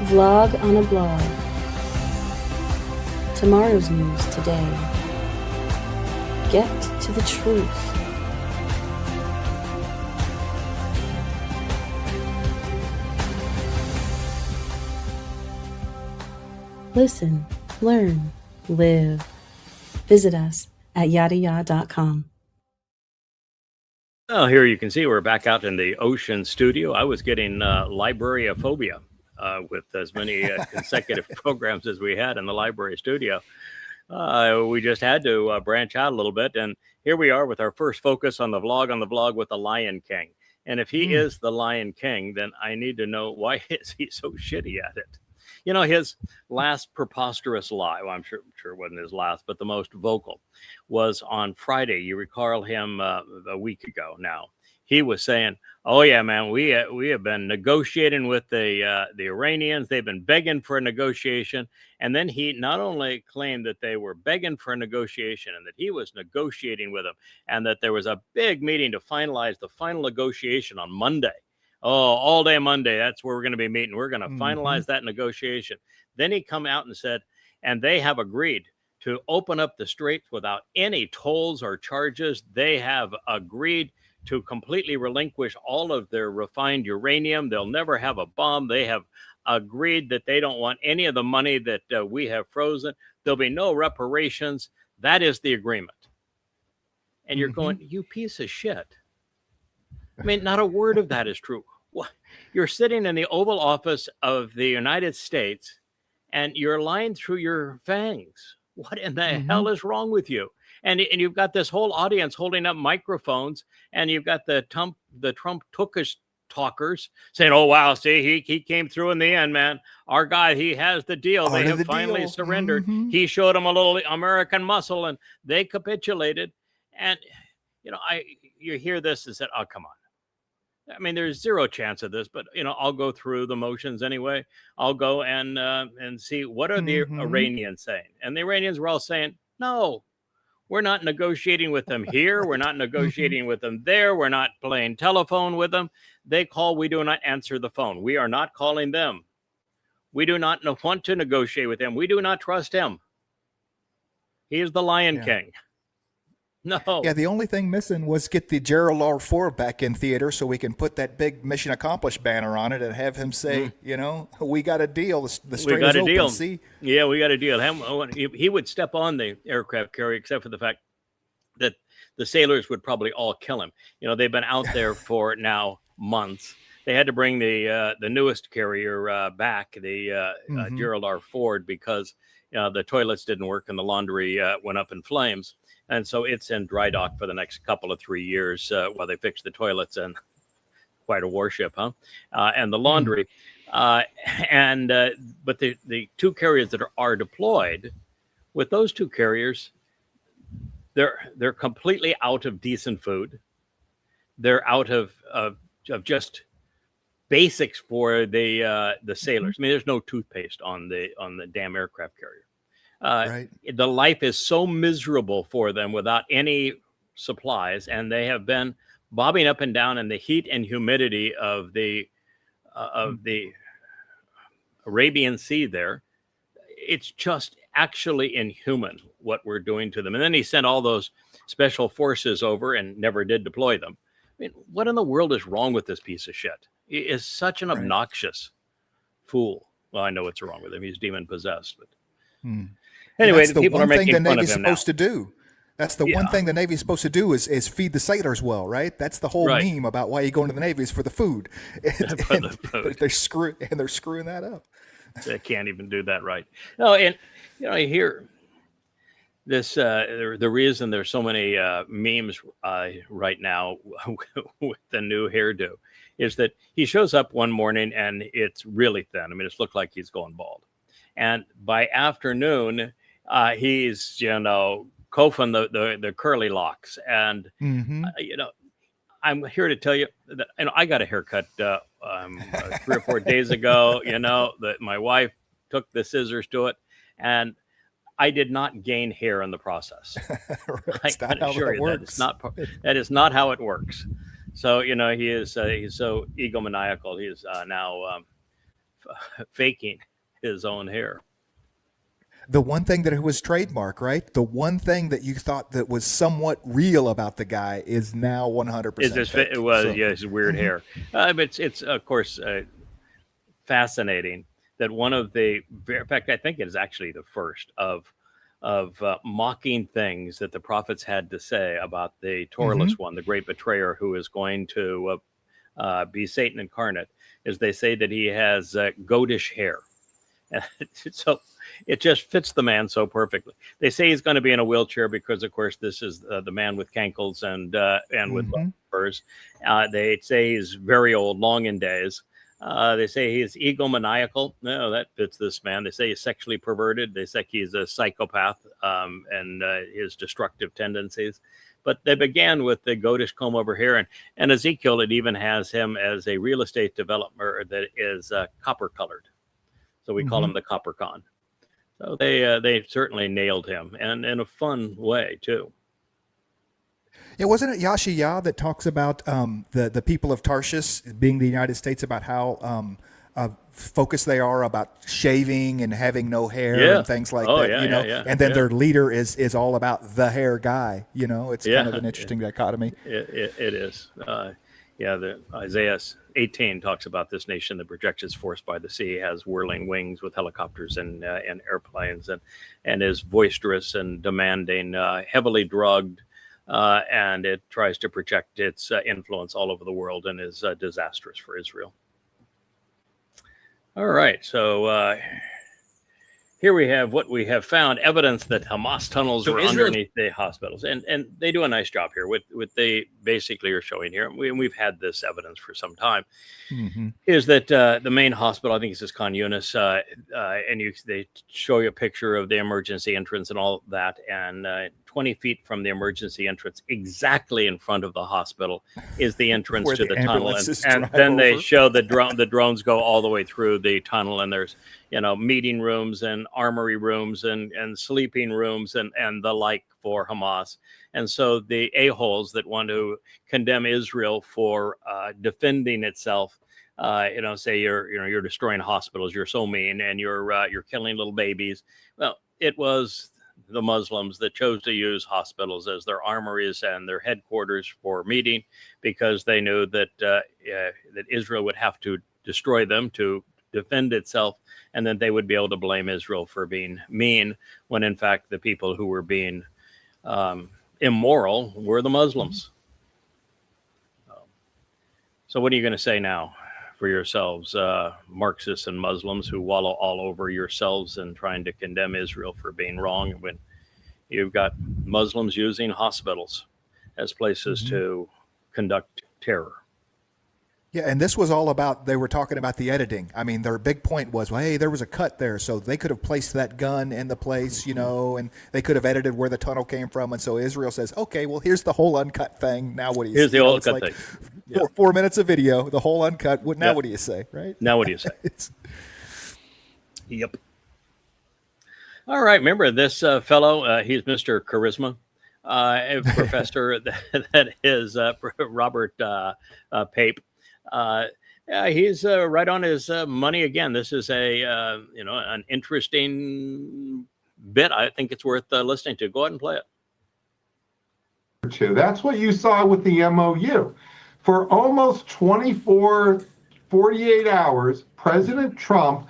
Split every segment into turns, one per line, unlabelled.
Vlog on a blog. Tomorrow's news today. Get to the truth. Listen, learn, live. Visit us at Yahowah.com.
Well, here you can see we're back out in the ocean studio. I was getting libraryophobia with as many consecutive programs as we had in the library studio. We just had to branch out a little bit. And here we are with our first focus on the vlog with the Lion King. And if he is the Lion King, then I need to know, why is he so shitty at it? You know, his last preposterous lie, well, I'm sure it wasn't his last, but the most vocal, was on Friday. You recall him a week ago now. He was saying, oh, yeah, man, we have been negotiating with the Iranians. They've been begging for a negotiation. And then he not only claimed that they were begging for a negotiation and that he was negotiating with them and that there was a big meeting to finalize the final negotiation on Monday. Oh, all day Monday, that's where we're going to be meeting. We're going to finalize that negotiation. Then he come out and said, and they have agreed to open up the straits without any tolls or charges. They have agreed to completely relinquish all of their refined uranium. They'll never have a bomb. They have agreed that they don't want any of the money that we have frozen. There'll be no reparations. That is the agreement. And you're going, you piece of shit. I mean, not a word of that is true. You're sitting in the Oval Office of the United States and you're lying through your fangs. What in the hell is wrong with you? And you've got this whole audience holding up microphones, and you've got the Trump tookish talkers saying, oh, wow, see, he came through in the end, man. Our guy, he has the deal. They have finally surrendered. He showed them a little American muscle, and they capitulated. And, you know, you hear this and said, oh, come on. I mean, there's zero chance of this, but, you know, I'll go through the motions anyway. I'll go and see what are the Iranians saying. And the Iranians were all saying, no, we're not negotiating with them here. We're not negotiating with them there. We're not playing telephone with them. They call, we do not answer the phone. We are not calling them. We do not want to negotiate with him. We do not trust him. He is the Lion King. No.
Yeah, the only thing missing was get the Zarowa 4 back in theater so we can put that big mission accomplished banner on it and have him say, you know, we got a deal. The strait is open.
Deal.
See?
Yeah, we got a deal. He would step on the aircraft carrier, except for the fact that the sailors would probably all kill him. You know, they've been out there for now months. They had to bring the newest carrier back, the Gerald Ford, because the toilets didn't work and the laundry went up in flames. And so it's in dry dock for the next couple of 3 years while they fix the toilets, and quite a warship, huh? And the laundry. But the two carriers that are deployed, with those two carriers, they're completely out of decent food. They're out of just basics for the sailors. I mean, there's no toothpaste on the damn aircraft carrier. The life is so miserable for them without any supplies, and they have been bobbing up and down in the heat and humidity of the Arabian Sea there. It's just actually inhuman what we're doing to them. And then he sent all those special forces over and never did deploy them. I mean, what in the world is wrong with this piece of shit? He is such an obnoxious fool. Well, I know what's wrong with him. He's demon possessed, but anyway, the people are making fun of him now.
That's the one thing the Navy's supposed to do is feed the sailors well, right? That's the whole meme about why you go into the Navy is for the food. But they're screwing that up.
They can't even do that right. No, and you know, you hear this. The reason there's so many memes right now with the new hairdo is that he shows up one morning and it's really thin. I mean, it's looked like he's going bald. And by afternoon, he's, you know, coifing the curly locks. And, you know, I'm here to tell you that, you know, I got a haircut 3 or 4 days ago, you know, that my wife took the scissors to it. And I did not gain hair in the process. I can assure you that is not how it works. So, you know, he's so egomaniacal. He's now faking his own hair.
The one thing that it was trademark, right? The one thing that you thought that was somewhat real about the guy is now 100% fake.
It was, yeah, his weird hair. It's of course fascinating that one of the, in fact, I think it is actually the first of mocking things that the prophets had to say about the Toraless one, the great betrayer who is going to be Satan incarnate, is they say that he has goatish hair. So it just fits the man so perfectly. They say he's going to be in a wheelchair because, of course, this is the man with cankles and with furs. They say he's very old, long in days. They say he's egomaniacal. No, that fits this man. They say he's sexually perverted. They say he's a psychopath and his destructive tendencies. But they began with the goatish comb over hair. And Ezekiel, it even has him as a real estate developer that is copper colored. So we call him the Copper Con. So they certainly nailed him, and in a fun way too.
Yeah, wasn't it Yasha'yah that talks about the people of Tarshish being the United States, about how focused they are about shaving and having no hair and things like that?
Yeah,
and then their leader is all about the hair guy. It's kind of an interesting dichotomy.
It is. The Isaiah 18 talks about this nation that projects its force by the sea, has whirling wings with helicopters and airplanes, and is boisterous and demanding, heavily drugged, and it tries to project its influence all over the world and is disastrous for Israel. All right, so here we have what we have found, evidence that Hamas tunnels were underneath the hospitals. And they do a nice job here with they basically are showing here. We've had this evidence for some time, is that the main hospital, I think it's Khan Yunis, and they show you a picture of the emergency entrance and all that. And 20 feet from the emergency entrance, exactly in front of the hospital, is the entrance to the tunnel. And then they show the drones go all the way through the tunnel, and there's meeting rooms and armory rooms and sleeping rooms and the like for Hamas. And so the a-holes that want to condemn Israel for defending itself, say you're destroying hospitals, you're so mean, and you're killing little babies. Well, it was the Muslims that chose to use hospitals as their armories and their headquarters for meeting, because they knew that that Israel would have to destroy them to defend itself, and then they would be able to blame Israel for being mean, when in fact the people who were being immoral were the Muslims. So what are you going to say now for yourselves, Marxists and Muslims who wallow all over yourselves and trying to condemn Israel for being wrong, when you've got Muslims using hospitals as places to conduct terror?
Yeah, and this was all about, they were talking about the editing. I mean, their big point was, well, hey, there was a cut there, so they could have placed that gun in the place, and they could have edited where the tunnel came from. And so Israel says, okay, well, here's the whole uncut thing. Now what do you say?
Here's the whole uncut thing.
4 minutes of video, the whole uncut. Now what do you say, right?
Now what do you say? Yep. All right, remember this fellow, he's Mr. Charisma, a professor that is Robert Pape. He's right on his money again. This is an interesting bit. I think it's worth listening to. Go ahead and play it.
That's what you saw with the MOU. For almost 48 hours, President Trump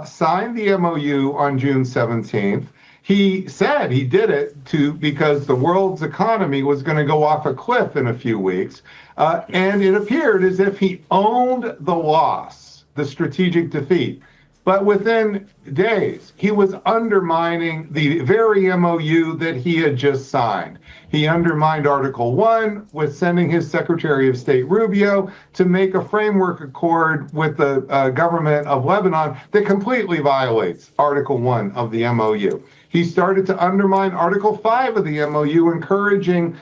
signed the MOU on June 17th. He said he did it because the world's economy was going to go off a cliff in a few weeks. And it appeared as if he owned the loss, the strategic defeat. But within days, he was undermining the very MOU that he had just signed. He undermined Article 1 with sending his Secretary of State Rubio to make a framework accord with the government of Lebanon that completely violates Article 1 of the MOU. He started to undermine Article 5 of the MOU, encouraging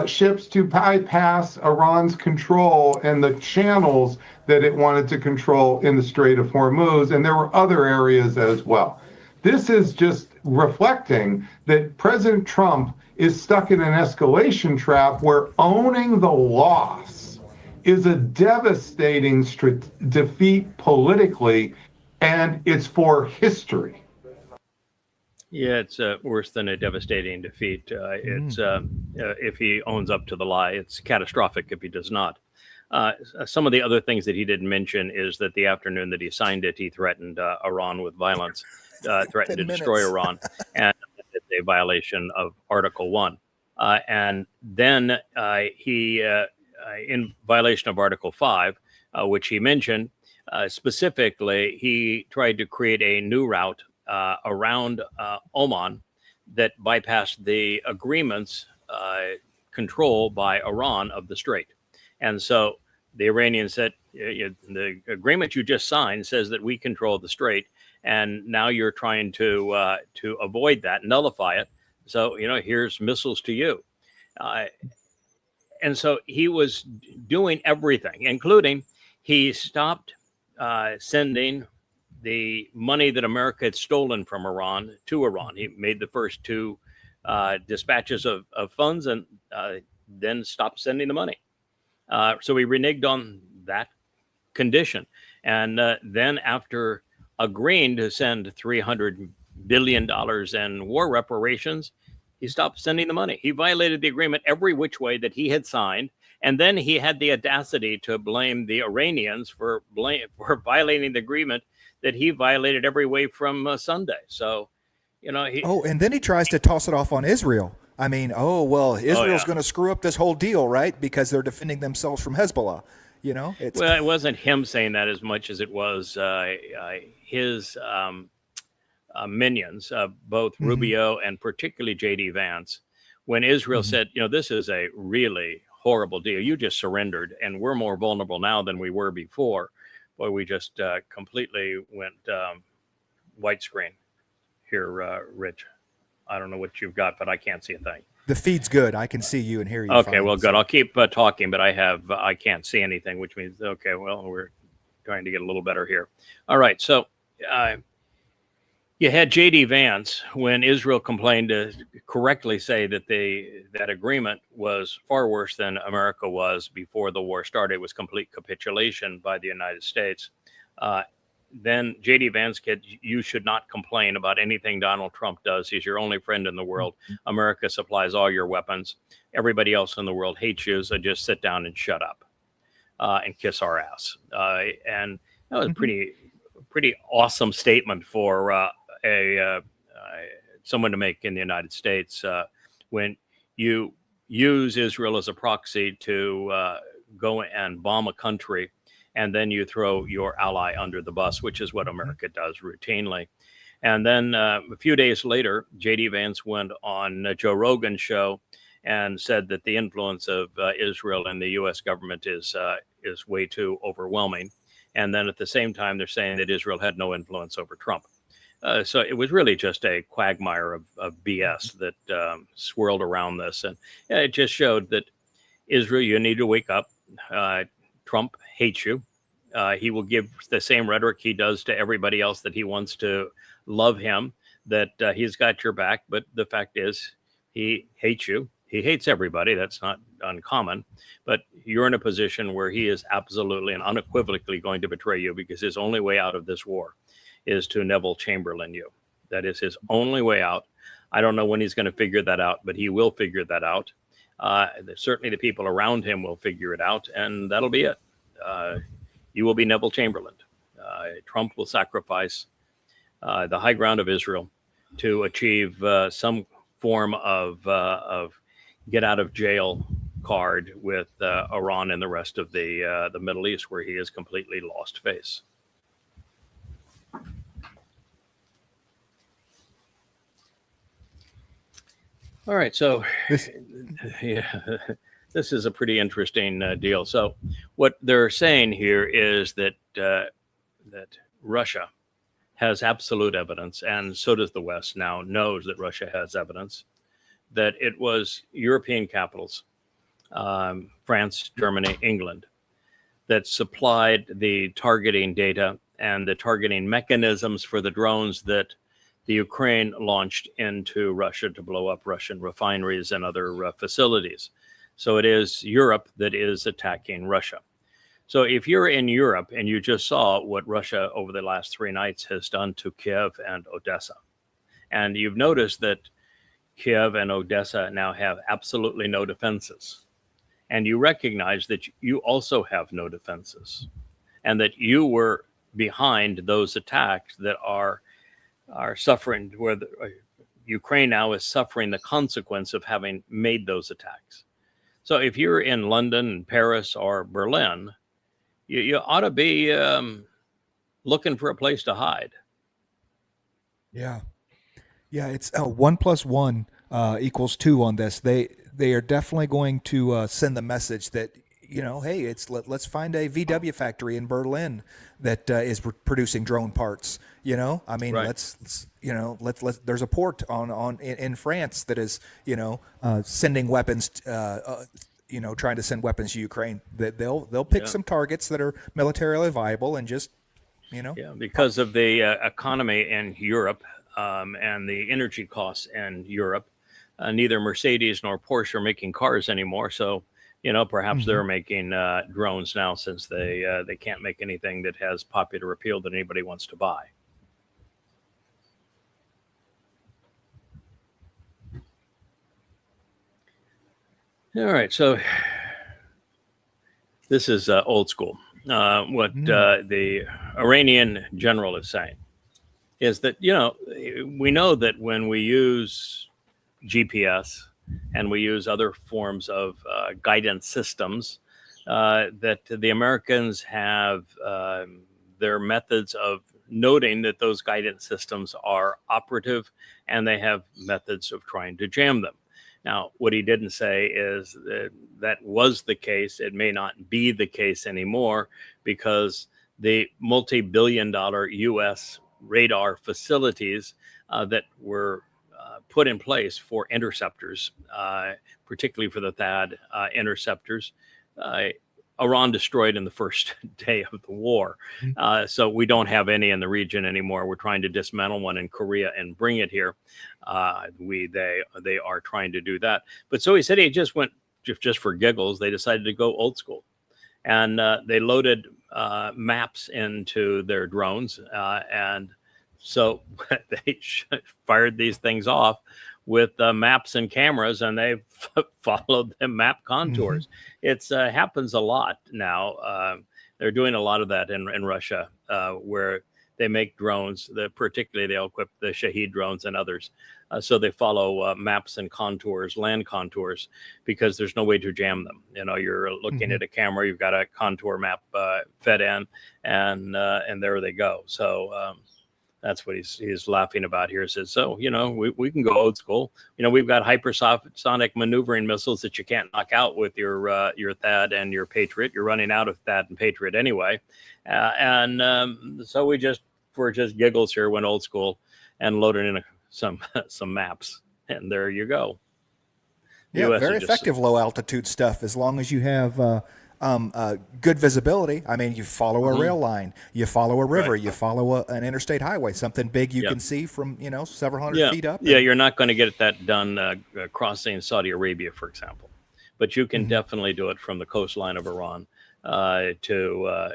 ships to bypass Iran's control and the channels that it wanted to control in the Strait of Hormuz, and there were other areas as well. This is just reflecting that President Trump is stuck in an escalation trap where owning the loss is a devastating defeat politically and it's for history.
Yeah, it's worse than a devastating defeat. It's if he owns up to the lie, it's catastrophic if he does not. Some of the other things that he didn't mention is that the afternoon that he signed it, he threatened Iran with violence, threatened to destroy Iran, and it's a violation of Article 1. And then he, in violation of Article 5, which he mentioned, specifically, he tried to create a new route around Oman that bypassed the agreements control by Iran of the strait. And so the Iranians said, the agreement you just signed says that we control the strait, and now you're trying to avoid that, nullify it. So, here's missiles to you. And so he was doing everything, including he stopped sending the money that America had stolen from Iran to Iran. He made the first two dispatches of funds and then stopped sending the money. So we reneged on that condition. And then after agreeing to send $300 billion in war reparations, he stopped sending the money. He violated the agreement every which way that he had signed. And then he had the audacity to blame the Iranians for violating the agreement that he violated every way from Sunday. So,
and then he tries to toss it off on Israel. I mean, Israel's going to screw up this whole deal, right? Because they're defending themselves from Hezbollah. Well,
it wasn't him saying that as much as it was his minions, both Rubio and particularly J.D. Vance, when Israel said, this is a really horrible deal. You just surrendered, and we're more vulnerable now than we were before. Boy, we just completely went white screen here, Rich. I don't know what you've got, but I can't see a thing.
The feed's good. I can see you and hear you.
Okay,
fine,
well, good. I'll keep talking, but I can't see anything, which means, okay, well, we're trying to get a little better here. All right, so you had J.D. Vance, when Israel complained, to correctly say that that agreement was far worse than America was before the war started. It was complete capitulation by the United States. Then J.D. Vance said, you should not complain about anything Donald Trump does. He's your only friend in the world. America supplies all your weapons. Everybody else in the world hates you, so just sit down and shut up and kiss our ass. And that was a pretty awesome statement for someone to make in the United States when you use Israel as a proxy to go and bomb a country, and then you throw your ally under the bus, which is what America does routinely. And then a few days later, J.D. Vance went on Joe Rogan's show and said that the influence of Israel in the U.S. government is way too overwhelming. And then at the same time, they're saying that Israel had no influence over Trump. So it was really just a quagmire of BS that swirled around this. And it just showed that Israel, you need to wake up. Trump hates you. He will give the same rhetoric he does to everybody else that he wants to love him, that he's got your back. But the fact is, he hates you. He hates everybody. That's not uncommon. But you're in a position where he is absolutely and unequivocally going to betray you, because his only way out of this war is to Neville Chamberlain you. That is his only way out. I don't know when he's going to figure that out, but he will figure that out. Certainly the people around him will figure it out, and that'll be it. You will be Neville Chamberlain. Trump will sacrifice the high ground of Israel to achieve some form of get out of jail card with Iran and the rest of the Middle East, where he has completely lost face. All right, so this is a pretty interesting deal. So what they're saying here is that that Russia has absolute evidence, and so does the West now, knows that Russia has evidence, that it was European capitals, France, Germany, England, that supplied the targeting data and the targeting mechanisms for the drones that the Ukraine launched into Russia to blow up Russian refineries and other facilities. So it is Europe that is attacking Russia. So if you're in Europe and you just saw what Russia over the last 3 nights has done to Kyiv and Odessa, and you've noticed that Kyiv and Odessa now have absolutely no defenses, and you recognize that you also have no defenses, and that you were behind those attacks that are suffering, where Ukraine now is suffering the consequence of having made those attacks. So if you're in London, Paris, or Berlin, you ought to be looking for a place to hide.
Yeah. Yeah, it's 1 + 1 equals 2 on this. They are definitely going to send the message that, hey, let's find a VW factory in Berlin that is producing drone parts. I mean,
Right.
let's there's a port in France that is sending weapons. Trying to send weapons to Ukraine. That they'll pick some targets that are militarily viable and just
Yeah, because of the economy in Europe and the energy costs in Europe, neither Mercedes nor Porsche are making cars anymore. So, perhaps they're making drones now, since they can't make anything that has popular appeal that anybody wants to buy. All right, so this is old school. What the Iranian general is saying is that, we know that when we use GPS and we use other forms of guidance systems, that the Americans have their methods of noting that those guidance systems are operative, and they have methods of trying to jam them. Now, what he didn't say is that was the case. It may not be the case anymore, because the multi-billion-dollar U.S. radar facilities that were put in place for interceptors, particularly for the THAAD interceptors, Iran destroyed in the first day of the war. So we don't have any in the region anymore. We're trying to dismantle one in Korea and bring it here. They are trying to do that. But so he said he just went, just for giggles, they decided to go old school. And they loaded maps into their drones. And so they fired these things off with maps and cameras, and they followed the map contours. It happens a lot now. They're doing a lot of that in Russia, where they make drones, particularly they'll equip the Shahed drones and others. So they follow maps and contours, land contours, because there's no way to jam them. You're looking at a camera, you've got a contour map fed in, and there they go. So that's what he's laughing about here. He says, so, we can go old school. We've got hypersonic maneuvering missiles that you can't knock out with your THAAD and your Patriot. You're running out of THAAD and Patriot anyway. So for just giggles here, went old school and loaded in some maps. And there you go.
Yeah, very effective low altitude stuff, as long as you have good visibility. I mean, you follow a rail line, you follow a river, you follow an interstate highway, something big you can see from, several hundred feet up.
Yeah, you're not going to get that done crossing Saudi Arabia, for example. But you can definitely do it from the coastline of Iran to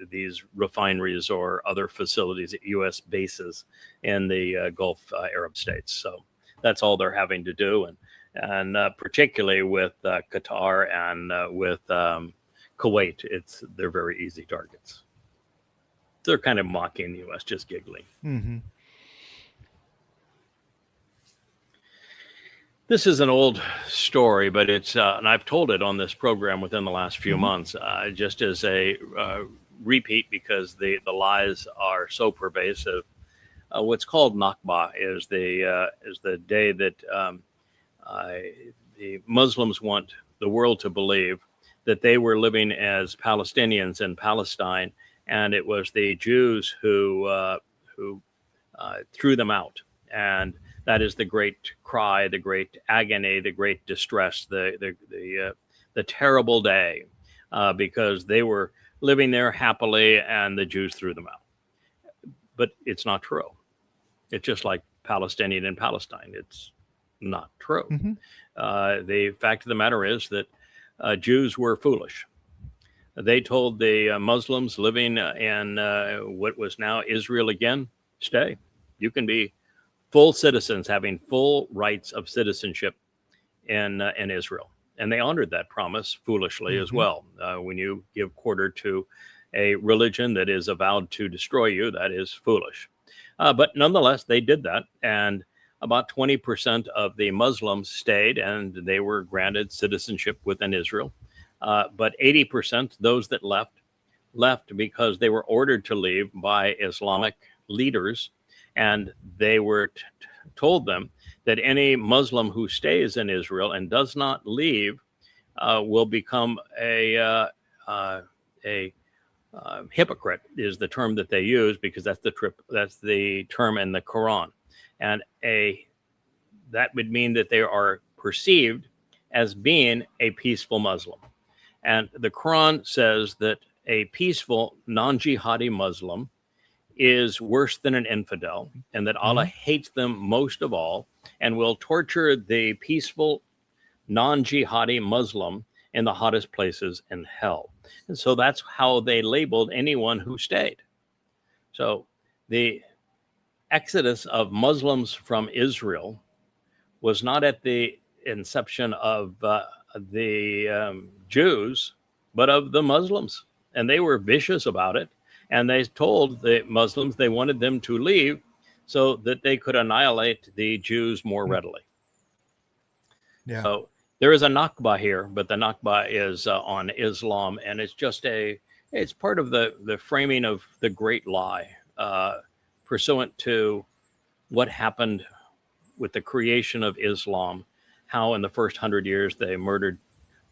these refineries or other facilities at U.S. bases in the Gulf Arab states. So that's all they're having to do. And particularly with Qatar and with Kuwait, they're very easy targets. They're kind of mocking the U.S., just giggling. This is an old story, but it's and I've told it on this program within the last few months, just as a repeat, because the lies are so pervasive. What's called Nakba is the day that the Muslims want the world to believe that they were living as Palestinians in Palestine, and it was the Jews who threw them out. And that is the great cry, the great agony, the great distress, the terrible day, because they were living there happily and the Jews threw them out. But it's not true. It's just like Palestinian in Palestine. It's not true. The fact of the matter is that Jews were foolish. They told the Muslims living in what was now Israel again, stay. You can be full citizens, having full rights of citizenship in Israel. And they honored that promise foolishly as well. When you give quarter to a religion that is avowed to destroy you, that is foolish. But nonetheless, they did that. And about 20% of the Muslims stayed, and they were granted citizenship within Israel. But 80%, those that left because they were ordered to leave by Islamic leaders. And they were told them that any Muslim who stays in Israel and does not leave will become a hypocrite, is the term that they use, because that's the term in the Quran. And that would mean that they are perceived as being a peaceful Muslim. And the Quran says that a peaceful, non-jihadi Muslim is worse than an infidel, and that Allah hates them most of all and will torture the peaceful, non-jihadi Muslim in the hottest places in hell. And so that's how they labeled anyone who stayed. So the exodus of Muslims from Israel was not at the inception of the Jews, but of the Muslims. And they were vicious about it. And they told the Muslims they wanted them to leave so that they could annihilate the Jews more readily. Yeah. So there is a Nakba here, but the Nakba is on Islam, and it's just it's part of the framing of the great lie, pursuant to what happened with the creation of Islam, how in the first 100 years they murdered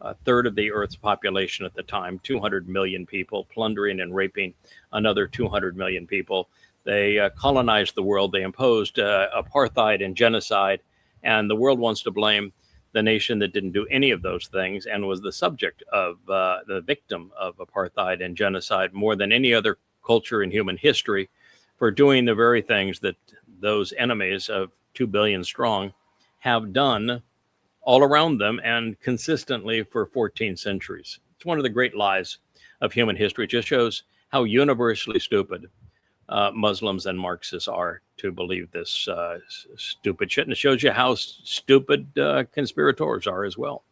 a third of the Earth's population at the time, 200 million people, plundering and raping another 200 million people. They colonized the world. They imposed apartheid and genocide, and the world wants to blame the nation that didn't do any of those things and was the subject of the victim of apartheid and genocide more than any other culture in human history for doing the very things that those enemies of 2 billion strong have done all around them and consistently for 14 centuries. It's one of the great lies of human history. It just shows how universally stupid Muslims and Marxists are to believe this stupid shit. And it shows you how stupid conspirators are as well.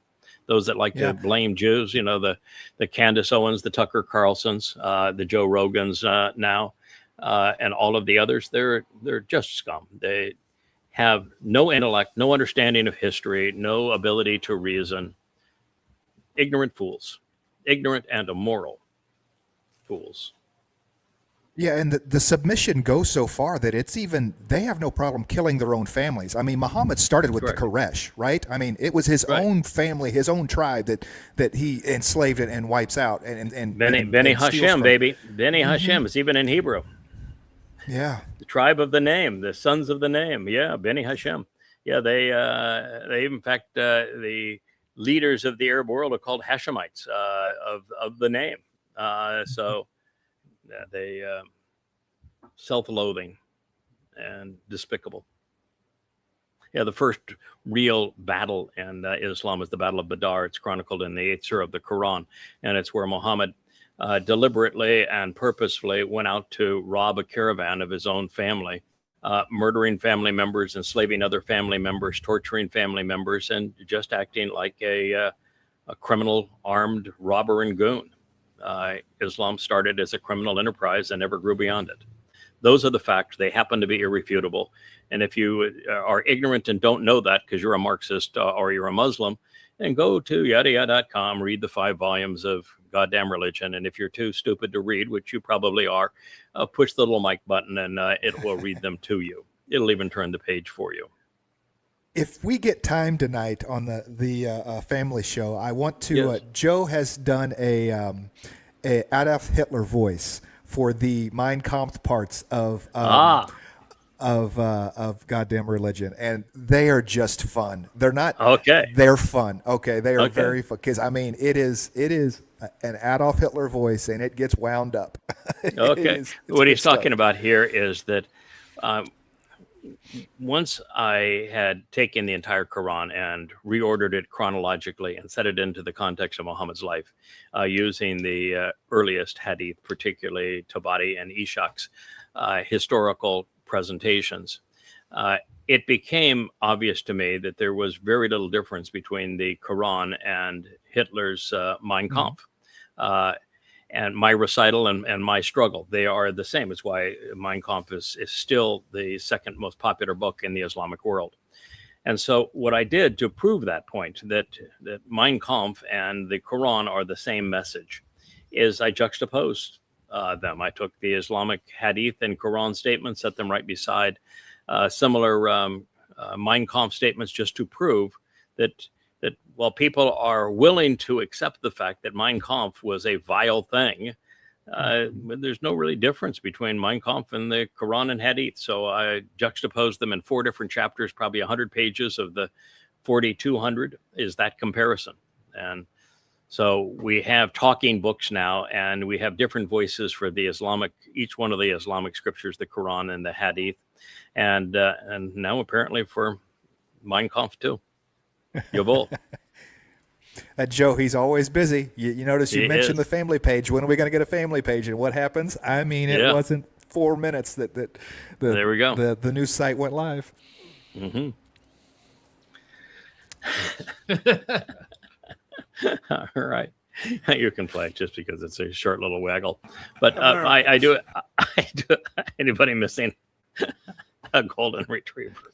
Those that like to blame Jews, you know, the Candace Owens, the Tucker Carlsons, the Joe Rogans now, and all of the others, they're just scum. They have no intellect, no understanding of history, no ability to reason. Ignorant fools, ignorant and immoral fools.
Yeah, and the submission goes so far that it's even, they have no problem killing their own families. I mean, Muhammad started with the Quraysh, right? I mean, it was his own family, his own tribe that he enslaved and wipes out. And
Beni Hashem, baby. Beni Hashem. It's even in Hebrew.
Yeah.
The tribe of the name, the sons of the name. Yeah, Beni Hashem. Yeah, they in fact, the leaders of the Arab world are called Hashemites of the name. So they self-loathing and despicable. Yeah, the first real battle in Islam is the Battle of Badr. It's chronicled in the 8th surah of the Quran, and it's where Muhammad deliberately and purposefully went out to rob a caravan of his own family, murdering family members, enslaving other family members, torturing family members, and just acting like a criminal armed robber and goon. Islam started as a criminal enterprise and never grew beyond it. Those are the facts. They happen to be irrefutable. And if you are ignorant and don't know that because you're a Marxist or you're a Muslim, then go to Yahowah.com, read the 5 volumes of Goddamn Religion. And if you're too stupid to read, which you probably are, push the little mic button and it will read them to you. It'll even turn the page for you.
If we get time tonight on the family show, I want to. Joe has done a Adolf Hitler voice for the Mein Kampf parts of Goddamn Religion, and they are just fun. They're not okay. They're fun. Okay, they are very fun because I mean it is an Adolf Hitler voice, and it gets wound up.
Okay, what he's talking about here is that. once I had taken the entire Quran and reordered it chronologically and set it into the context of Muhammad's life, using the earliest hadith, particularly Tabari and Ishaq's historical presentations, it became obvious to me that there was very little difference between the Quran and Hitler's Mein Kampf. And my recital and my struggle, they are the same. It's why Mein Kampf is still the second most popular book in the Islamic world. And so what I did to prove that point, that Mein Kampf and the Quran are the same message, is I juxtaposed them. I took the Islamic hadith and Quran statements, set them right beside similar Mein Kampf statements, just to prove that while people are willing to accept the fact that Mein Kampf was a vile thing, there's no really difference between Mein Kampf and the Quran and Hadith. So I juxtaposed them in 4 different chapters, probably 100 pages of the 4,200 is that comparison. And so we have talking books now, and we have different voices for the Islamic, each one of the Islamic scriptures, the Quran and the Hadith, and now apparently for Mein Kampf too. Yavol.
That Joe, he's always busy. You notice you mentioned the family page. When are we going to get a family page? And what happens? I mean, it wasn't 4 minutes that
there we go.
The news site went live.
Mm-hmm. All right. You can play just because it's a short little waggle. But I do. Anybody missing a golden retriever?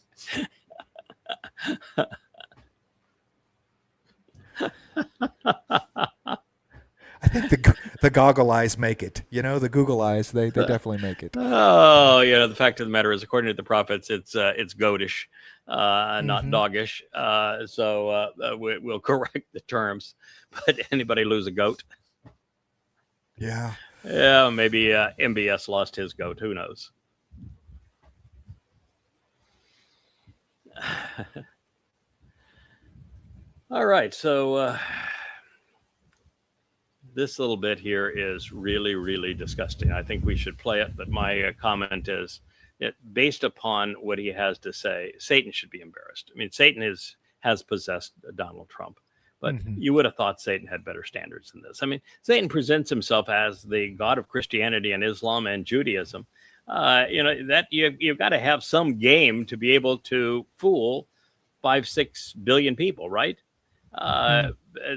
I think the goggle eyes make it. You know, the Google eyes, they definitely make it.
Oh, the fact of the matter is, according to the prophets, it's goatish, not doggish. So we'll correct the terms. But anybody lose a goat?
Yeah.
Yeah, maybe MBS lost his goat. Who knows? All right, so this little bit here is really, really disgusting. I think we should play it, but my comment is that based upon what he has to say, Satan should be embarrassed. I mean, Satan has possessed Donald Trump, but you would have thought Satan had better standards than this. I mean, Satan presents himself as the God of Christianity and Islam and Judaism. That you've got to have some game to be able to fool 5-6 billion people, right?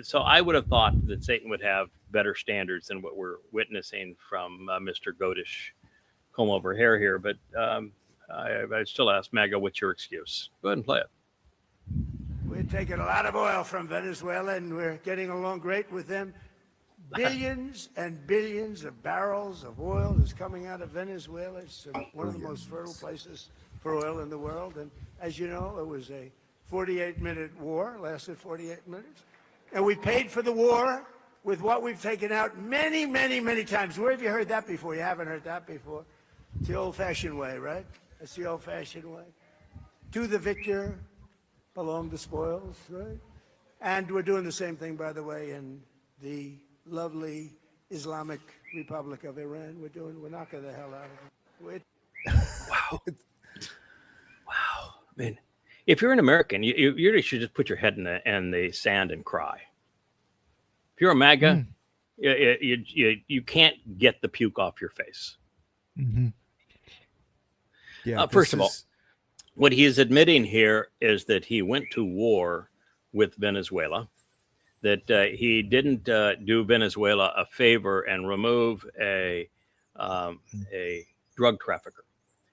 So I would have thought that Satan would have better standards than what we're witnessing from Mr. Goatish comb over hair here. But I still ask MAGA, what's your excuse? Go ahead and play it.
We're taking a lot of oil from Venezuela, and we're getting along great with them. Billions and billions of barrels of oil is coming out of Venezuela. It's one of the most fertile places for oil in the world. And as you know, it was a 48-minute war, lasted 48 minutes. And we paid for the war with what we've taken out many, many, many times. Where have you heard that before? You haven't heard that before. It's the old-fashioned way, right? That's the old-fashioned way. To the victor belong the spoils, right? And we're doing the same thing, by the way, in the lovely Islamic Republic of Iran. We're knocking the hell out of it.
Wow. Wow. I mean, if you're an American, you really should just put your head in the sand and cry. If you're a MAGA, you can't get the puke off your face.
Yeah.
First of all, what he is admitting here is that he went to war with Venezuela, that he didn't do Venezuela a favor and remove a drug trafficker.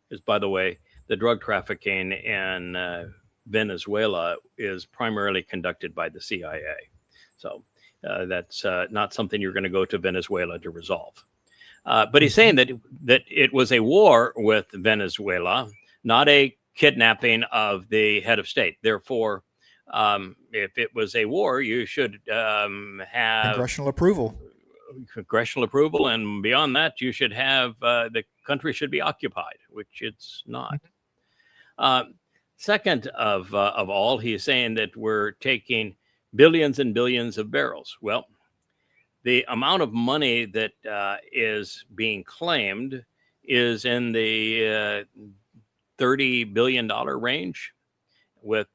Because, by the way, the drug trafficking in Venezuela is primarily conducted by the CIA. So that's not something you're going to go to Venezuela to resolve. But he's saying that it was a war with Venezuela, not a kidnapping of the head of state. Therefore, if it was a war, you should have
congressional approval.
And beyond that, you should have the country should be occupied, which it's not. Second of all, he's saying that we're taking billions and billions of barrels. Well, the amount of money that is being claimed is in the $30 billion range, with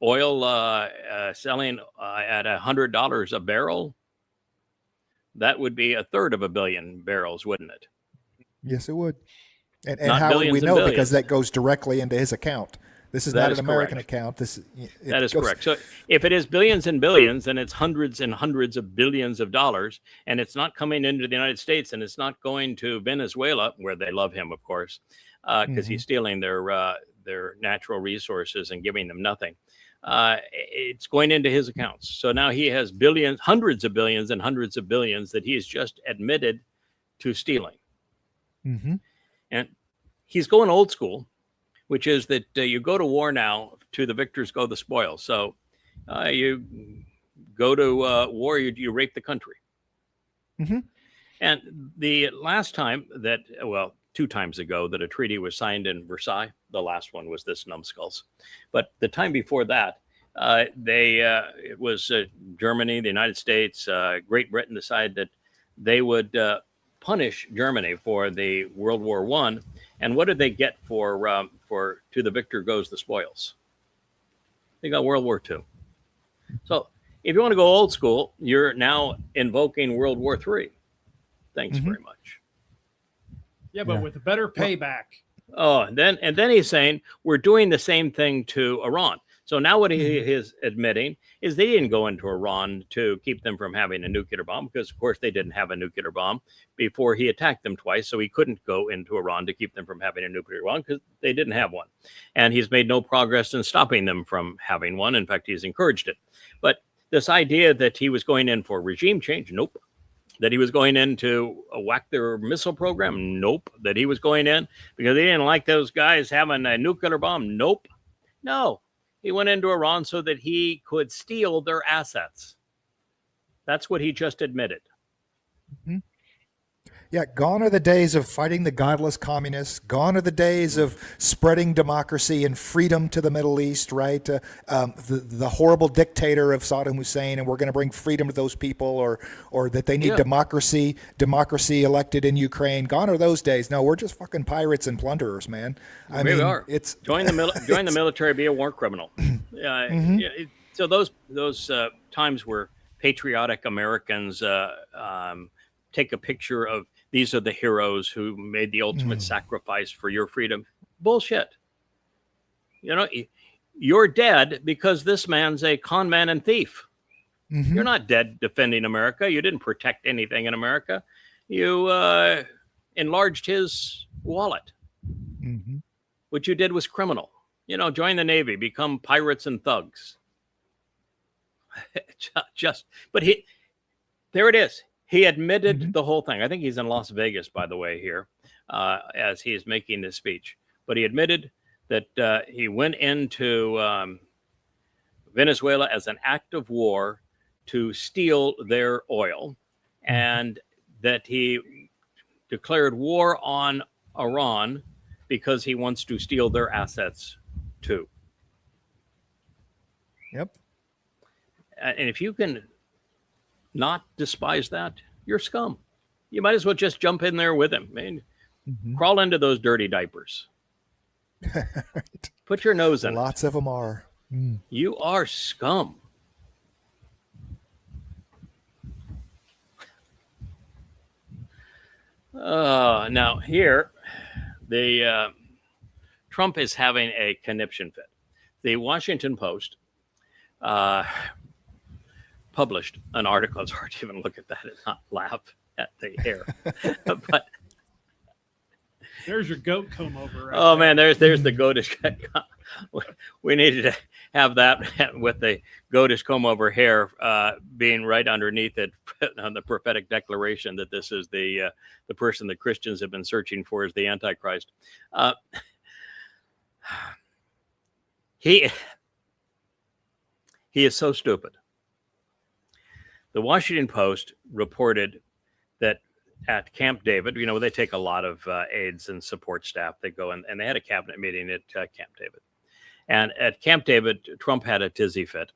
oil selling at $100 a barrel, that would be a third of a billion barrels, wouldn't it?
Yes, it would. And
Not
how would we
billions and
know?
billions.
Because that goes directly into his account. This is
That
not
is
an American
correct.
account.
That is correct. So if it is billions and billions, then it's hundreds and hundreds of billions of dollars, and it's not coming into the United States, and it's not going to Venezuela, where they love him, of course, because he's stealing their natural resources and giving them nothing. It's going into his accounts. So now he has billions, hundreds of billions and hundreds of billions that he's just admitted to stealing. And he's going old school, which is that you go to war now, to the victors go the spoils. So you go to war, you rape the country. And the last time that, well, 2 times ago that a treaty was signed in Versailles, the last one was this numbskulls. But the time before that, it was Germany, the United States, Great Britain decided that they would punish Germany for the World War I. And what did they get for to the victor goes the spoils? They got World War II. So if you want to go old school, you're now invoking World War III. Thanks very much.
Yeah, but with a better payback.
Oh, and then he's saying we're doing the same thing to Iran. So now what he is admitting is they didn't go into Iran to keep them from having a nuclear bomb, because of course they didn't have a nuclear bomb before he attacked them twice. So he couldn't go into Iran to keep them from having a nuclear bomb because they didn't have one. And he's made no progress in stopping them from having one. In fact, he's encouraged it. But this idea that he was going in for regime change, nope. That he was going in to whack their missile program, nope. That he was going in because he didn't like those guys having a nuclear bomb, nope. No. He went into Iran so that he could steal their assets. That's what he just admitted.
Yeah, gone are the days of fighting the godless communists. Gone are the days of spreading democracy and freedom to the Middle East, right? The horrible dictator of Saddam Hussein, and we're going to bring freedom to those people, or that they need democracy elected in Ukraine. Gone are those days. No, we're just fucking pirates and plunderers, man. I mean,
are.
It's
join the military, be a war criminal. So those times where patriotic Americans take a picture of these are the heroes who made the ultimate sacrifice for your freedom. Bullshit. You know, you're dead because this man's a con man and thief. You're not dead defending America. You didn't protect anything in America. You enlarged his wallet. What you did was criminal. You know, join the Navy, become pirates and thugs. But there it is. He admitted the whole thing. I think he's in Las Vegas, by the way, here, as he is making this speech. But he admitted that he went into Venezuela as an act of war to steal their oil, and that he declared war on Iran because he wants to steal their assets too.
Yep.
And if you can not despise that, you're scum. You might as well just jump in there with him. I mean, crawl into those dirty diapers.
Right.
Put your nose in.
Lots of them are.
You are scum. Now here, the Trump is having a conniption fit. The Washington Post published an article. It's hard to even look at that and not laugh at the hair. But
there's your goat comb over. Right
oh
there.
man, there's the goatish. We needed to have that with the goatish comb over hair being right underneath it on the prophetic declaration that this is the person that Christians have been searching for as the Antichrist. He is so stupid. The Washington Post reported that at Camp David, you know, they take a lot of aides and support staff. They go and they had a cabinet meeting at Camp David. And at Camp David, Trump had a tizzy fit,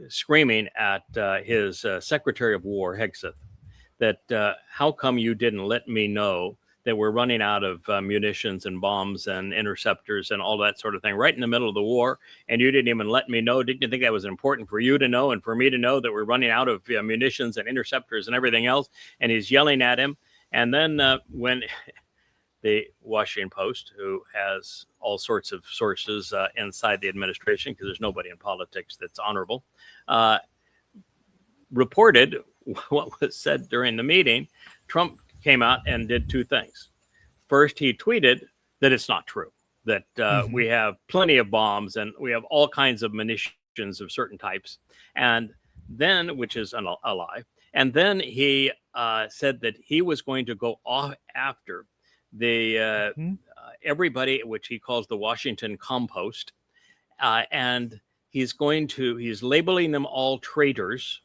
screaming at his Secretary of War, Hegseth, that how come you didn't let me know that we're running out of munitions and bombs and interceptors and all that sort of thing right in the middle of the war. And you didn't even let me know. Didn't you think that was important for you to know and for me to know that we're running out of munitions and interceptors and everything else? And he's yelling at him. And then when the Washington Post, who has all sorts of sources inside the administration, because there's nobody in politics that's honorable, reported what was said during the meeting, Trump came out and did two things. First, he tweeted that it's not true, that we have plenty of bombs and we have all kinds of munitions of certain types. And then, which is a lie. And then he said that he was going to go off after the everybody, which he calls the Washington compost. And he's labeling them all traitors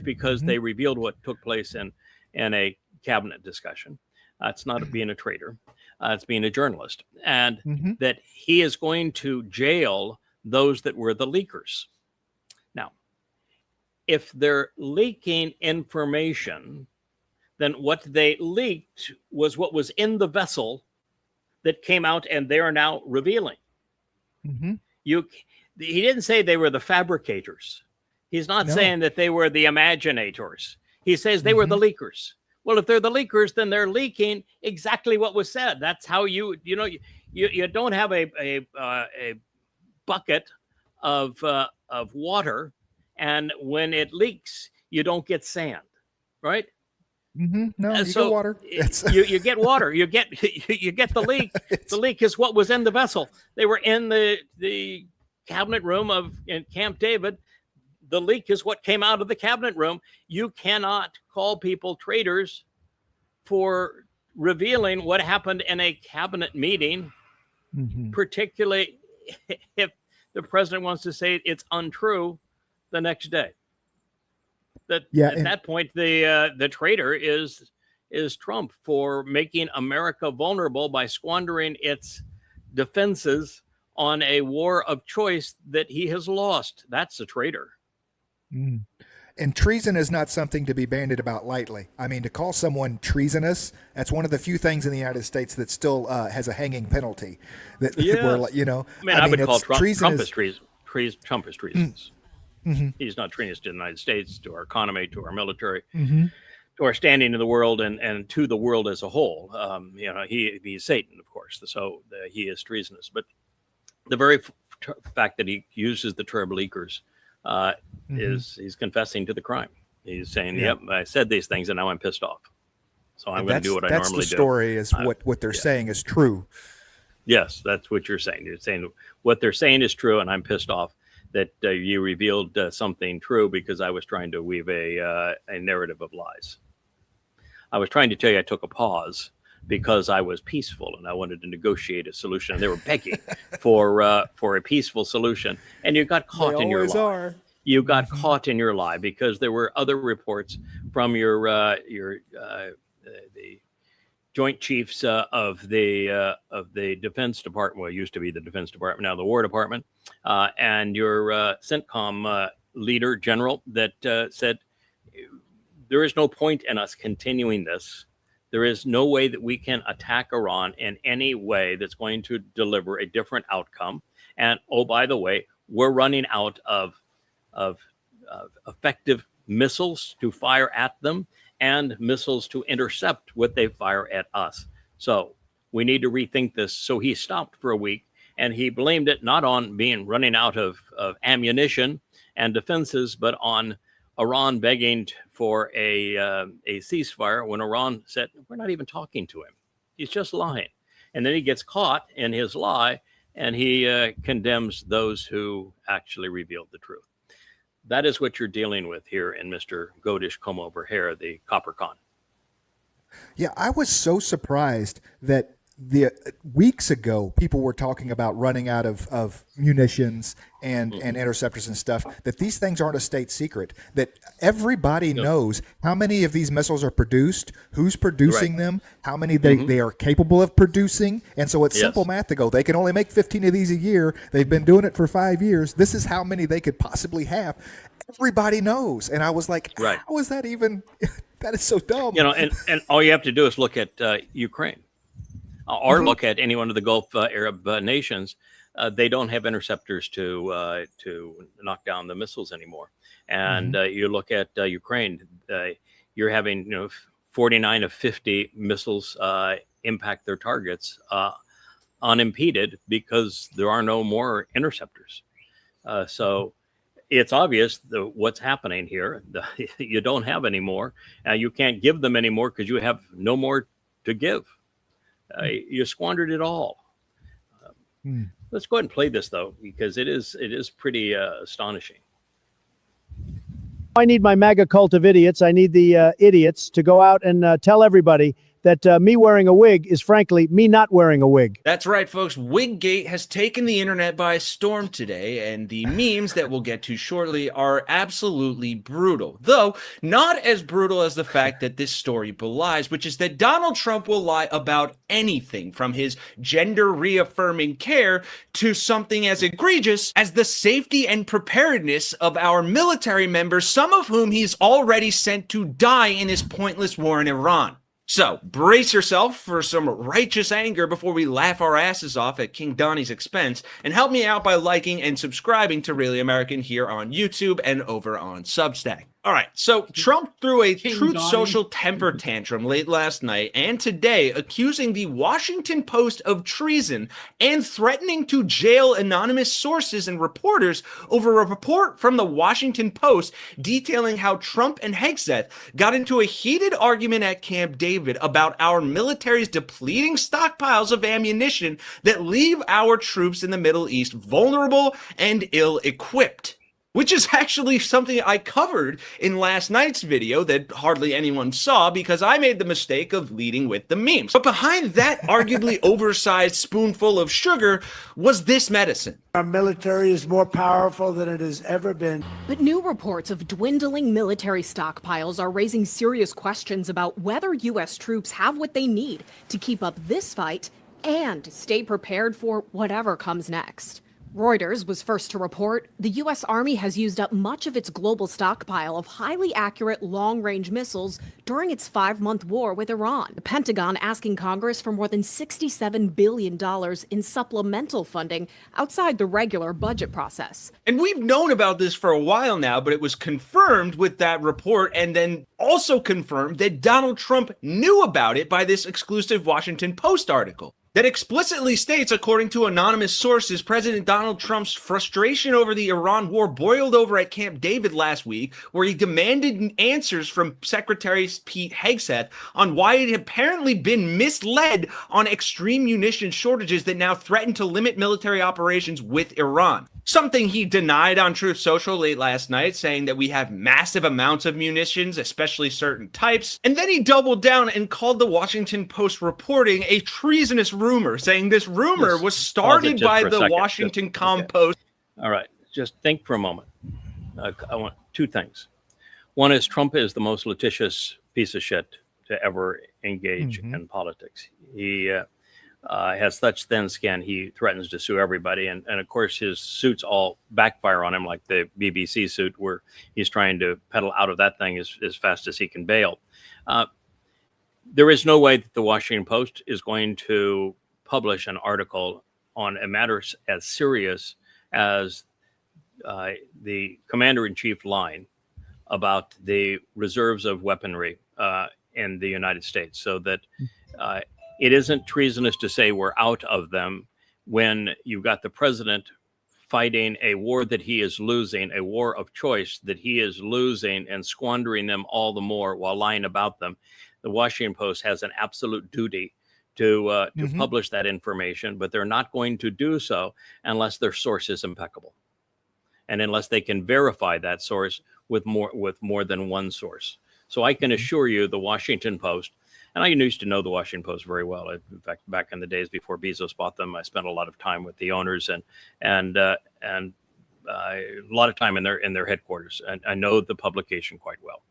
because they revealed what took place in a cabinet discussion. It's not being a traitor, it's being a journalist. And that he is going to jail those that were the leakers. Now, if they're leaking information, then what they leaked was what was in the vessel that came out, and they are now revealing. He didn't say they were the fabricators. He's not saying that they were the imaginators. He says they were the leakers. Well, if they're the leakers, then they're leaking exactly what was said. That's how you don't have a bucket of water, and when it leaks, you don't get sand, right?
No, you get water.
You get water. You get the leak. The leak is what was in the vessel. They were in the cabinet room in Camp David. The leak is what came out of the cabinet room. You cannot call people traitors for revealing what happened in a cabinet meeting, particularly if the president wants to say it's untrue the next day. At that point, the traitor is Trump for making America vulnerable by squandering its defenses on a war of choice that he has lost. That's a traitor.
And treason is not something to be bandied about lightly. I mean, to call someone treasonous, that's one of the few things in the United States that still has a hanging penalty. I would call Trump treasonous. He's not treasonous to the United States, to our economy, to our military, to our standing in the world, and to the world as a whole. He's Satan, of course, so he is treasonous. But the very fact that he uses the term leakers he's confessing to the crime. He's saying, "Yep, I said these things, and now I'm pissed off. So I'm going to do what I normally do." That's the story. Is what they're saying is true.
Yes, that's what you're saying. You're saying what they're saying is true, and I'm pissed off that you revealed something true because I was trying to weave a narrative of lies. I was trying to tell you I took a pause because I was peaceful and I wanted to negotiate a solution. And they were begging for a peaceful solution, and you got caught in your lie. You got caught in your lie because there were other reports from the Joint Chiefs of the Defense Department. Well, it used to be the Defense Department, now the War Department, and your CENTCOM leader general that said there is no point in us continuing this. There is no way that we can attack Iran in any way that's going to deliver a different outcome. And oh, by the way, we're running out of effective missiles to fire at them and missiles to intercept what they fire at us. So we need to rethink this. So he stopped for a week, and he blamed it not on running out of ammunition and defenses, but on Iran begging for a ceasefire when Iran said, we're not even talking to him. He's just lying. And then he gets caught in his lie, and he condemns those who actually revealed the truth. That is what you're dealing with here in Mr. Godish Come Over Here, the Copper Con.
Yeah, I was so surprised that weeks ago people were talking about running out of munitions and interceptors and stuff, that these things aren't a state secret, that everybody knows how many of these missiles are produced, who's producing them, how many they are capable of producing. And so it's simple math to go, they can only make 15 of these a year. They've been doing it for 5 years. This is how many they could possibly have. Everybody knows. And I was like, how is that even? That is so dumb.
And all you have to do is look at Ukraine. or look at any one of the Gulf Arab nations. They don't have interceptors to knock down the missiles anymore. And you look at Ukraine, you're having 49 of 50 missiles impact their targets unimpeded because there are no more interceptors. So it's obvious what's happening here. You don't have any more. You can't give them any more because you have no more to give. You squandered it all. Let's go ahead and play this, though, because it is pretty astonishing.
I need my MAGA cult of idiots. I need the idiots to go out and tell everybody that me wearing a wig is, frankly, me not wearing a wig.
That's right, folks. Wiggate has taken the internet by storm today, and the memes that we'll get to shortly are absolutely brutal. Though, not as brutal as the fact that this story belies, which is that Donald Trump will lie about anything, from his gender-reaffirming care to something as egregious as the safety and preparedness of our military members, some of whom he's already sent to die in his pointless war in Iran. So, brace yourself for some righteous anger before we laugh our asses off at King Donnie's expense, and help me out by liking and subscribing to Really American here on YouTube and over on Substack. All right, so Trump threw a Truth Social temper tantrum late last night and today, accusing the Washington Post of treason and threatening to jail anonymous sources and reporters over a report from the Washington Post detailing how Trump and Hegseth got into a heated argument at Camp David about our military's depleting stockpiles of ammunition that leave our troops in the Middle East vulnerable and ill-equipped. Which is actually something I covered in last night's video that hardly anyone saw because I made the mistake of leading with the memes. But behind that arguably oversized spoonful of sugar was this medicine.
Our military is more powerful than it has ever been.
But new reports of dwindling military stockpiles are raising serious questions about whether U.S. troops have what they need to keep up this fight and stay prepared for whatever comes next. Reuters was first to report the U.S. Army has used up much of its global stockpile of highly accurate long-range missiles during its 5-month war with Iran. The Pentagon asking Congress for more than $67 billion in supplemental funding outside the regular budget process.
And we've known about this for a while now, but it was confirmed with that report and then also confirmed that Donald Trump knew about it by this exclusive Washington Post article that explicitly states, according to anonymous sources, President Donald Trump's frustration over the Iran war boiled over at Camp David last week, where he demanded answers from Secretary Pete Hegseth on why it had apparently been misled on extreme munition shortages that now threaten to limit military operations with Iran. Something he denied on Truth Social late last night, saying that we have massive amounts of munitions, especially certain types. And then he doubled down and called the Washington Post reporting a treasonous rumor, saying this rumor was started by the Washington Post.
All right, just think for a moment. I want two things. One is Trump is the most litigious piece of shit to ever engage in politics. He has such thin skin, he threatens to sue everybody. And of course, his suits all backfire on him, like the BBC suit, where he's trying to pedal out of that thing as fast as he can bail. There is no way that the Washington Post is going to publish an article on a matter as serious as the commander-in-chief line about the reserves of weaponry in the United States, so that it isn't treasonous to say we're out of them when you've got the president fighting a war that he is losing, a war of choice that he is losing and squandering them all the more while lying about them. The Washington Post has an absolute duty to publish that information, but they're not going to do so unless their source is impeccable, and unless they can verify that source with more than one source. So I can assure you, the Washington Post, and I used to know the Washington Post very well. In fact, back in the days before Bezos bought them, I spent a lot of time with the owners and a lot of time in their headquarters. And I know the publication quite well.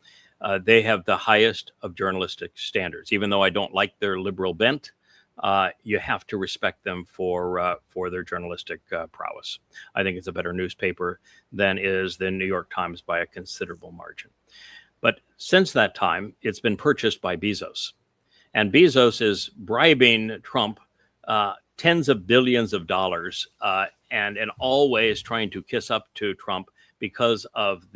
They have the highest of journalistic standards. Even though I don't like their liberal bent, you have to respect them for their journalistic prowess. I think it's a better newspaper than is the New York Times by a considerable margin. But since that time, it's been purchased by Bezos. And Bezos is bribing Trump tens of billions of dollars, and in all ways trying to kiss up to Trump because of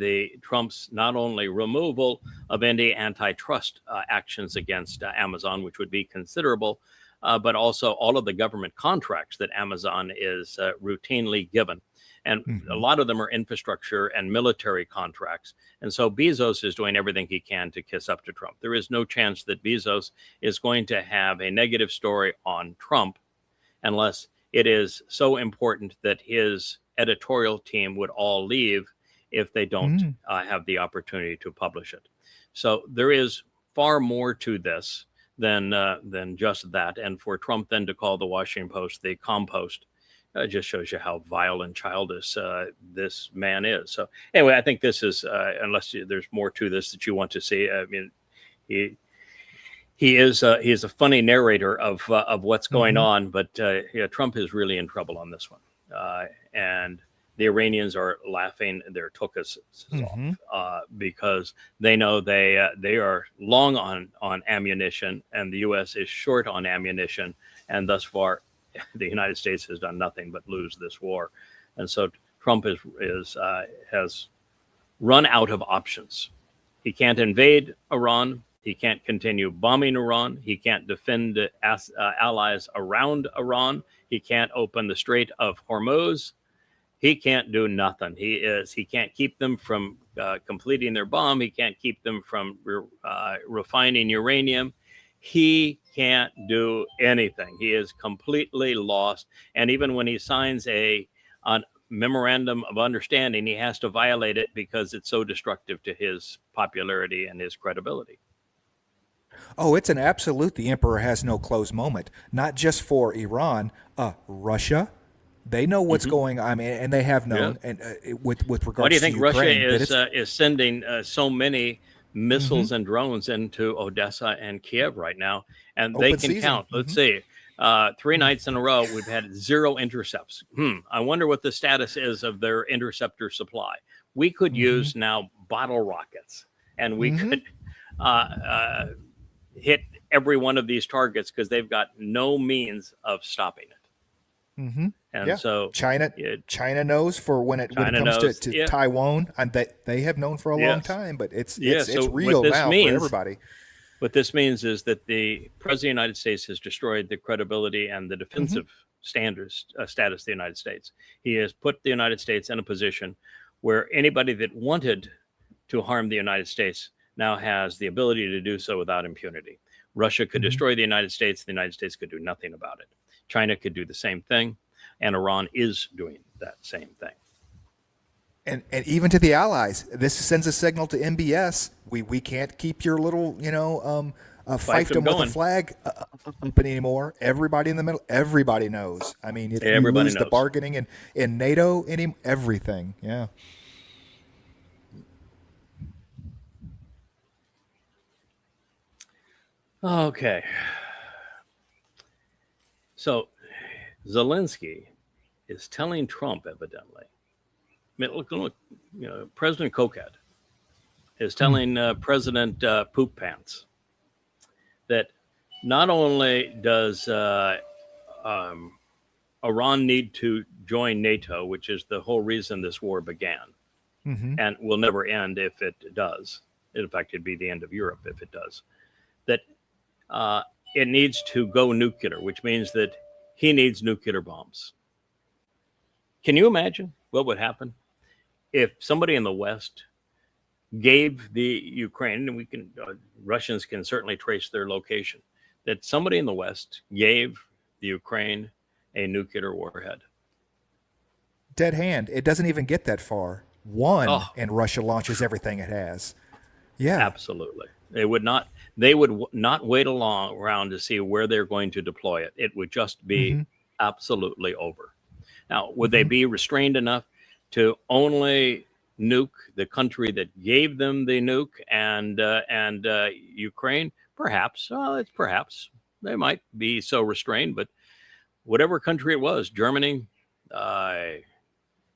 Trump's not only removal of any antitrust actions against Amazon, which would be considerable, but also all of the government contracts that Amazon is routinely given. And a lot of them are infrastructure and military contracts. And so Bezos is doing everything he can to kiss up to Trump. There is no chance that Bezos is going to have a negative story on Trump unless it is so important that his editorial team would all leave if they don't have the opportunity to publish it. So there is far more to this than just that. And for Trump then to call the Washington Post the compost just shows you how vile and childish this man is. So anyway, I think this is, unless there's more to this that you want to see, I mean, he is a funny narrator of what's going on, but yeah, Trump is really in trouble on this one. And the Iranians are laughing their tuchus off because they know they are long on ammunition, and the U.S. is short on ammunition, and thus far, the United States has done nothing but lose this war, and so Trump has run out of options. He can't invade Iran. He can't continue bombing Iran. He can't defend allies around Iran. He can't open the Strait of Hormuz. He can't do nothing. He can't keep them from completing their bomb. He can't keep them from refining uranium. He can't do anything. He is completely lost. And even when he signs a memorandum of understanding, he has to violate it because it's so destructive to his popularity and his credibility.
Oh, it's an absolute the emperor has no close moment, not just for Iran, Russia. They know what's going on, and they have known. And with regards to Ukraine.
Why do you think Russia is sending so many missiles and drones into Odessa and Kyiv right now? And they can count. Let's see. 3 nights in a row, we've had 0 intercepts. I wonder what the status is of their interceptor supply. We could use now bottle rockets, and we could hit every one of these targets because they've got no means of stopping it. And so
China knows for when it comes to Taiwan, and they have known for a long time, but it's real now for everybody.
What this means is that the President of the United States has destroyed the credibility and the defensive status of the United States. He has put the United States in a position where anybody that wanted to harm the United States now has the ability to do so without impunity. Russia could destroy the United States could do nothing about it. China could do the same thing, and Iran is doing that same thing.
And even to the allies, this sends a signal to MBS. We can't keep your little, fiefdom with a flag company anymore. Everybody in the middle, everybody knows. I mean, everybody knows the bargaining in NATO, everything. Yeah.
Okay. So Zelensky is telling Trump, evidently, look, President Kokad is telling President Poop Pants that not only does Iran need to join NATO, which is the whole reason this war began, and will never end if it does. In fact, it'd be the end of Europe if it does. That it needs to go nuclear, which means that he needs nuclear bombs. Can you imagine what would happen if somebody in the West gave the Ukraine, and Russians can certainly trace their location, that somebody in the West gave the Ukraine a nuclear warhead?
Dead hand. It doesn't even get that far. And Russia launches everything it has. Yeah,
absolutely. They would not wait around to see where they're going to deploy it. It would just be absolutely over. Now, would they be restrained enough to only nuke the country that gave them the nuke and Ukraine? Perhaps. It's perhaps. They might be so restrained, but whatever country it was, Germany,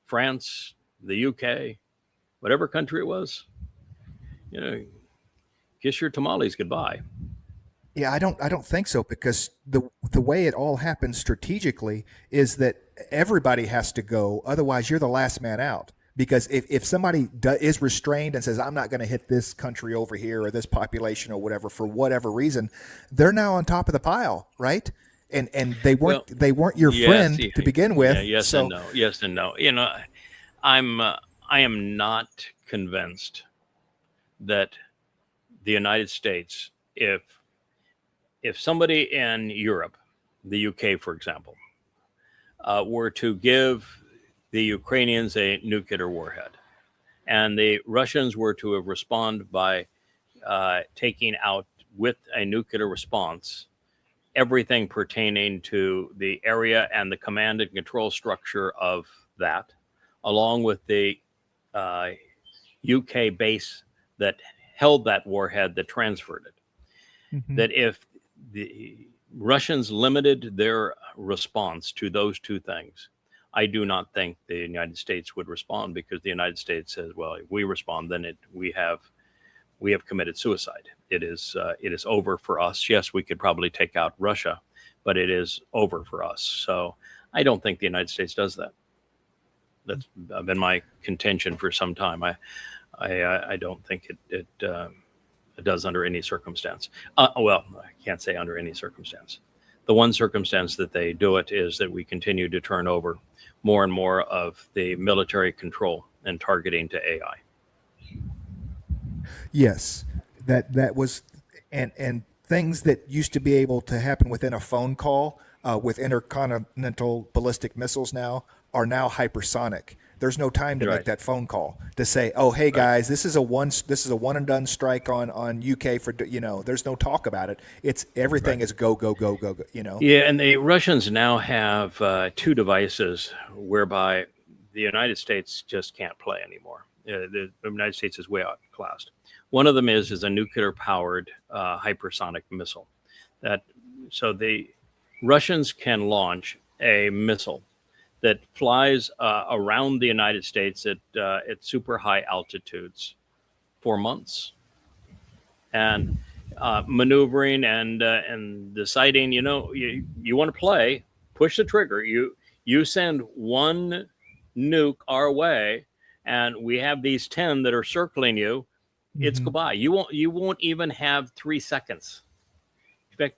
France, the UK, whatever country it was, kiss your tamales goodbye.
Yeah, I don't think so, because the way it all happens strategically is that everybody has to go. Otherwise, you're the last man out. Because if somebody is restrained and says, I'm not going to hit this country over here or this population or whatever for whatever reason, they're now on top of the pile, right? And they weren't your friend to begin with.
Yeah, yes
so,
and no. Yes and no. You know, I am not convinced that the United States, if somebody in Europe, the UK, for example, were to give the Ukrainians a nuclear warhead, and the Russians were to have responded by taking out with a nuclear response everything pertaining to the area and the command and control structure of that, along with the UK base that held that warhead that transferred it. That if the Russians limited their response to those two things, I do not think the United States would respond, because the United States says, well, if we respond, then we have committed suicide. It is over for us. Yes, we could probably take out Russia, but it is over for us. So I don't think the United States does that. That's been my contention for some time. I don't think it does under any circumstance. Well, I can't say under any circumstance. The one circumstance that they do it is that we continue to turn over more and more of the military control and targeting to AI.
Yes, that was, and things that used to be able to happen within a phone call with intercontinental ballistic missiles now are now hypersonic. There's no time to make that phone call to say, "Oh, hey guys, this is a one and done strike on UK for There's no talk about it. It's everything is go.
Yeah, and the Russians now have two devices whereby the United States just can't play anymore. The United States is way outclassed. One of them is a nuclear-powered hypersonic missile. So the Russians can launch a missile that flies around the United States at super high altitudes for months, and maneuvering and deciding, you want to play, push the trigger. You send one nuke our way, and we have these 10 that are circling you. It's goodbye. You won't even have 3 seconds. In fact,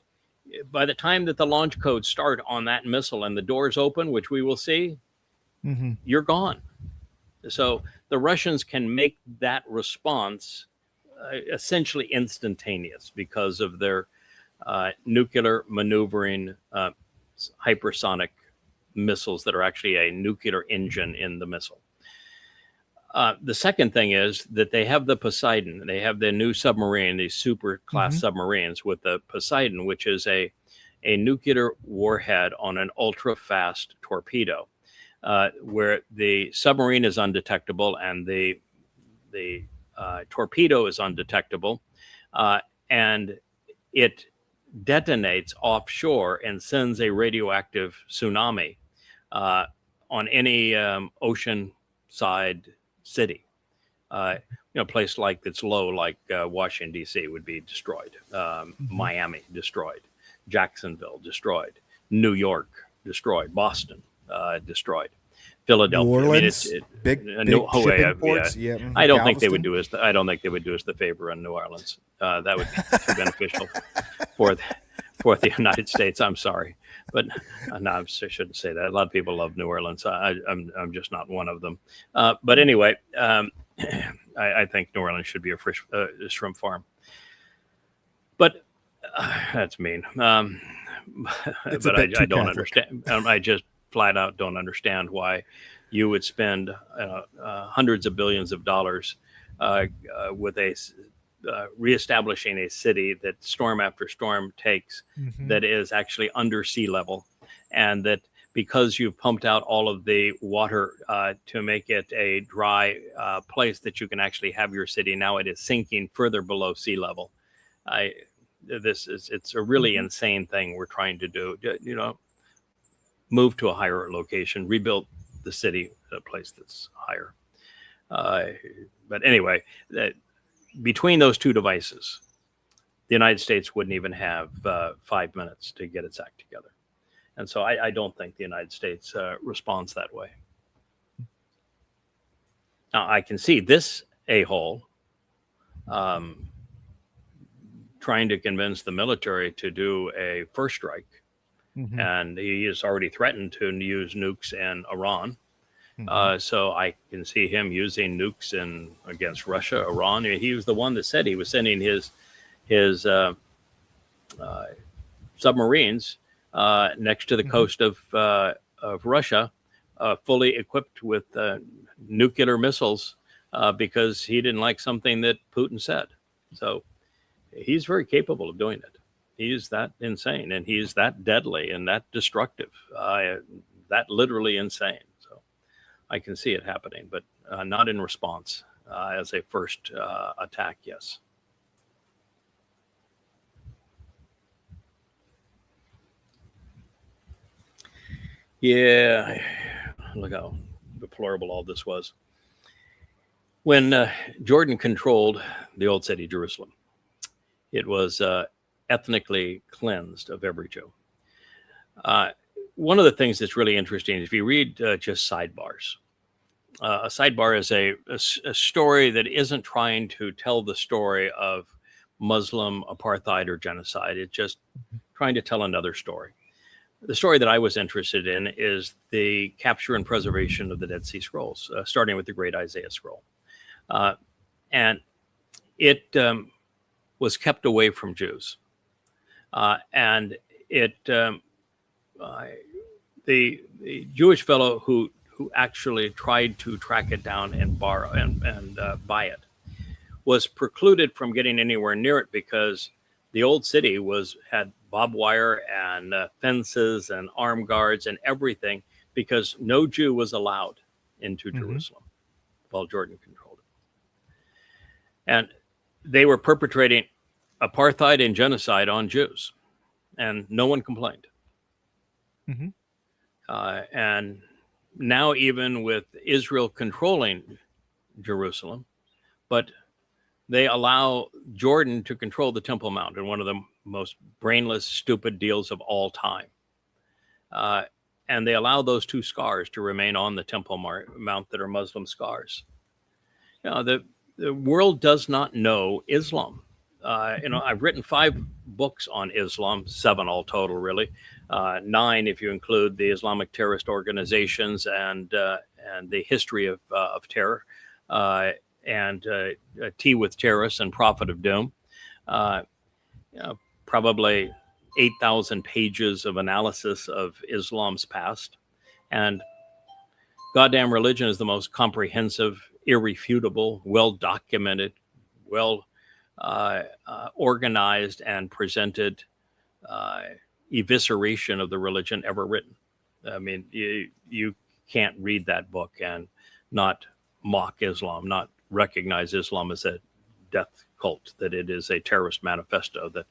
by the time that the launch codes start on that missile and the doors open, which we will see, you're gone. So the Russians can make that response essentially instantaneous because of their nuclear maneuvering hypersonic missiles that are actually a nuclear engine in the missile. The second thing is that they have the Poseidon. They have the new submarine, these super class submarines with the Poseidon, which is a nuclear warhead on an ultra fast torpedo, where the submarine is undetectable and the torpedo is undetectable, and it detonates offshore and sends a radioactive tsunami on any ocean side city. A place like that's low, like Washington, D.C. would be destroyed. Miami destroyed. Jacksonville destroyed. New York destroyed. Boston destroyed. Philadelphia.
New Orleans, big shipping ports.
Yeah. I don't think they would do us. I don't think they would do us the favor on New Orleans. That would be too beneficial for the United States. I'm sorry, but no, I shouldn't say that. A lot of people love New Orleans. I'm just not one of them. But anyway, I think New Orleans should be a shrimp farm. But that's mean. But I don't understand. I just flat out don't understand why you would spend hundreds of billions of dollars with reestablishing a city that storm after storm takes, that is actually under sea level, and that because you've pumped out all of the water to make it a dry place that you can actually have your city, now it is sinking further below sea level. It's a really insane thing we're trying to do. Move to a higher location, rebuild the city at a place that's higher. But anyway, between those two devices, the United States wouldn't even have 5 minutes to get its act together. And so I don't think the United States responds that way. Now, I can see this a-hole trying to convince the military to do a first strike.
Mm-hmm.
And he has already threatened to use nukes in Iran.
Mm-hmm.
So I can see him using nukes against Russia, Iran. He was the one that said he was sending his submarines next to the coast of Russia, fully equipped with nuclear missiles, because he didn't like something that Putin said. So he's very capable of doing it. He's that insane, and he's that deadly and that destructive, that literally insane. So I can see it happening, but not in response as a first attack, yes. Yeah, look how deplorable all this was. When Jordan controlled the old city, Jerusalem, it was ethnically cleansed of every Jew. One of the things that's really interesting is if you read just sidebars. A sidebar is a story that isn't trying to tell the story of Muslim apartheid or genocide. It's just trying to tell another story. The story that I was interested in is the capture and preservation of the Dead Sea Scrolls, starting with the Great Isaiah Scroll. And it was kept away from Jews. And the Jewish fellow who actually tried to track it down and borrow and buy it was precluded from getting anywhere near it because the old city had barbed wire and fences and armed guards and everything, because no Jew was allowed into Jerusalem while Jordan controlled it. And they were perpetrating apartheid and genocide on Jews, and no one complained.
Mm-hmm.
And now, even with Israel controlling Jerusalem, but they allow Jordan to control the Temple Mount, in one of the most brainless, stupid deals of all time. And they allow those two scars to remain on the Temple Mount that are Muslim scars. The world does not know Islam. I've written 5 books on Islam, 7 all total, really. 9 if you include the Islamic terrorist organizations and the history of terror, and Tea with Terrorists and Prophet of Doom. Probably 8,000 pages of analysis of Islam's past. And goddamn religion is the most comprehensive, irrefutable, well-documented, organized and presented evisceration of the religion ever written. I mean, you can't read that book and not mock Islam, not recognize Islam as a death cult, that it is a terrorist manifesto, that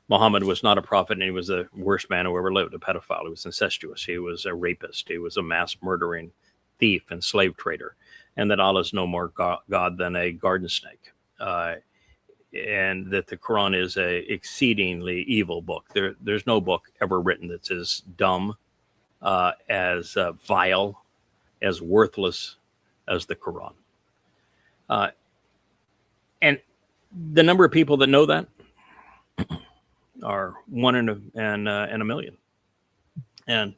Muhammad was not a prophet and he was the worst man who ever lived, a pedophile. He was incestuous. He was a rapist. He was a mass murdering thief and slave trader, and that Allah is no more God than a garden snake. And that the Quran is a exceedingly evil book. There's no book ever written that's as dumb, as vile, as worthless as the Quran. And the number of people that know that are 1 in a million. And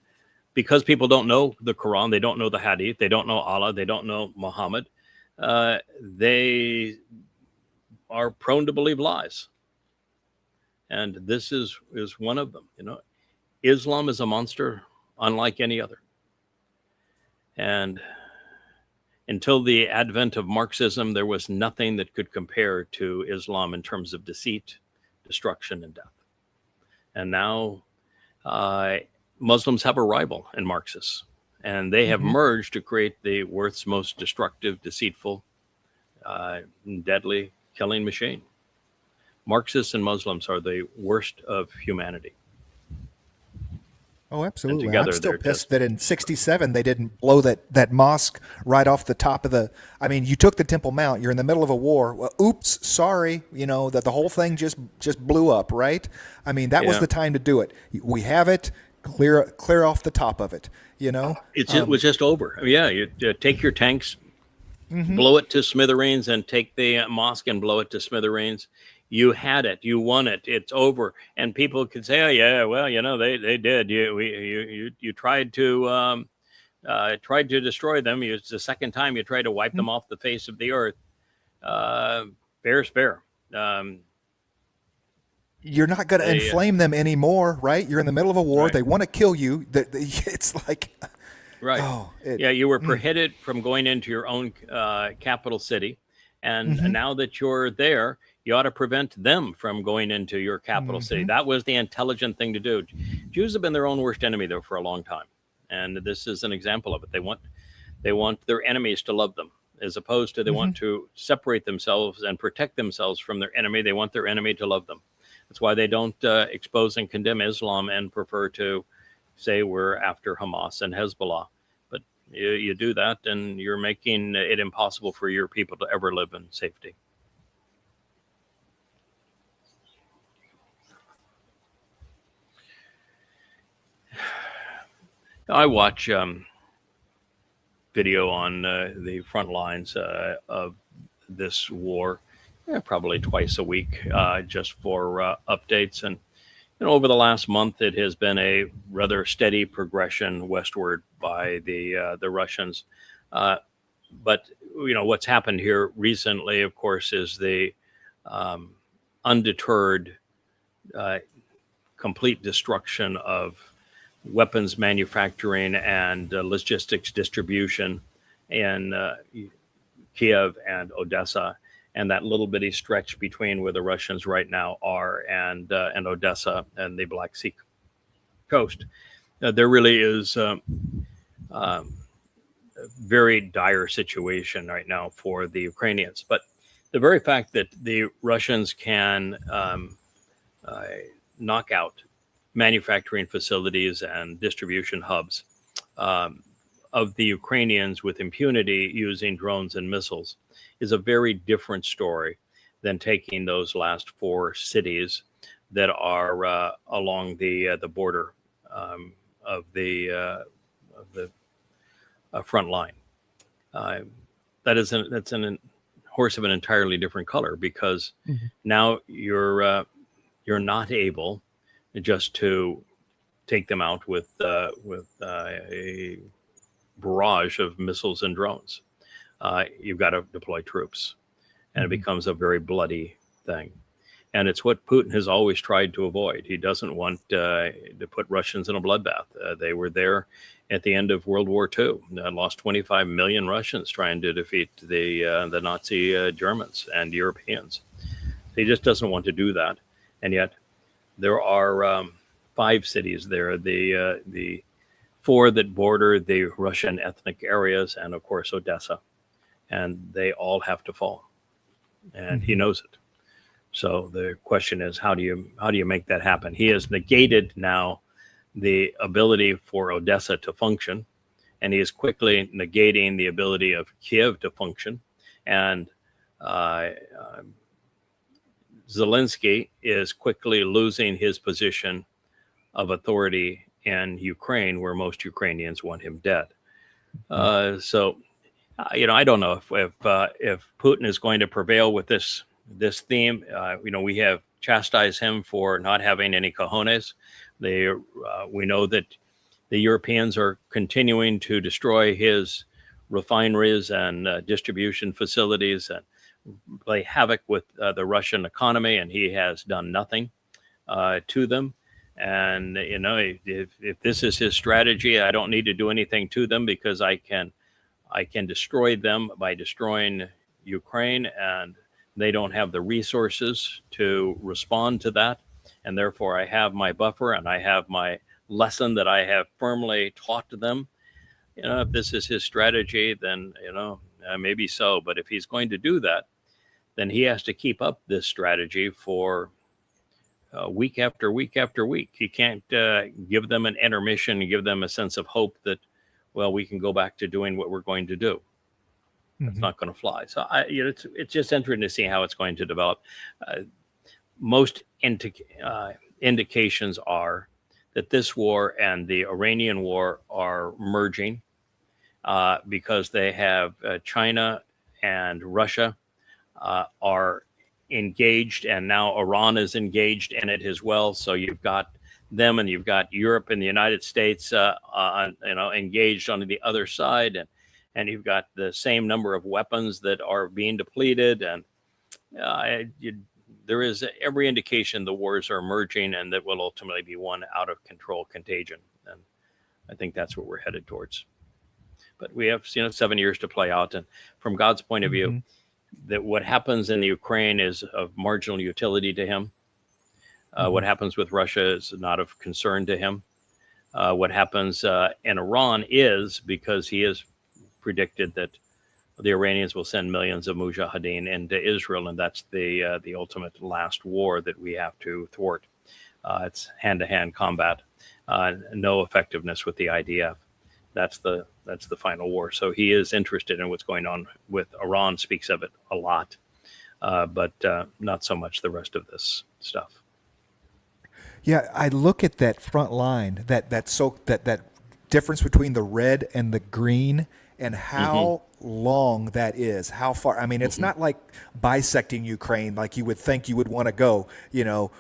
because people don't know the Quran, they don't know the Hadith, they don't know Allah, they don't know Muhammad, they are prone to believe lies. And this is one of them. Islam is a monster unlike any other. And until the advent of Marxism, there was nothing that could compare to Islam in terms of deceit, destruction, and death. And now Muslims have a rival in Marxists, and they have merged to create the world's most destructive, deceitful, deadly killing machine. Marxists and Muslims are the worst of humanity.
Oh, absolutely. I'm
together
still
they're
pissed
just
that in '67 they didn't blow that mosque right off the top of the. I mean, you took the Temple Mount. You're in the middle of a war. Well, oops, sorry. That the whole thing just blew up, right? I mean, that was
Yeah.
the time to do it. We have it. Clear off the top of it.
it was just over. Yeah, you take your tanks, blow it to smithereens, and take the mosque and blow it to smithereens. You had it. You won it. It's over. And people could say, "Oh yeah, well, they did. You tried to destroy them. It's the second time you tried to wipe them off the face of the earth. Fair's fair."
You're not going to inflame them anymore, right? You're in the middle of a war.
Right.
They want to kill you. It's like,
Right.
oh,
You were prohibited from going into your own capital city. And now that you're there, you ought to prevent them from going into your capital city. That was the intelligent thing to do. Jews have been their own worst enemy, though, for a long time. And this is an example of it. They want their enemies to love them, as opposed to they want to separate themselves and protect themselves from their enemy. They want their enemy to love them. That's why they don't expose and condemn Islam and prefer to say we're after Hamas and Hezbollah. But you do that, and you're making it impossible for your people to ever live in safety. I watch video on the front lines of this war probably twice a week, just for updates. And over the last month, it has been a rather steady progression westward by the Russians. But what's happened here recently, of course, is the undeterred complete destruction of weapons manufacturing and logistics distribution in Kyiv and Odessa, and that little bitty stretch between where the Russians right now are and Odessa and the Black Sea coast. There really is a very dire situation right now for the Ukrainians. But the very fact that the Russians can knock out manufacturing facilities and distribution hubs of the Ukrainians with impunity using drones and missiles is a very different story than taking those last 4 cities that are along the border of the front line. That's a horse of an entirely different color, because now you're not able just to take them out with a barrage of missiles and drones. You've got to deploy troops, and it becomes a very bloody thing. And it's what Putin has always tried to avoid. He doesn't want to put Russians in a bloodbath. They were there at the end of World War II. Lost 25 million Russians trying to defeat the Nazi Germans and Europeans. He just doesn't want to do that. And yet there are 5 cities there, the 4 that border the Russian ethnic areas, and of course Odessa, and they all have to fall, and he knows it. So the question is, how do you make that happen? He has negated now the ability for Odessa to function, and he is quickly negating the ability of Kyiv to function, and Zelensky is quickly losing his position of authority in Ukraine, where most Ukrainians want him dead. So, I don't know if Putin is going to prevail with this theme. We have chastised him for not having any cojones. We know that the Europeans are continuing to destroy his refineries and distribution facilities and play havoc with the Russian economy, and he has done nothing to them. And if this is his strategy, I don't need to do anything to them, because I can destroy them by destroying Ukraine, and they don't have the resources to respond to that. And therefore I have my buffer, and I have my lesson that I have firmly taught to them. If this is his strategy, then maybe so. But if he's going to do that, then he has to keep up this strategy for week after week after week. You can't give them an intermission and give them a sense of hope that, well, we can go back to doing what we're going to do. It's not going to fly. So it's just interesting to see how it's going to develop. Most indications are that this war and the Iranian war are merging because they have China and Russia are engaged, and now Iran is engaged in it as well. So you've got them, and you've got Europe and the United States, engaged on the other side, and you've got the same number of weapons that are being depleted, and there is every indication the wars are emerging, and that will ultimately be one out of control contagion. And I think that's what we're headed towards. But we have 7 years to play out, and from God's point of view, that what happens in the Ukraine is of marginal utility to him. What happens with Russia is not of concern to him. What happens in Iran is, because he has predicted that the Iranians will send millions of mujahideen into Israel, and that's the ultimate last war that we have to thwart. It's hand-to-hand combat, no effectiveness with the IDF. That's the final war. So he is interested in what's going on with Iran, speaks of it a lot, but not so much the rest of this stuff.
Yeah, I look at that front line, that difference between the red and the green, and how long that is, how far. I mean, it's not like bisecting Ukraine like you would think you would want to go, Well,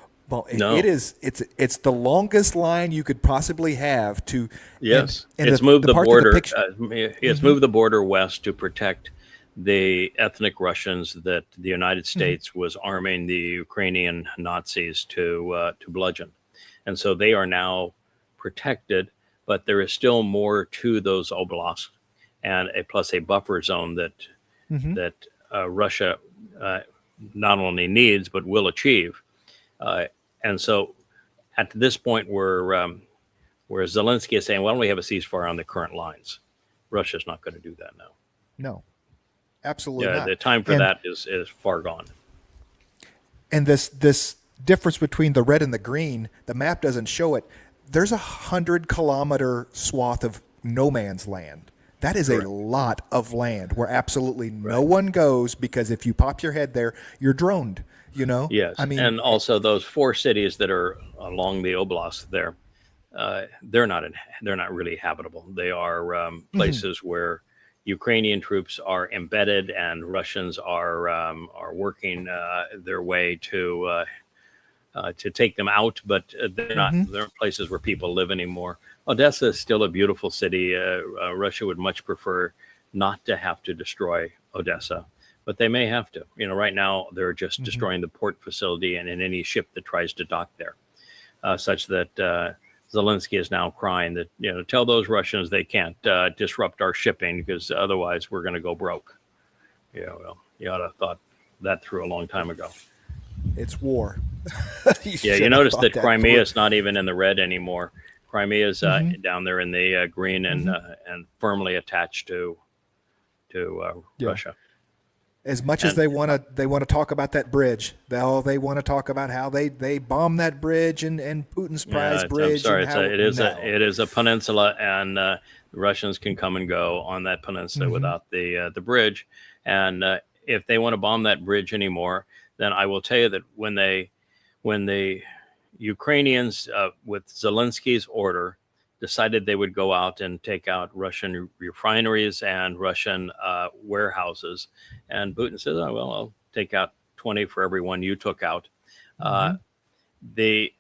no. It's the longest line you could possibly have to.
Yes, and it's moved the border. It's moved the border west to protect the ethnic Russians that the United States was arming the Ukrainian Nazis to bludgeon, and so they are now protected. But there is still more to those oblasts, and plus a buffer zone that Russia not only needs but will achieve. And so at this point where Zelensky is saying, why don't we have a ceasefire on the current lines? Russia's not going to do that now.
No, absolutely not.
The time for that is far gone.
And this difference between the red and the green, the map doesn't show it. There's 100-kilometer swath of no man's land. That is a lot of land where absolutely no one goes, because if you pop your head there, you're droned.
Yes, I mean, and also those 4 cities that are along the oblast there, they're not really habitable. They are places where Ukrainian troops are embedded, and Russians are working their way to take them out. But they're not places where people live anymore. Odessa is still a beautiful city. Russia would much prefer not to have to destroy Odessa. But they may have to. Right now they're just destroying the port facility and in any ship that tries to dock there, such that Zelensky is now crying that, tell those Russians they can't disrupt our shipping, because otherwise we're going to go broke. Well, you ought to have thought that through a long time ago.
It's war.
You notice that Crimea is not even in the red anymore. Crimea is down there in the green and firmly attached to Russia.
As much as they want to talk about that bridge, they want to talk about how they bombed that bridge and Putin's prize bridge.
I'm sorry, it is a peninsula, and the Russians can come and go on that peninsula without the bridge. And if they want to bomb that bridge anymore, then I will tell you that when the Ukrainians, with Zelensky's order, decided they would go out and take out Russian refineries and Russian warehouses. And Putin says, oh, well, I'll take out 20 for every one you took out. The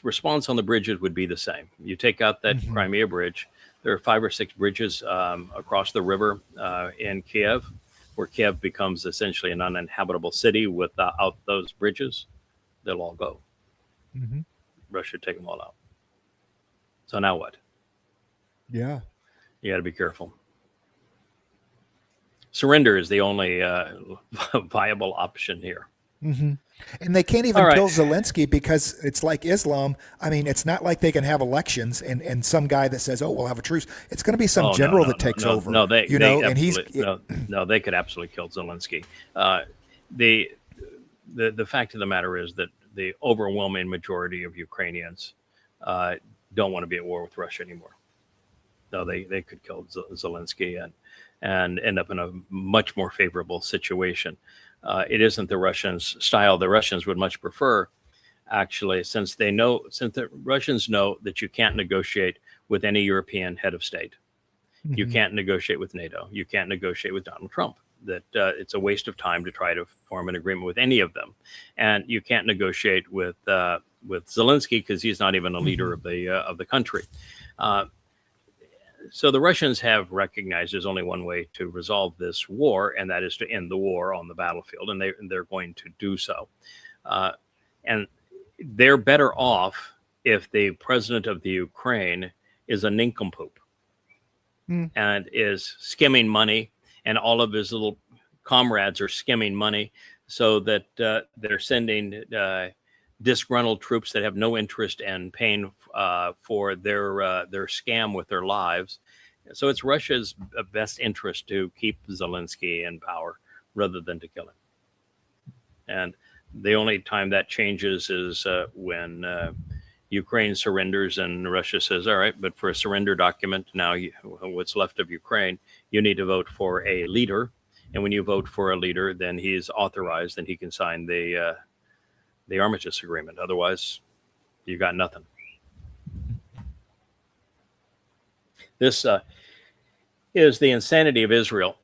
response on the bridges would be the same. You take out that Crimea bridge, there are 5 or 6 bridges across the river in Kyiv, where Kyiv becomes essentially an uninhabitable city. Without those bridges, they'll all go. Russia take them all out. So now what?
Yeah.
You got to be careful. Surrender is the only viable option here.
And they can't even kill Zelensky, because it's like Islam. I mean, it's not like they can have elections and some guy that says, oh, we'll have a truce. It's going to be some general that takes over.
No, they could absolutely kill Zelensky. The fact of the matter is that the overwhelming majority of Ukrainians don't want to be at war with Russia anymore. No, they could kill Zelensky and end up in a much more favorable situation. It isn't the Russians' style. The Russians would much prefer, actually, since the Russians know that you can't negotiate with any European head of state. Mm-hmm. You can't negotiate with NATO. You can't negotiate with Donald Trump. That it's a waste of time to try to form an agreement with any of them, and you can't negotiate with Zelensky because he's not even a leader of the country. So the Russians have recognized there's only one way to resolve this war, and that is to end the war on the battlefield, and they're going to do so. And they're better off if the president of the Ukraine is a nincompoop and is skimming money, and all of his little comrades are skimming money, so that they're sending disgruntled troops that have no interest in paying for their scam with their lives. So it's Russia's best interest to keep Zelensky in power rather than to kill him. And the only time that changes is when Ukraine surrenders and Russia says, all right, but for a surrender document, now what's left of Ukraine, you need to vote for a leader. And when you vote for a leader, then he's authorized and he can sign the armistice agreement. Otherwise, you got nothing. This is the insanity of Israel.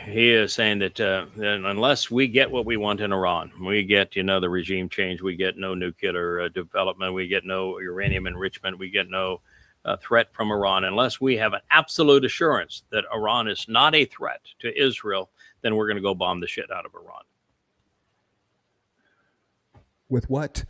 He is saying that unless we get what we want in Iran, we get, the regime change, we get no nuclear development, we get no uranium enrichment, we get no threat from Iran, unless we have an absolute assurance that Iran is not a threat to Israel, then we're going to go bomb the shit out of Iran.
With what?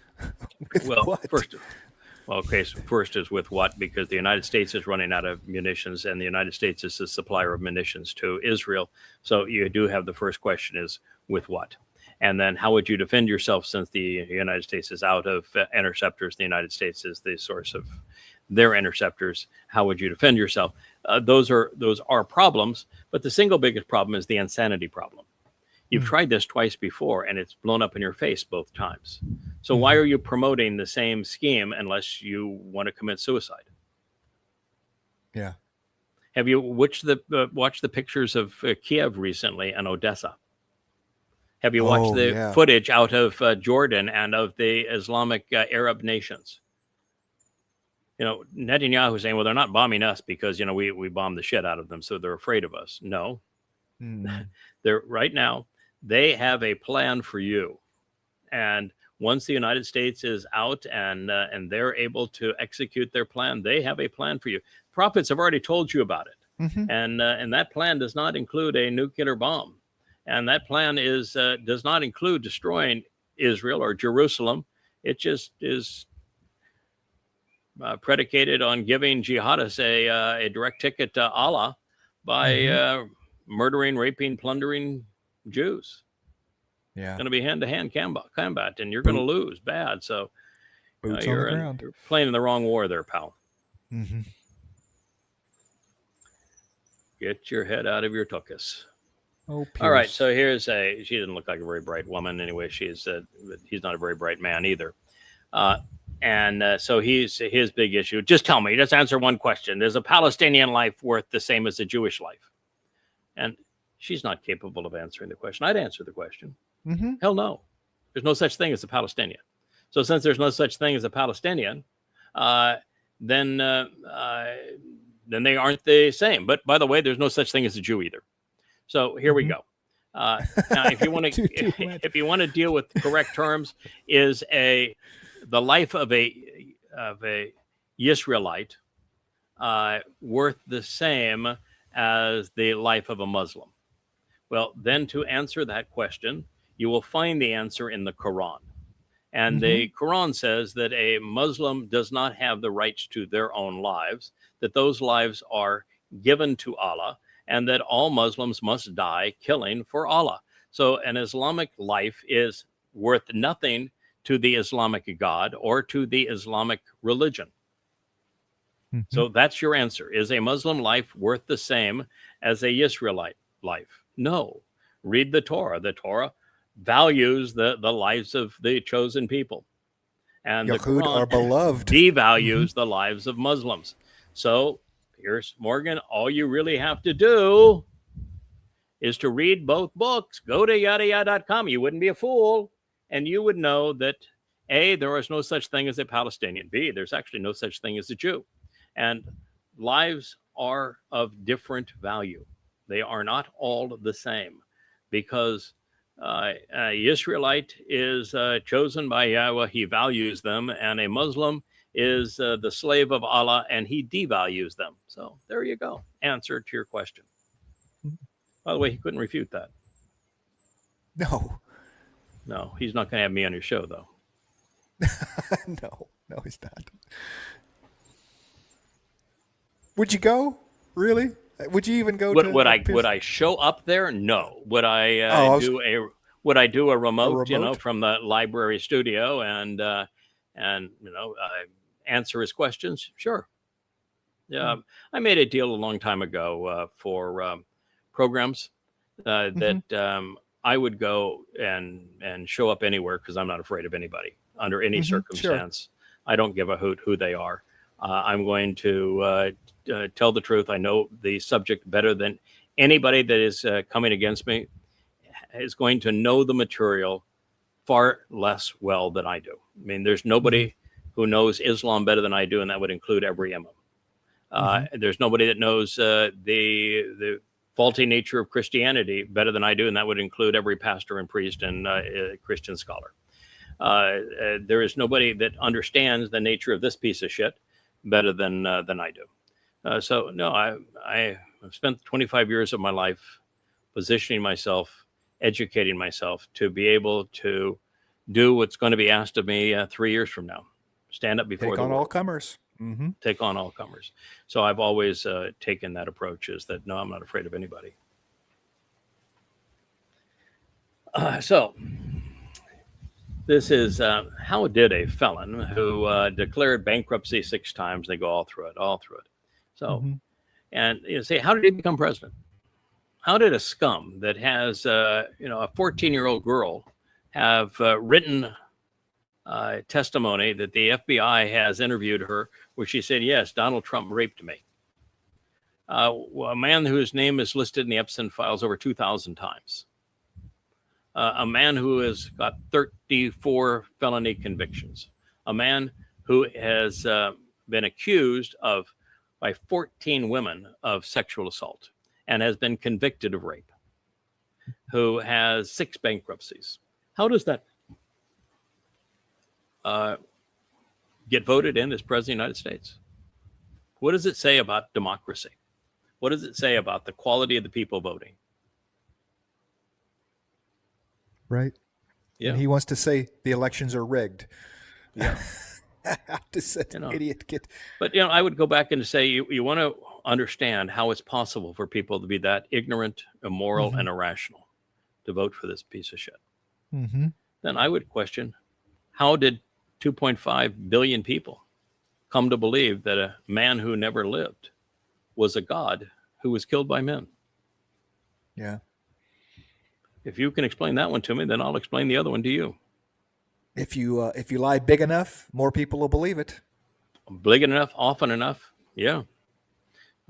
First is with what? Because the United States is running out of munitions, and the United States is the supplier of munitions to Israel. So you do have the first question is with what? And then how would you defend yourself since the United States is out of interceptors? The United States is the source of their interceptors. How would you defend yourself? Those are problems, but the single biggest problem is the insanity problem. You've tried this twice before, and it's blown up in your face both times. So why are you promoting the same scheme unless you want to commit suicide?
Yeah.
Have you watched the pictures of Kyiv recently and Odessa? Have you watched the footage out of Jordan and of the Islamic Arab nations? Netanyahu saying, well, they're not bombing us because, we bombed the shit out of them, so they're afraid of us. No. They're right now. They have a plan for you, and once the United States is out and they're able to execute their plan, they have a plan for you. Prophets have already told you about it, and that plan does not include a nuclear bomb, and that plan does not include destroying Israel or Jerusalem. It just is predicated on giving jihadists a direct ticket to Allah by murdering, raping, plundering Jews. Yeah, it's going to be hand-to-hand combat, and you're going to lose bad. So you're playing in the wrong war there, pal. Get your head out of your tuchus. Oh, Pierce. All right, so she doesn't look like a very bright woman. Anyway, he's not a very bright man either. So his big issue, just tell me, just answer one question. Is a Palestinian life worth the same as a Jewish life? And she's not capable of answering the question. I'd answer the question. Hell no. There's no such thing as a Palestinian. So since there's no such thing as a Palestinian, then they aren't the same. But by the way, there's no such thing as a Jew either. So here we go. Now, if you want to deal with correct terms, is the life of a Yisraelite worth the same as the life of a Muslim? Well, then to answer that question, you will find the answer in the Quran. And the Quran says that a Muslim does not have the rights to their own lives, that those lives are given to Allah, and that all Muslims must die killing for Allah. So an Islamic life is worth nothing to the Islamic God or to the Islamic religion. So that's your answer. Is a Muslim life worth the same as a Yisraelite life? No. Read the Torah. The Torah values the lives of the chosen people. And the
Yahud
Quran
are beloved.
devalues the lives of Muslims. So here's Morgan. All you really have to do is to read both books. Go to Yahowah.com. You wouldn't be a fool. And you would know that A, there is no such thing as a Palestinian. B, there's actually no such thing as a Jew. And lives are of different value. They are not all the same, because Israelite is chosen by Yahweh. He values them. And a Muslim is the slave of Allah, and he devalues them. So there you go. Answer to your question. By the way, he couldn't refute that. No, he's not going to have me on his show, though.
No, he's not. Would you go? Really? Would you even go?
Would I show up there? No. Would I do a remote? You know, from the library studio and answer his questions? Sure. Yeah, I made a deal a long time ago for programs that I would go and show up anywhere, because I'm not afraid of anybody under any circumstance. Sure. I don't give a hoot who they are. I'm going to tell the truth. I know the subject better than anybody that is coming against me is going to know the material far less well than I do. I mean, there's nobody who knows Islam better than I do, and that would include every imam. There's nobody that knows the faulty nature of Christianity better than I do, and that would include every pastor and priest and Christian scholar. There is nobody that understands the nature of this piece of shit better than I do. So no, I've spent 25 years of my life positioning myself, educating myself to be able to do what's going to be asked of me 3 years from now. Stand up before
take on all comers.
Take on all comers. So I've always taken that approach, is that no, I'm not afraid of anybody. So this is how did a felon who declared bankruptcy 6 times, they go all through it. So, and you say, how did he become president? How did a scum that has a 14-year-old girl have written testimony that the FBI has interviewed her, where she said, yes, Donald Trump raped me? A man whose name is listed in the Epstein files over 2,000 times. A man who has got 34 felony convictions. A man who has been accused of, by 14 women, of sexual assault and has been convicted of rape. Who has 6 bankruptcies. How does that get voted in as president of the United States? What does it say about democracy? What does it say about the quality of the people voting?
Right.
Yeah.
And he wants to say the elections are rigged.
Yeah.
Does an idiot get?
But I would go back and say you want to understand how it's possible for people to be that ignorant, immoral, and irrational to vote for this piece of shit. Then I would question, how did 2.5 billion people come to believe that a man who never lived was a god who was killed by men?
Yeah.
If you can explain that one to me, then I'll explain the other one to you.
If you lie big enough, more people will believe it.
Big enough, often enough, yeah.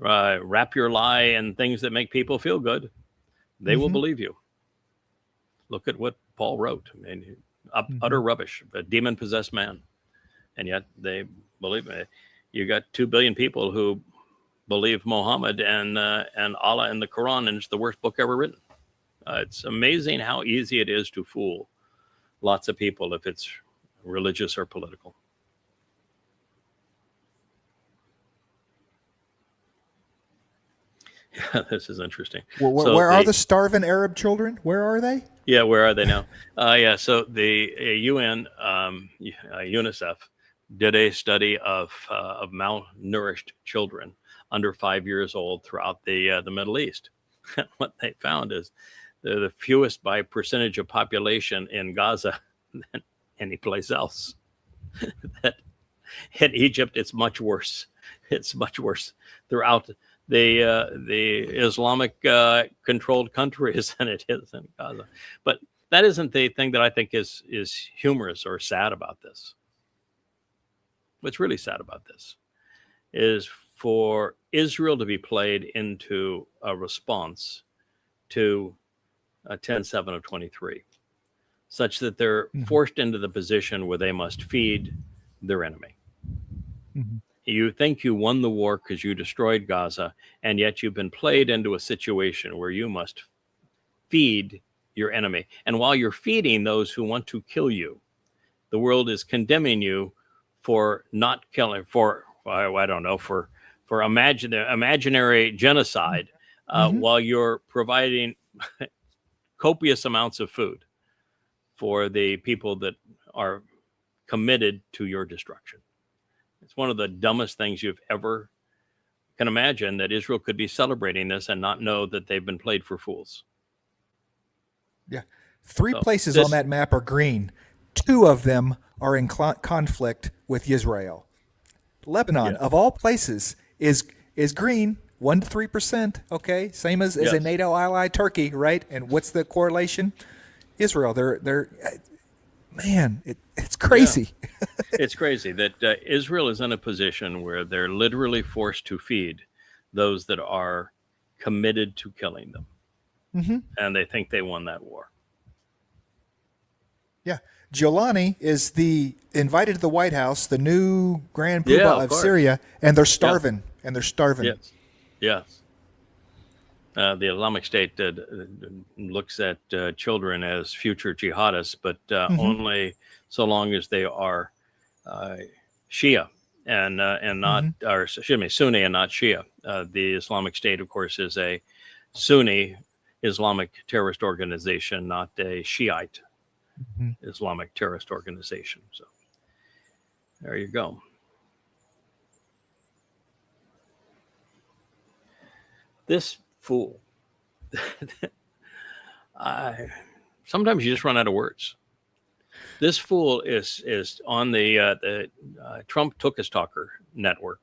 Wrap your lie in things that make people feel good. They will believe you. Look at what Paul wrote. I mean, utter rubbish, a demon-possessed man. And yet they believe me. You got 2 billion people who believe Muhammad and Allah and the Quran, and it's the worst book ever written. It's amazing how easy it is to fool lots of people if it's religious or political. Yeah, this is interesting.
Where are the starving Arab children? Where are they?
Yeah, where are they now? So the UN, UNICEF, did a study of malnourished children under 5 years old throughout the Middle East. What they found is they're the fewest by percentage of population in Gaza than any place else. In Egypt, it's much worse. It's much worse throughout the Islamic controlled countries than it is in Gaza. But that isn't the thing that I think is humorous or sad about this. What's really sad about this is for Israel to be played into a response to 10/7 of 23, such that they're forced into the position where they must feed their enemy. You think you won the war because you destroyed Gaza, and yet you've been played into a situation where you must feed your enemy. And while you're feeding those who want to kill you, the world is condemning you for not killing, for I don't know, for imaginary genocide, while you're providing copious amounts of food for the people that are committed to your destruction. It's one of the dumbest things you've ever can imagine, that Israel could be celebrating this and not know that they've been played for fools.
Yeah. Three places on that map are green. Two of them are in conflict with Israel. Lebanon, of all places, is green, 1 to 3%. Okay, same as a NATO ally, Turkey, right? And what's the correlation? Israel. They're man, it's crazy.
Yeah. It's crazy that Israel is in a position where they're literally forced to feed those that are committed to killing them. And they think they won that war.
Yeah. Giuliani is invited to the White House, the new Grand Poobah of Syria, and they're starving. And they're starving.
Yes. The Islamic State looks at children as future jihadists, but only so long as they are Shia and not, or excuse me, Sunni and not Shia. The Islamic State, of course, is a Sunni Islamic terrorist organization, not a Shiite Islamic terrorist organization. So there you go. This fool. Sometimes you just run out of words. This fool is on the Trump Took Talker network,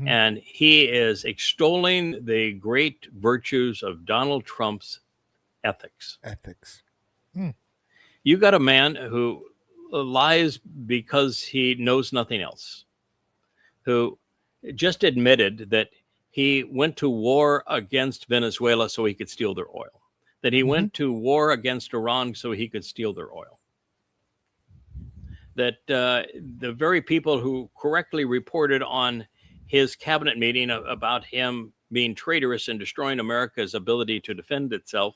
and he is extolling the great virtues of Donald Trump's ethics. You got a man who lies because he knows nothing else, who just admitted that he went to war against Venezuela so he could steal their oil, that he went to war against Iran so he could steal their oil, that the very people who correctly reported on his cabinet meeting about him being traitorous and destroying America's ability to defend itself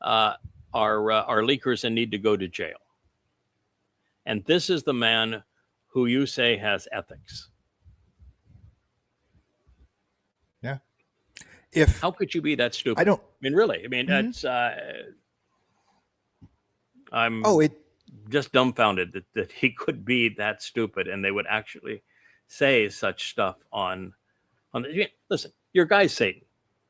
are leakers and need to go to jail. And this is the man who you say has ethics. How could you be that stupid? I mean, really. I mean, that's. I'm just dumbfounded that he could be that stupid, and they would actually say such stuff on. Listen, your guy's Satan.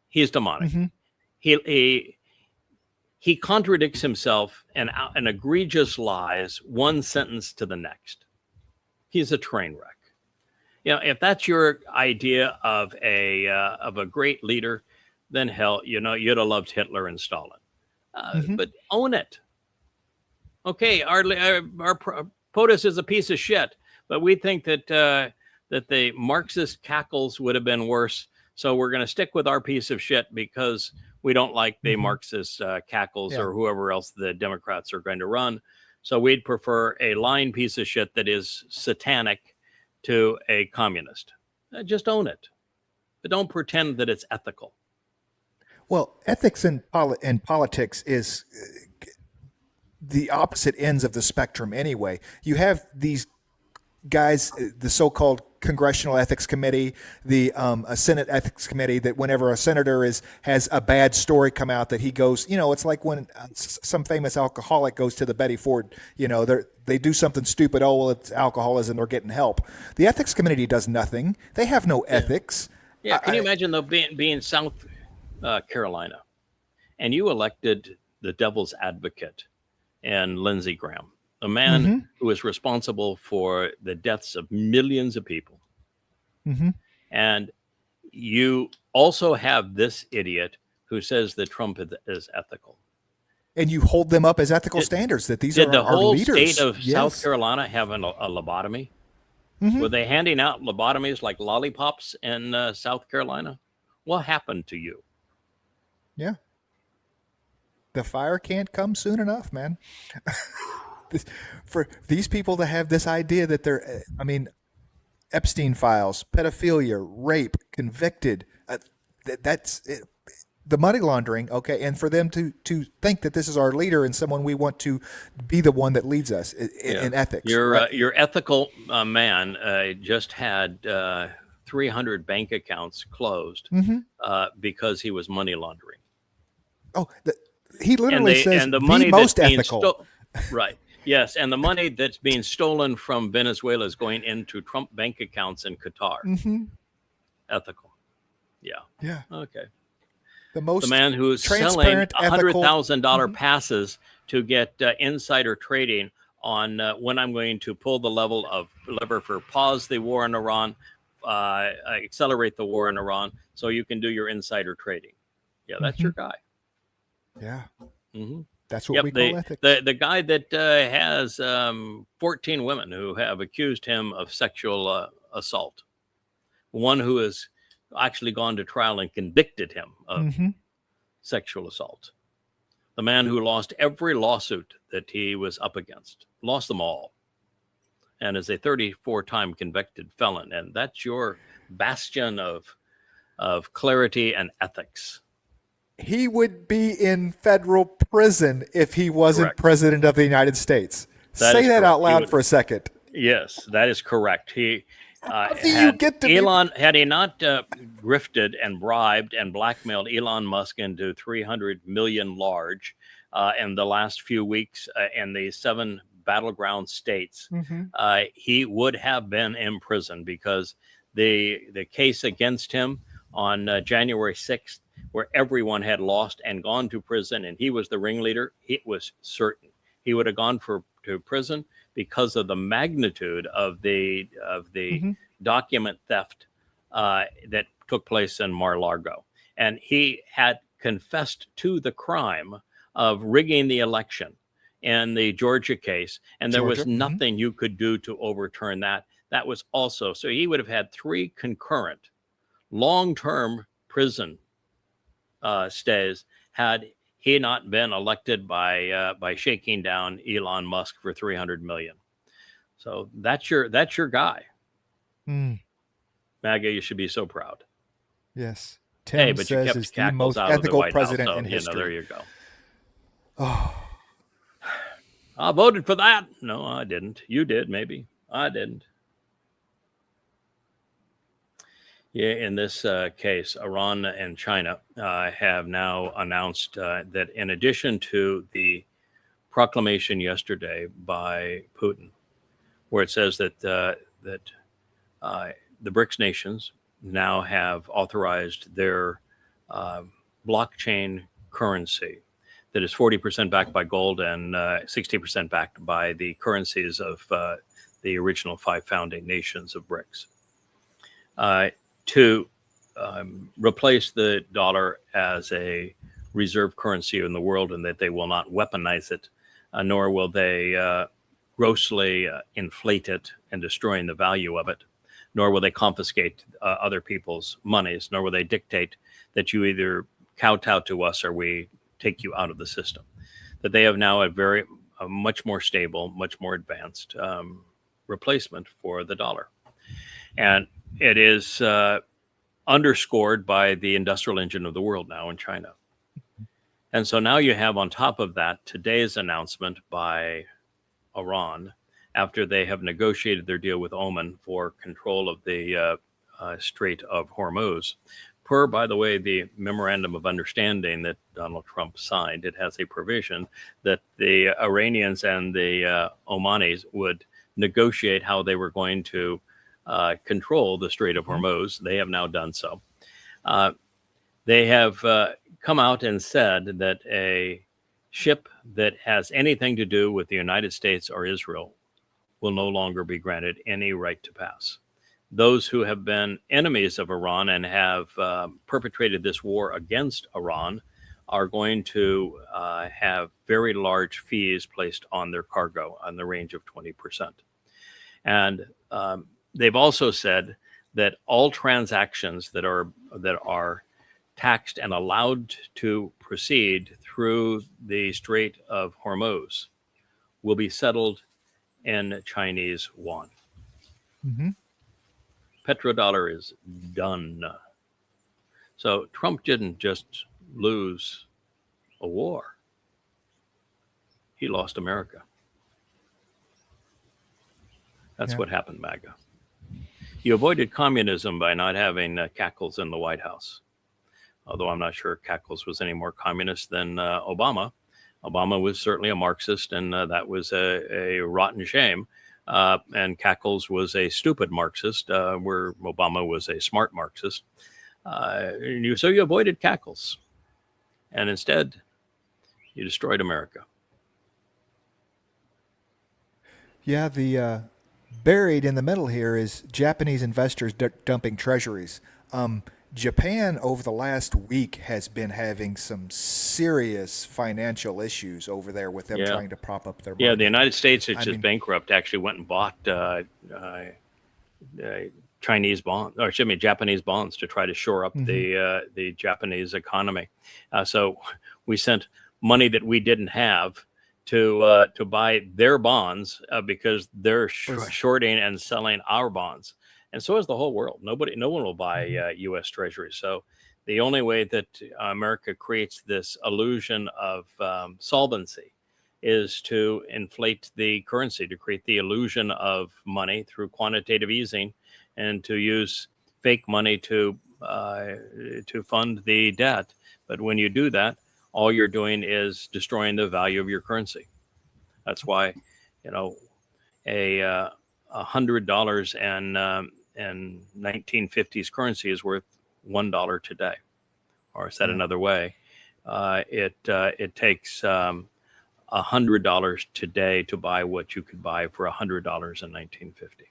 He is demonic. He contradicts himself and egregious lies one sentence to the next. He's a train wreck. You know, if that's your idea of a great leader, then hell, you know, you'd have loved Hitler and Stalin. But own it. Okay, our POTUS is a piece of shit, but we think that that the Marxist cackles would have been worse. So we're going to stick with our piece of shit because we don't like the Marxist cackles or whoever else the Democrats are going to run. So we'd prefer a lying piece of shit that is satanic to a communist. Just own it, but don't pretend that it's ethical.
Well, ethics in politics is the opposite ends of the spectrum anyway. You have these guys, the so-called Congressional Ethics Committee, the Senate Ethics Committee, that whenever a senator has a bad story come out, that he goes, you know, it's like when some famous alcoholic goes to the Betty Ford, you know, they do something stupid. Oh, well, it's alcoholism. They're getting help. The Ethics Committee does nothing. They have no ethics.
Yeah. Can you imagine though being South Carolina, and you elected the devil's advocate and Lindsey Graham, a man who is responsible for the deaths of millions of people. And you also have this idiot who says that Trump is ethical.
And you hold them up as ethical standards that these are
Did the
our
whole
leaders.
state of
Yes.
South Carolina have a lobotomy? Were they handing out lobotomies like lollipops in South Carolina? What happened to you?
Yeah. The fire can't come soon enough, man. For these people to have this idea that they're, I mean, Epstein files, pedophilia, rape, convicted, that's it. The money laundering, okay, and for them to think that this is our leader and someone we want to be the one that leads us in ethics.
Your ethical man just had 300 bank accounts closed because he was money laundering.
Oh, he literally says
and the money
most
that's being
ethical.
Right. Yes, and the money that's being stolen from Venezuela is going into Trump bank accounts in Qatar. Ethical. Yeah.
Yeah.
Okay.
The
man who is selling
transparent, ethical-
$100,000 passes to get insider trading on when I'm going to pull the lever for pause the war in Iran, accelerate the war in Iran, so you can do your insider trading. Yeah, that's your guy.
Yeah.
Mm-hmm.
That's what we call ethics.
The guy that has 14 women who have accused him of sexual assault. One who has actually gone to trial and convicted him of sexual assault. The man who lost every lawsuit that he was up against, lost them all, and is a 34-time convicted felon. And that's your bastion of clarity and ethics.
He would be in federal prison if he wasn't
Correct.
president of the United States.
That
Say
is
that
correct.
out
He
loud
would-
for a second.
Yes, that is correct. He
do you get to be-
Elon had he not grifted and bribed and blackmailed Elon Musk into 300 million large in the last few weeks in the 7 battleground states, he would have been in prison because the case against him on January 6th, where everyone had lost and gone to prison, and he was the ringleader, it was certain he would have gone to prison because of the magnitude of the document theft that took place in Mar-a-Lago. And he had confessed to the crime of rigging the election in the Georgia case, and there was nothing you could do to overturn that. That was also, so he would have had 3 concurrent long-term prison stays had he not been elected by shaking down Elon Musk for 300 million. So that's your guy. MAGA, you should be so proud.
Yes.
Hey,
Tim
but you
says
kept
it's the
cackles
most
out of the
ethical
White
president
House, so,
in history.
there you go. Oh, I voted for that. No, I didn't. You did, maybe. I didn't. Yeah, in this case, Iran and China have now announced that in addition to the proclamation yesterday by Putin, where it says that the BRICS nations now have authorized their blockchain currency that is 40% backed by gold and 60% backed by the currencies of the original 5 founding nations of BRICS. To replace the dollar as a reserve currency in the world, and that they will not weaponize it, nor will they grossly inflate it and destroying the value of it, nor will they confiscate other people's monies, nor will they dictate that you either kowtow to us or we take you out of the system. That they have now a much more stable, much more advanced replacement for the dollar. And it is underscored by the industrial engine of the world now in China. And so now you have on top of that today's announcement by Iran, after they have negotiated their deal with Oman for control of the Strait of Hormuz. Per, by the way, the memorandum of understanding that Donald Trump signed, it has a provision that the Iranians and the Omanis would negotiate how they were going to control the Strait of Hormuz. They have now done so. They have come out and said that a ship that has anything to do with the United States or Israel will no longer be granted any right to pass. Those who have been enemies of Iran and have perpetrated this war against Iran are going to have very large fees placed on their cargo on the range of 20%. And they've also said that all transactions that are taxed and allowed to proceed through the Strait of Hormuz will be settled in Chinese yuan.
Mm-hmm.
Petrodollar is done. So Trump didn't just lose a war. He lost America. That's what happened, MAGA. You avoided communism by not having Cackles in the White House. Although I'm not sure Cackles was any more communist than Obama. Obama was certainly a Marxist, and that was a rotten shame. And Cackles was a stupid Marxist, where Obama was a smart Marxist. So you avoided Cackles. And instead, you destroyed America.
Yeah, the buried in the middle here is Japanese investors dumping treasuries. Japan over the last week has been having some serious financial issues over there with them trying to prop up their money.
Yeah, the United States, which is bankrupt, actually went and bought Japanese bonds to try to shore up the Japanese economy. So we sent money that we didn't have to buy their bonds because they're shorting and selling our bonds. And so is the whole world. No one will buy U.S. Treasuries. So the only way that America creates this illusion of solvency is to inflate the currency, to create the illusion of money through quantitative easing, and to use fake money to fund the debt. But when you do that, all you're doing is destroying the value of your currency. That's why, $100 and 1950s currency is worth $1 today. Or said another way, it takes $100 today to buy what you could buy for $100 in 1950.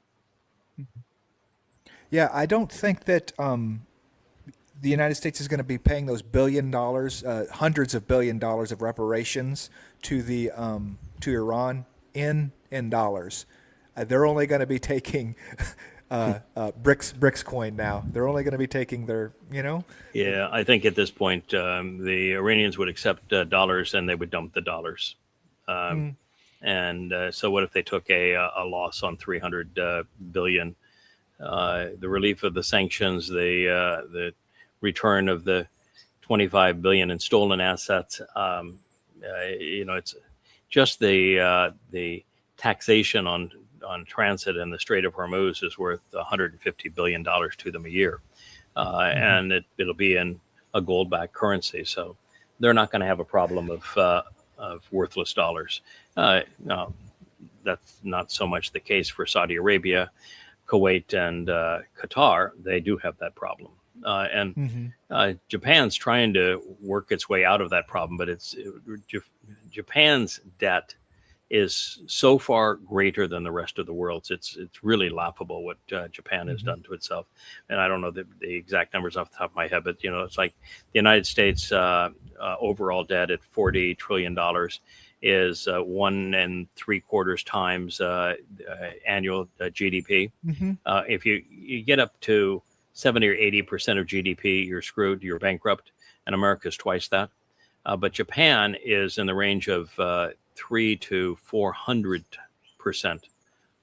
Yeah, I don't think that the United States is going to be paying those $1 billion, hundreds of $1 billion of reparations to the to Iran in dollars. They're only going to be taking BRICS coin now. They're only going to be taking their,
Yeah, I think at this point the Iranians would accept dollars and they would dump the dollars. And so what if they took a loss on 300 billion? The relief of the sanctions, the return of the 25 billion in stolen assets. It's just the taxation on transit in the Strait of Hormuz is worth $150 billion to them a year. And it'll be in a gold-backed currency. So they're not going to have a problem of worthless dollars. No, that's not so much the case for Saudi Arabia, Kuwait, and Qatar. They do have that problem. Japan's trying to work its way out of that problem, but Japan's debt is so far greater than the rest of the world's. It's really laughable what Japan has done to itself. And I don't know the exact numbers off the top of my head, but it's like the United States overall debt at $40 trillion is 1.75 times annual GDP. If you get up to 70 or 80% of GDP, you're screwed, you're bankrupt, and America's twice that. But Japan is in the range of 300 to 400%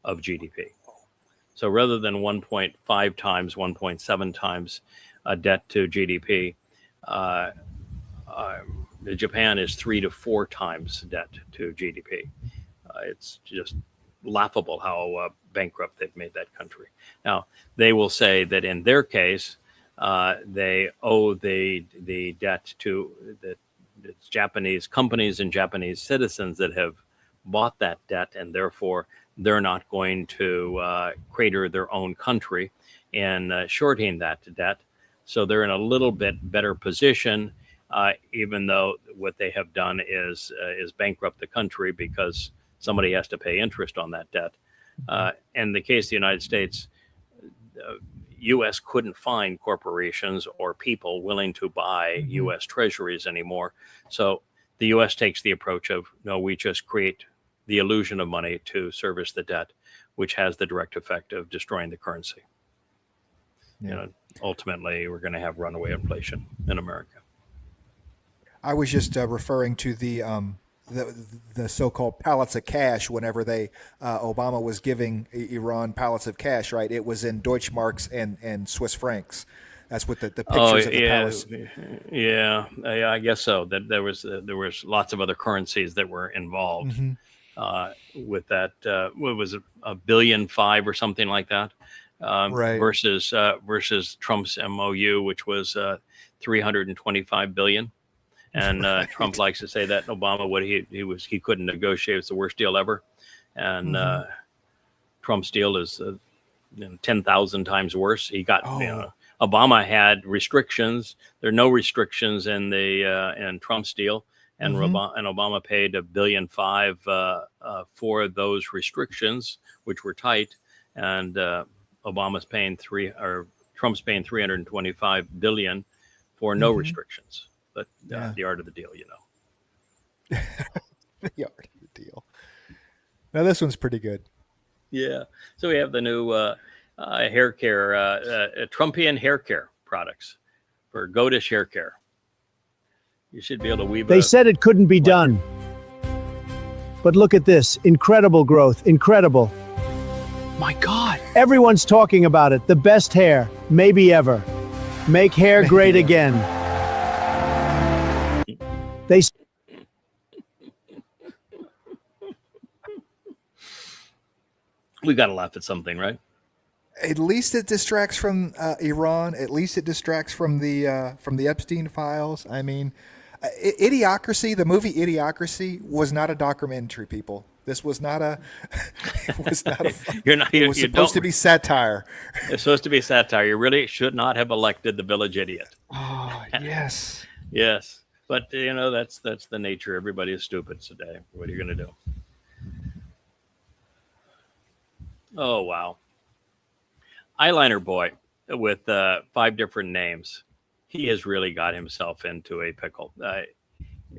of GDP. So rather than 1.5 times, 1.7 times debt to GDP, Japan is 3 to 4 times debt to GDP. It's just laughable how bankrupt they've made that country. Now, they will say that in their case, they owe the debt to it's Japanese companies and Japanese citizens that have bought that debt, and therefore they're not going to crater their own country in shorting that debt. So they're in a little bit better position, even though what they have done is bankrupt the country because somebody has to pay interest on that debt. In the case of the United States, U.S. couldn't find corporations or people willing to buy U.S. treasuries anymore. So the U.S. takes the approach of, no, we just create the illusion of money to service the debt, which has the direct effect of destroying the currency.
Yeah.
You know, ultimately, we're going to have runaway inflation in America.
I was just referring to the so-called pallets of cash. Whenever Obama was giving Iran pallets of cash, right? It was in Deutschmarks and Swiss francs. That's what the pictures of the palace.
Yeah, I guess so. That there was lots of other currencies that were involved with that. What was it, $1.5 billion or something like that?
Right.
Versus Trump's MOU, which was $325 billion. And
Right.
Trump likes to say that Obama he couldn't negotiate. It's the worst deal ever. And Trump's deal is 10,000 times worse. He got Obama had restrictions. There are no restrictions in Trump's deal, and Obama paid $1.5 billion for those restrictions, which were tight. And Trump's paying $325 billion for no restrictions. But the art of the deal, you know.
The art of the deal. Now this one's pretty good.
Yeah. So we have the new hair care, Trumpian hair care products for goatish hair care. You should be able to weave.
They said it couldn't be done. But look at this. Incredible growth. Incredible.
My God.
Everyone's talking about it. The best hair, maybe ever. Make hair great again.
We got to laugh at something, right?
At least it distracts from Iran. At least it distracts from the Epstein files. I mean, Idiocracy, the movie Idiocracy, was not a documentary. People, this was not a. It was not a. It was supposed to be satire.
It's supposed to be satire. You really should not have elected the village idiot.
Oh yes.
Yes, but you know that's the nature. Everybody is stupid today. What are you going to do? Oh wow. Eyeliner boy with 5 different names. He has really got himself into a pickle.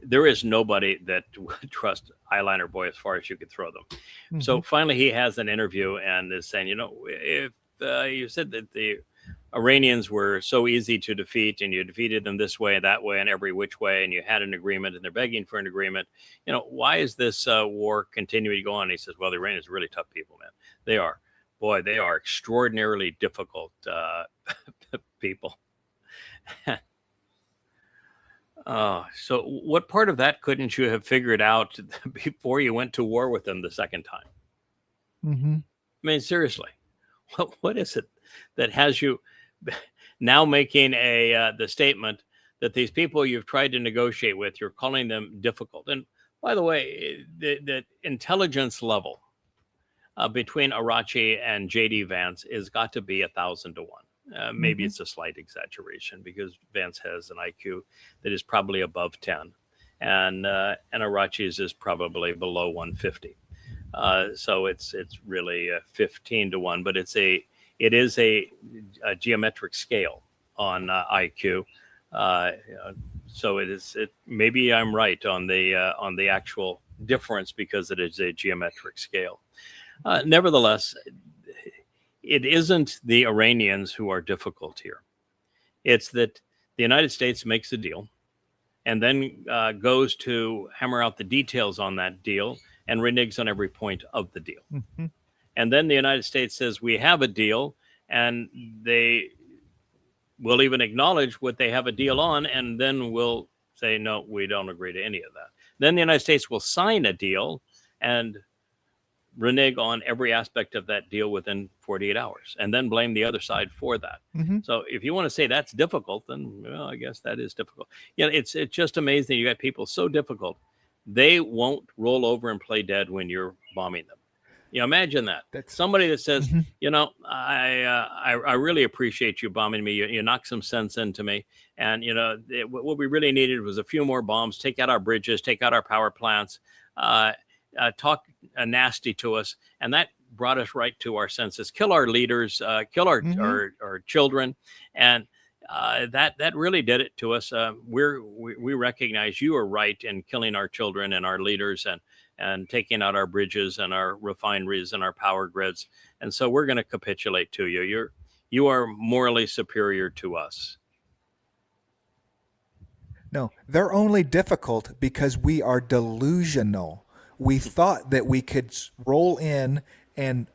There is nobody that would trust Eyeliner boy as far as you could throw them. So finally he has an interview and is saying, you know, if you said that the Iranians were so easy to defeat and you defeated them this way, that way, and every which way, and you had an agreement and they're begging for an agreement, you know, why is this war continuing to go on? And he says, well, the Iranians are really tough people, man. They are. Boy, they are extraordinarily difficult people. So what part of that couldn't you have figured out before you went to war with them the second time? I mean, seriously, what is it that has you now making the statement that these people you've tried to negotiate with, you're calling them difficult? And by the way, the intelligence level between Arachi and J.D. Vance is got to be 1,000 to 1. Maybe it's a slight exaggeration because Vance has an IQ that is probably above 10, and Arachi's is probably below 150. So it's really 15 to 1, but it is a geometric scale on IQ. So maybe I'm right on the actual difference because it is a geometric scale. Nevertheless, it isn't the Iranians who are difficult here. It's that the United States makes a deal and then goes to hammer out the details on that deal and reneges on every point of the deal. And then the United States says, we have a deal, and they will even acknowledge what they have a deal on, and then we'll say, no, we don't agree to any of that. Then the United States will sign a deal and renege on every aspect of that deal within 48 hours and then blame the other side for that. So if you want to say that's difficult, then well, I guess that is difficult. Yeah, it's just amazing. You got people so difficult. They won't roll over and play dead when you're bombing them. You know, imagine that. That's somebody that says, you know, I really appreciate you bombing me. You knocked some sense into me. And, you know, what we really needed was a few more bombs, take out our bridges, take out our power plants, talk nasty to us. And that brought us right to our senses. Kill our leaders, kill our children, and that really did it to us. We recognize you are right in killing our children and our leaders and taking out our bridges and our refineries and our power grids. And so we're going to capitulate to you. You are morally superior to us.
No, they're only difficult because we are delusional. We thought that we could roll in and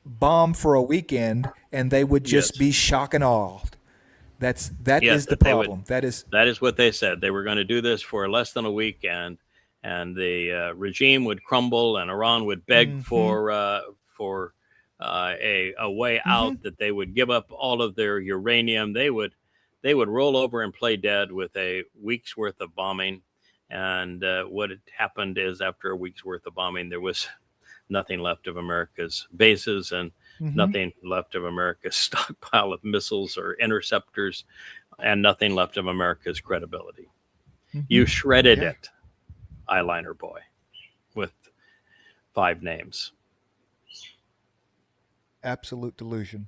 bomb for a weekend and they would just be shock and awe. That is the problem. That is what they said. They were going to do this for less than a week, and the regime would crumble, and Iran would beg for a way out. That they would give up all of their uranium. They would roll over and play dead with a week's worth of bombing. And what had happened is, after a week's worth of bombing, there was nothing left of America's bases and nothing left of America's stockpile of missiles or interceptors, and nothing left of America's credibility. You shredded it, eyeliner boy, with 5 names. Absolute delusion.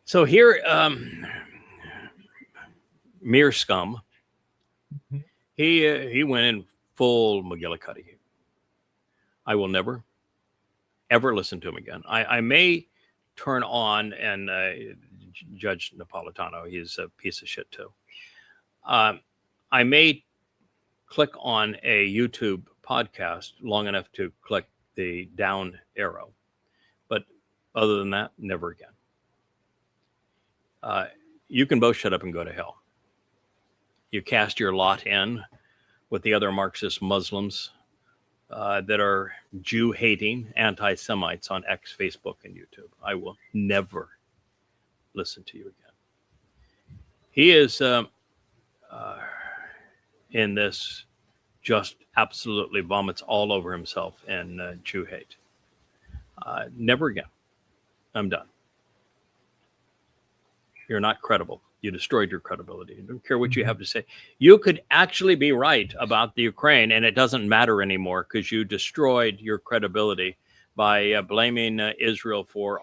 So here, mere scum. He went in full McGillicuddy. I will never, ever listen to him again. I may turn on and Judge Napolitano. He's a piece of shit too. I may click on a YouTube podcast long enough to click the down arrow, but other than that, never again. You can both shut up and go to hell. You cast your lot in with the other Marxist Muslims that are Jew-hating anti-Semites on X, Facebook, and YouTube. I will never listen to you again. He is in this, just absolutely vomits all over himself in Jew hate. Never again. I'm done. You're not credible. You destroyed your credibility. I don't care what you have to say. You could actually be right about the Ukraine, and it doesn't matter anymore because you destroyed your credibility by blaming Israel for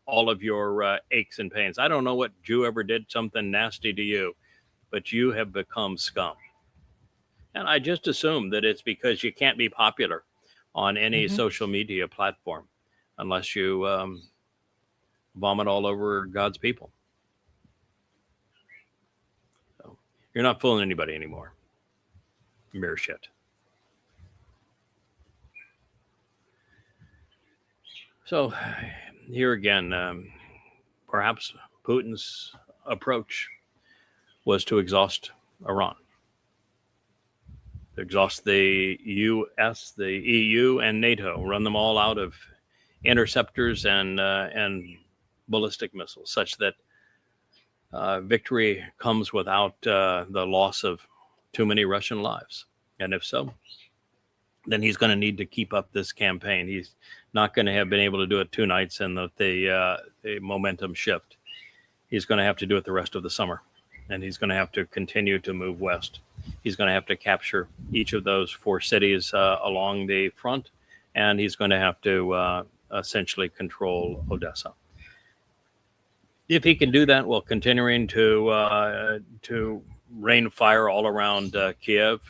all of your aches and pains. I don't know what Jew ever did something nasty to you, but you have become scum. And I just assume that it's because you can't be popular on any social media platform unless you vomit all over God's people. You're not fooling anybody anymore. Mere shit. So here again, perhaps Putin's approach was to exhaust Iran, to exhaust the US, the EU, and NATO, run them all out of interceptors and ballistic missiles, such that victory comes without the loss of too many Russian lives. And if so, then he's going to need to keep up this campaign. He's not going to have been able to do it 2 nights and the momentum shift. He's going to have to do it the rest of the summer. And he's going to have to continue to move west. He's going to have to capture each of those 4 cities along the front. And he's going to have to essentially control Odessa. If he can do that while continuing to rain fire all around Kyiv,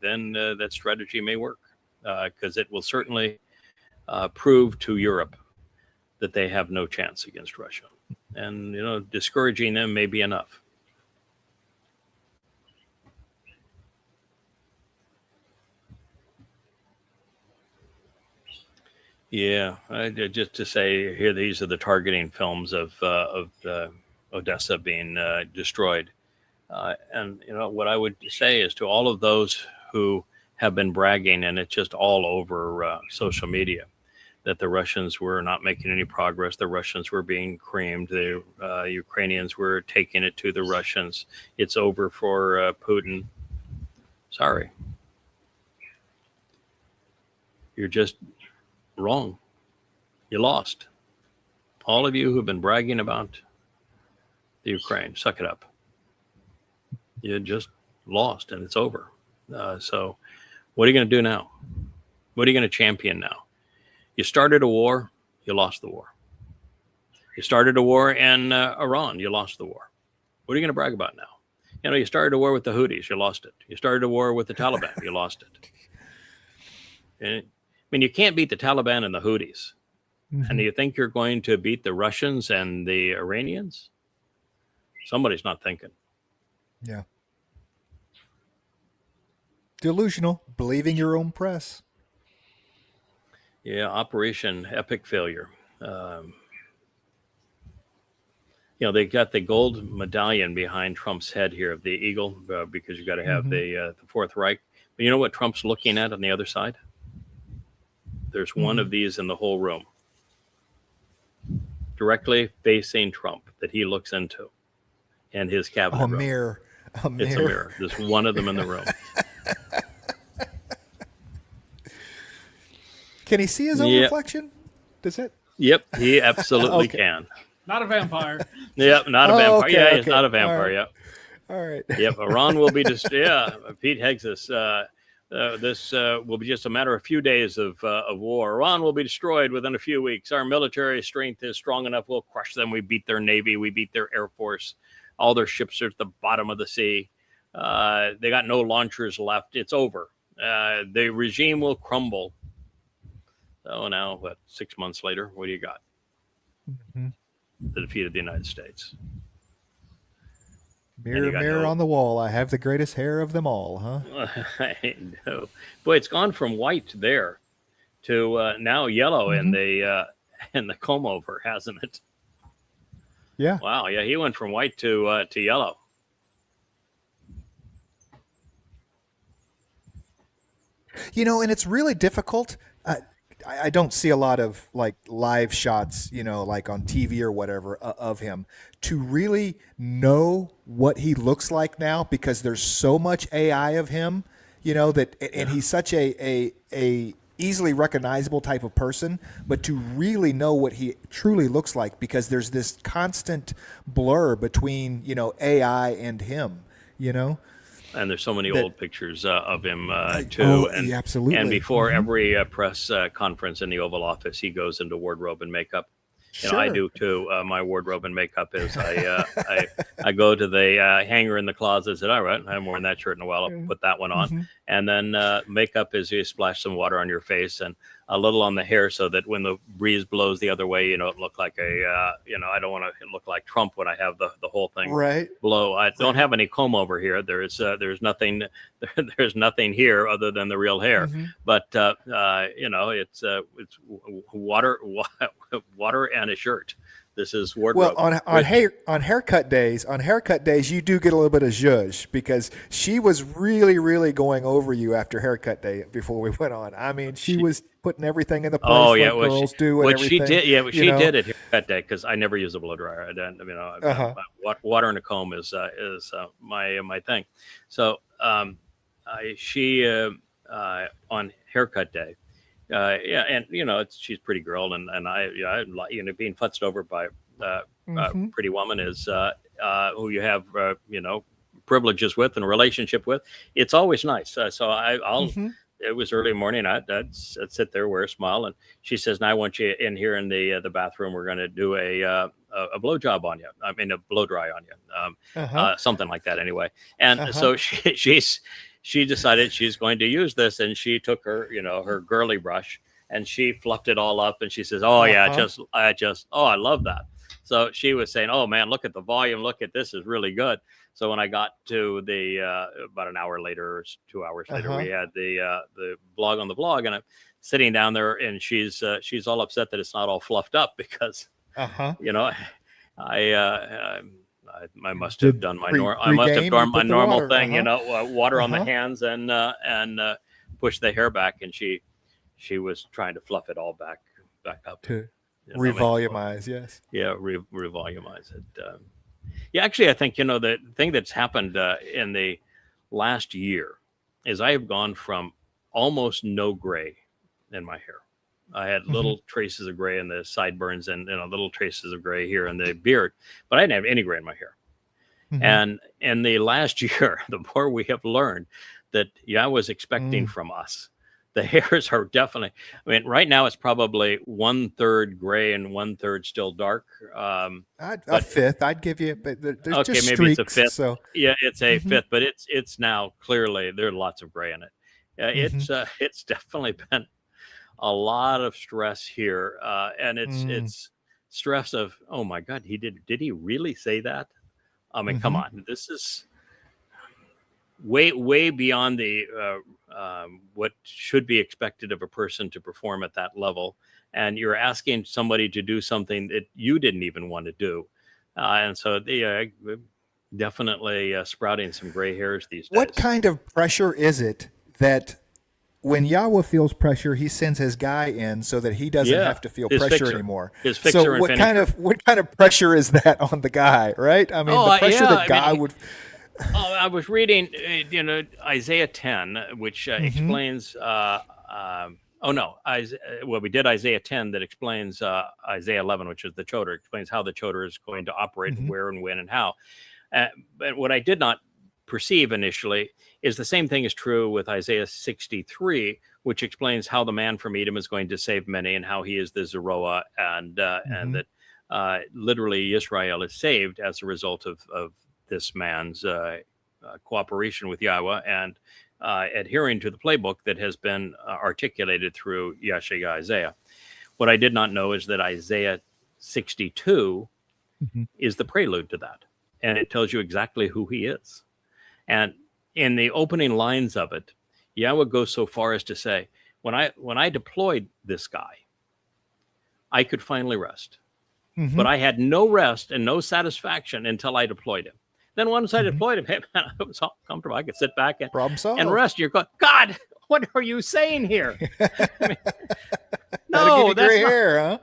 then that strategy may work, because it will certainly prove to Europe that they have no chance against Russia. And, discouraging them may be enough. Yeah, just to say here, these are the targeting films of Odessa being destroyed. And, what I would say is to all of those who have been bragging, and it's just all over social media, that the Russians were not making any progress. The Russians were being creamed. The Ukrainians were taking it to the Russians. It's over for Putin. Sorry. You're just wrong. You lost. All of you who've been bragging about the Ukraine, suck it up. You just lost, and it's over. So What are you going to do now? What are you going to champion now? You started a war, you lost the war. You started a war in Iran, you lost the war. What are you going to brag about now? You know, you started a war with the Houthis, you lost it. You started a war with the Taliban, you lost it. And, I mean, you can't beat the Taliban and the Houthis. And you think you're going to beat the Russians and the Iranians? Somebody's not thinking.
Yeah. Delusional, believing your own press.
Yeah, Operation Epic Failure. You know, they got the gold medallion behind Trump's head here of the eagle because you got to have the Fourth Reich. But you know what Trump's looking at on the other side? There's one of these in the whole room, directly facing Trump, that he looks into, and his cabinet room.
Mirror. A mirror.
It's a mirror. There's one of them in the room.
Can he see his own reflection? Does it?
Yep, he absolutely can.
Not a vampire.
Yep, not a vampire.
Okay,
Yeah, he's
okay.
not a vampire.
All right.
Yep.
All right.
Yep, Iran will be just, Pete Heggs this. This will be just a matter of a few days of war. Iran will be destroyed within a few weeks. Our military strength is strong enough. We'll crush them. We beat their Navy. We beat their Air Force. All their ships are at the bottom of the sea. They got no launchers left. It's over. The regime will crumble. So now, what, 6 months later, what do you got? The defeat of the United States.
Mirror, mirror on the wall, I have the greatest hair of them all, huh?
I know. Boy, it's gone from white there to now yellow in the comb over, hasn't it?
Yeah.
Wow. Yeah, he went from white to yellow.
You know, and it's really difficult. I don't see a lot of like live shots, you know, like on TV or whatever of him to really know what he looks like now, because there's so much AI of him, you know, that, and he's such a easily recognizable type of person, but to really know what he truly looks like, because there's this constant blur between, you know, AI and him, you know.
And there's so many old pictures of him too. And
absolutely.
And before every press conference in the Oval Office, he goes into wardrobe and makeup. You know, I do too. My wardrobe and makeup is I go to the hanger in the closet and say, all right, I haven't worn that shirt in a while. I'll put that one on. And then makeup is you splash some water on your face and a little on the hair, so that when the breeze blows the other way, you know, it look like a, you know, I don't want to look like Trump when I have the whole thing blow. I don't have any comb over here. There's nothing, there's nothing here other than the real hair. But you know, it's water and a shirt. This is wardrobe.
Well, on haircut days, you do get a little bit of zhuzh, because she was really going over you after haircut day before we went on. I mean, she was putting everything in the place like girls do.
What she did, she did at haircut day, because I never use a blow dryer. I don't, you know, water and a comb is my thing. So she on haircut day. And you know, she's a pretty girl, and I you know, being futzed over by pretty woman is who you have you know, privileges with and a relationship with. It's always nice. So I'll. It was early morning. I'd sit there, wear a smile, and she says, "Now I want you in here in the bathroom. We're going to do a blow job on you. I mean, a blow dry on you, something like that, anyway." And so she decided she's going to use this, and she took her, you know, her girly brush, and she fluffed it all up, and she says, "Oh yeah, I love that." So she was saying, "Oh man, look at the volume, look at this is really good." So when I got to the about an hour later or 2 hours later, we had the blog on the blog, and I'm sitting down there, and she's all upset that it's not all fluffed up, because you know, I must have done my normal thing, you know, water on the hands and push the hair back, and she was trying to fluff it all back up
to revolumize. Yes.
Yeah, revolumize it. Yeah, actually, I think, you know, the thing that's happened in the last year is I have gone from almost no gray in my hair. I had little traces of gray in the sideburns and, you know, little traces of gray here in the beard, but I didn't have any gray in my hair. And in the last year, the more we have learned that Yahweh is expecting from us. The hairs are definitely, I mean, right now it's probably 1/3 gray and 1/3 still dark.
A fifth, I'd give you, but there's
Okay,
just
maybe it's a
streaks,
fifth.
so
Yeah, it's a fifth, but it's now clearly there's lots of gray in it. It's definitely been a lot of stress here, and it's stress of, oh my God, did he really say that? I mean, come on, this is way beyond the what should be expected of a person to perform at that level, and you're asking somebody to do something that you didn't even want to do, and so they definitely sprouting some gray hairs these days.
what kind of pressure is it that when Yahweh feels pressure, he sends his guy in so that he doesn't have to feel
his
pressure
fixer.
anymore?
His fixer
So
and
what
finisher.
kind of pressure is that on the guy, right? I mean, the pressure that guy would.
Oh, I was reading, Isaiah 10, which explains. We did Isaiah 10 that explains Isaiah 11, which is the Towrah, explains how the Towrah is going to operate, and where and when and how. But what I did not perceive initially is the same thing is true with Isaiah 63, which explains how the man from Edom is going to save many, and how he is the Zarowa, and that literally Israel is saved as a result of this man's cooperation with Yahweh and adhering to the playbook that has been articulated through Yasha'yah Isaiah. What I did not know is that Isaiah 62 is the prelude to that, and it tells you exactly who he is. And in the opening lines of it, Yahweh goes so far as to say, when I deployed this guy, I could finally rest. But I had no rest and no satisfaction until I deployed him. Then once I deployed him, hey, man, I was all comfortable. I could sit back and rest. You're going, God, what are you saying here? I mean, no, that's not,
hair, huh?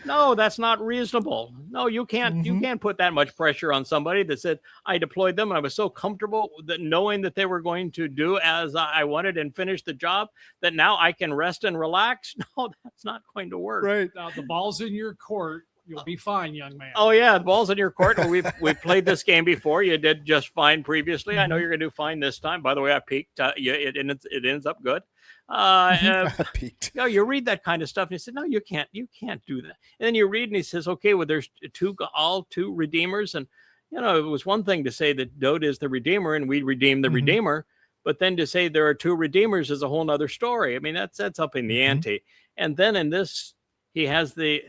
no, that's not reasonable. No, you can't put that much pressure on somebody that said, I deployed them and I was so comfortable that knowing that they were going to do as I wanted and finish the job, that now I can rest and relax. No, that's not going to work.
Right.
Now the ball's in your court. You'll be fine, young man.
Oh yeah, the ball's in your court. We've played this game before. You did just fine previously. I know you're going to do fine this time. By the way, I peaked. It ends up good.
Peaked.
You read that kind of stuff, and you say, no, you can't do that. And then you read, and he says, okay, well, there's all two redeemers, and it was one thing to say that Dod is the redeemer, and we redeem the redeemer, but then to say there are two redeemers is a whole nother story. I mean, that's up in the ante. And then in this, he has the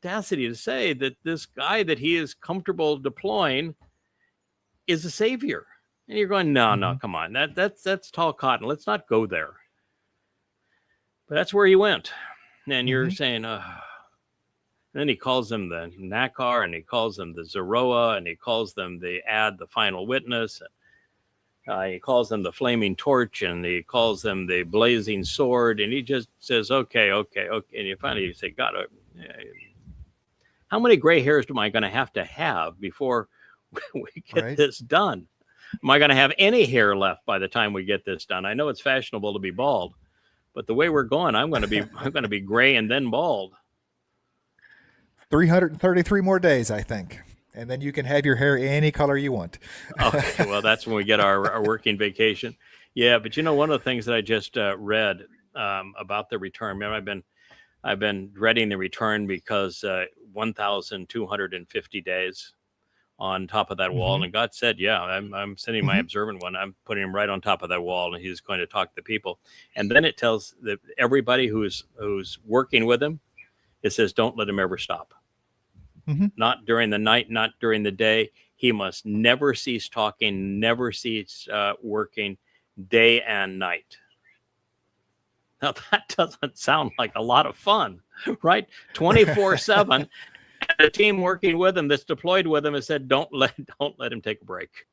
audacity to say that this guy that he is comfortable deploying is a savior. And you're going, no, come on. That's tall cotton. Let's not go there. But that's where he went. And you're saying, and then he calls them the Nakar, and he calls them the Zarowa, and he calls them the final witness. He calls them the flaming torch, and he calls them the blazing sword. And he just says, okay. And you finally say, God, how many gray hairs am I going to have before we get this done? Am I going to have any hair left by the time we get this done? I know it's fashionable to be bald, but the way we're going, I'm going to be gray and then bald.
333 more days, I think, and then you can have your hair any color you want.
Okay, well, that's when we get our working vacation. Yeah, but one of the things that I just read about the return, man, I've been dreading the return because 1,250 days on top of that wall. And God said, I'm sending my observant one. I'm putting him right on top of that wall, and he's going to talk to people. And then it tells everybody who's working with him, it says, don't let him ever stop. Not during the night, not during the day. He must never cease talking, never cease working, day and night. Now that doesn't sound like a lot of fun, right? 24/7. The team working with him, that's deployed with him, has said, don't let him take a break.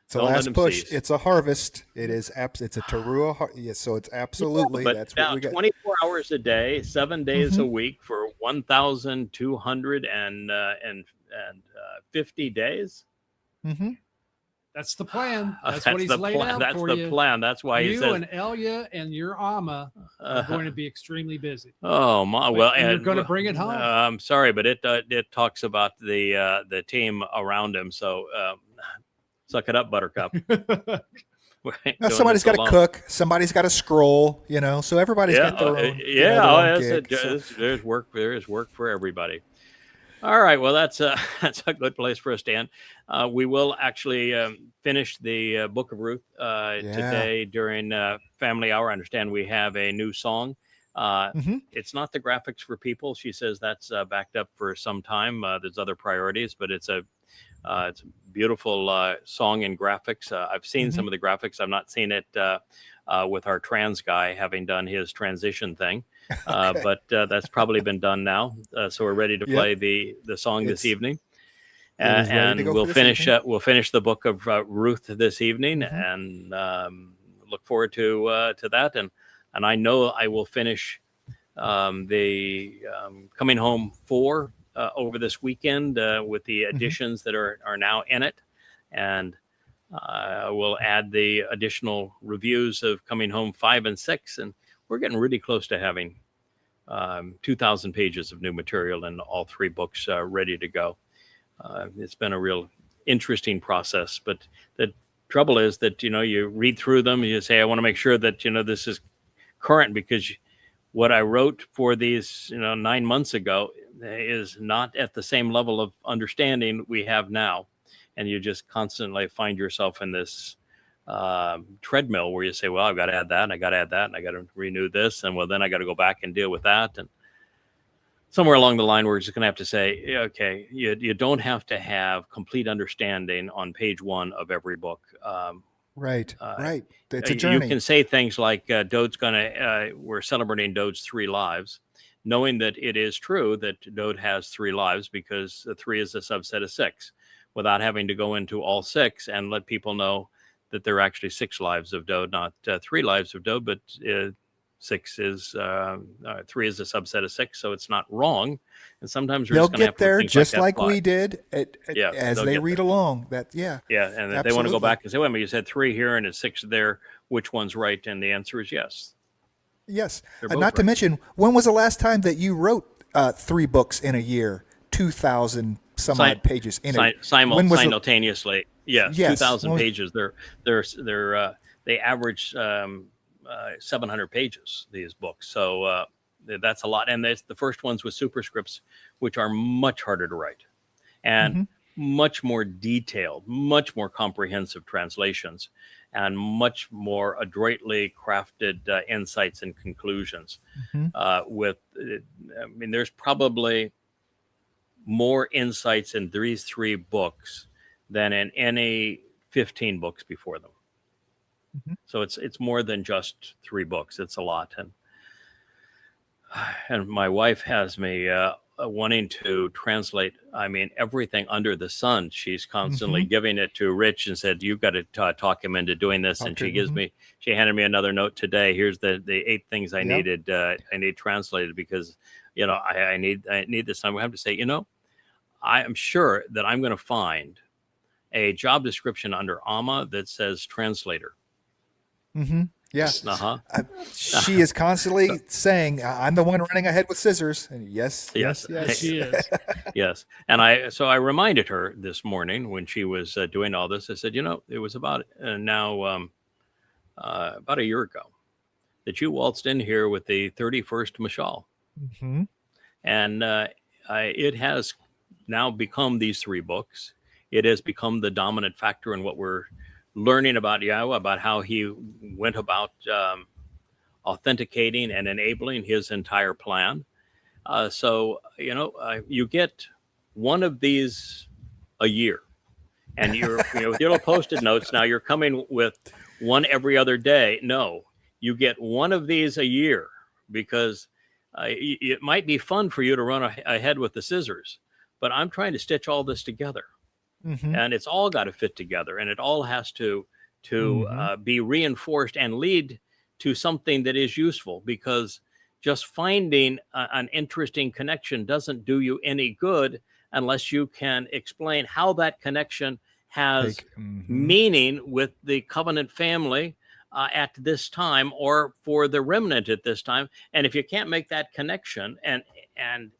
It's a last push. Cease. It's a harvest. It's a teruah. Yes, so it's absolutely.
But
that's
now,
what we got.
24 hours a day, 7 days a week for 1,250 days.
That's the plan. That's what he's laid out for you.
That's the plan. That's why he says,
you and Elia and your Amma are going to be extremely busy.
Oh my! Well,
and you're going to bring it home.
I'm sorry, but it talks about the team around him. So Suck it up, Buttercup.
Now, somebody's got to cook. Somebody's got to scroll. So everybody's got their own. Their own gig,
there's work. There is work for everybody. All right. Well, that's a good place for us to end. We will actually finish the Book of Ruth today during Family Hour. I understand we have a new song. It's not the graphics for people. She says that's backed up for some time. There's other priorities, but it's a beautiful song and graphics. I've seen some of the graphics. I've not seen it with our trans guy having done his transition thing, but that's probably been done now. So we're ready to play the song this evening, and we'll finish the Book of Ruth this evening, and look forward to that. And I know I will finish the Coming Home 4 over this weekend with the additions that are now in it, and we'll add the additional reviews of Coming Home 5 and 6, and we're getting really close to having 2,000 pages of new material in all 3 books ready to go. It's been a real interesting process, but the trouble is that you read through them and you say, I want to make sure that this is current, because what I wrote for these 9 months ago is not at the same level of understanding we have now, and you just constantly find yourself in this treadmill where you say, well, I've got to add that, and I got to add that, and I got to renew this, and well, then I got to go back and deal with that. And somewhere along the line, we're just going to have to say, okay, you don't have to have complete understanding on page 1 of every book.
Right. It's a journey.
You can say things like Dode's we're celebrating Dode's 3 lives, knowing that it is true that Dode has 3 lives, because 3 is a subset of 6, without having to go into all 6 and let people know that there are actually 6 lives of Dode, not 3 lives of Dode, but 6 is 3 is a subset of 6, so it's not wrong. And sometimes we're
they'll
just
get there just like
we
did as they read along. And
if they want to go back and say, wait a minute, you said 3 here and it's 6 there, which one's right? And the answer is yes.
Yes. Not to mention, when was the last time that you wrote 3 books in a year, 2,000 some odd pages in
simultaneously? Yes, 2,000 pages. They average 700 pages, these books. So that's a lot. And the first ones with superscripts, which are much harder to write and much more detailed, much more comprehensive translations, and much more adroitly crafted insights and conclusions. There's probably more insights in these 3 books than in any 15 books before them. So it's more than just 3 books. It's a lot. And my wife has me wanting to translate, everything under the sun. She's constantly giving it to Rich and said, you've got to talk him into doing this. And she handed me another note today. Here's the 8 things I needed. I need translated, because, I need this. I'm going to have to say, I am sure that I'm going to find a job description under AMA that says translator.
Yeah. She is constantly saying, I'm the one running ahead with scissors. And yes,
she is.
Yes. And I reminded her this morning when she was doing all this. I said, it was about about a year ago that you waltzed in here with the 31st Mashal. And it has now become these 3 books. It has become the dominant factor in what we're learning about Yahowah, about how he went about authenticating and enabling his entire plan. So you get one of these a year, and you're with your little Post-it notes. Now you're coming with one every other day. No, you get one of these a year, because it might be fun for you to run ahead with the scissors, but I'm trying to stitch all this together. And it's all got to fit together, and it all has to be reinforced and lead to something that is useful, because just finding an interesting connection doesn't do you any good unless you can explain how that connection has meaning with the covenant family at this time, or for the remnant at this time. And if you can't make that connection, and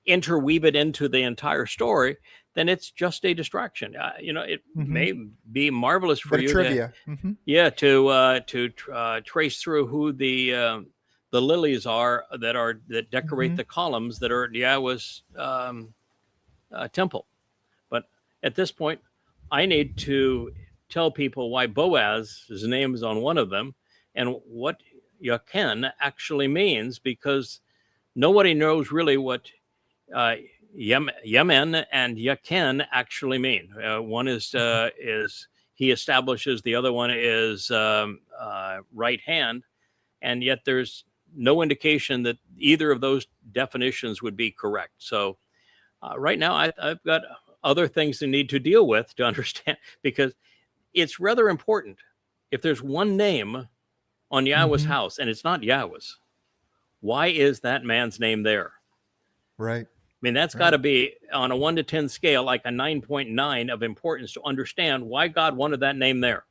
interweave it into the entire story, then it's just a distraction. It may be marvelous for
Bit
you
of trivia.
to trace through who the lilies are that decorate the columns that are at Yahweh's temple. But at this point, I need to tell people why Boaz's name is on one of them and what Yakin actually means, because nobody knows really what Yemen and Yakin actually mean. One is he establishes, the other one is right hand, and yet there's no indication that either of those definitions would be correct. So right now I've got other things to need to deal with to understand, because it's rather important. If there's one name on Yahweh's house and it's not Yahweh's, why is that man's name there?
Right.
I mean, that's got to be on a 1 to 10 scale, like a 9.9 of importance to understand why God wanted that name there.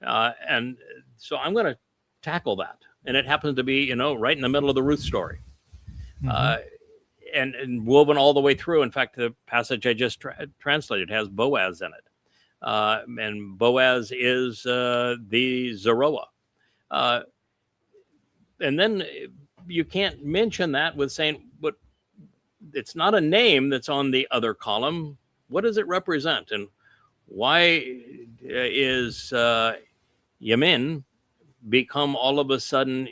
And so I'm going to tackle that. And it happens to be, right in the middle of the Ruth story. And woven all the way through. In fact, the passage I just translated has Boaz in it. And Boaz is the Zarowa. And then you can't mention that with saying, but it's not a name that's on the other column. What does it represent? And why is Yemen become all of a sudden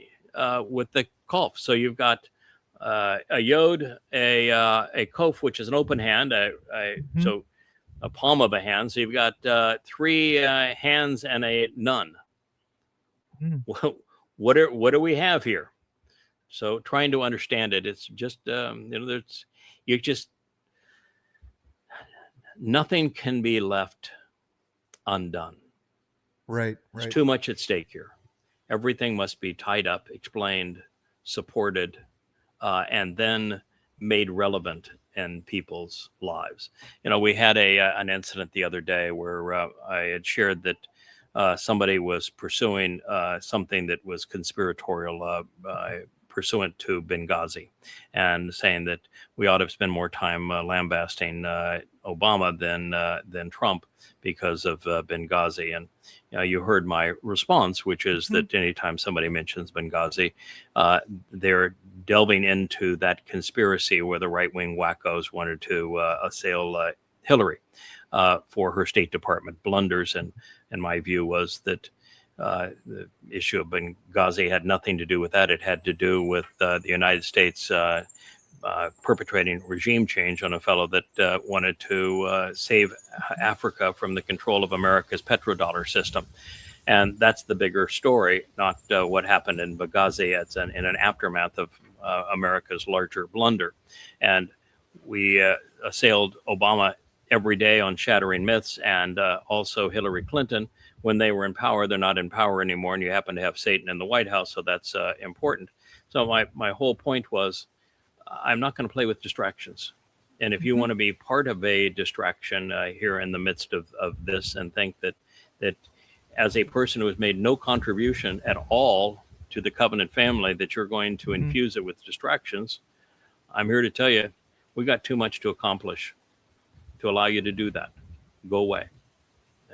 with the Kaf? So you've got a Yod, a Kof, which is an open hand, so a palm of a hand. So you've got 3 hands and a nun. Well, what do we have here? So trying to understand it, it's just nothing can be left undone.
Right.
There's too much at stake here. Everything must be tied up, explained, supported, and then made relevant in people's lives. We had an incident the other day where I had shared that somebody was pursuing something that was conspiratorial pursuant to Benghazi, and saying that we ought to spend more time lambasting Obama than Trump because of Benghazi. And you heard my response, which is that anytime somebody mentions Benghazi, they're delving into that conspiracy where the right-wing wackos wanted to assail Hillary for her State Department blunders. And my view was that the issue of Benghazi had nothing to do with that. It had to do with the United States perpetrating regime change on a fellow that wanted to save Africa from the control of America's petrodollar system. And that's the bigger story, not what happened in Benghazi. It's in an aftermath of America's larger blunder. And we assailed Obama every day on shattering myths, and also Hillary Clinton. When they were in power, they're not in power anymore, and you happen to have Satan in the White House, so that's important. So my whole point was, I'm not going to play with distractions. And if you want to be part of a distraction here in the midst of this, and think that as a person who has made no contribution at all to the covenant family, that you're going to infuse it with distractions, I'm here to tell you, we got too much to accomplish to allow you to do that. Go away.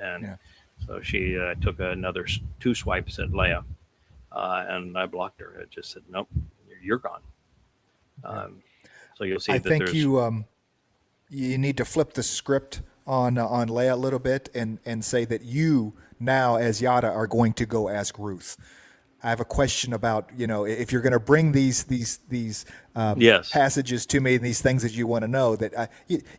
And so she took another 2 swipes at Leah, and I blocked her. I just said, nope, you're gone. So you'll see
I
that
think
there's...
you need to flip the script on Leah a little bit and say that you now as Yada are going to go ask Ruth. I have a question about, if you're going to bring these passages to me and these things that you want to know, that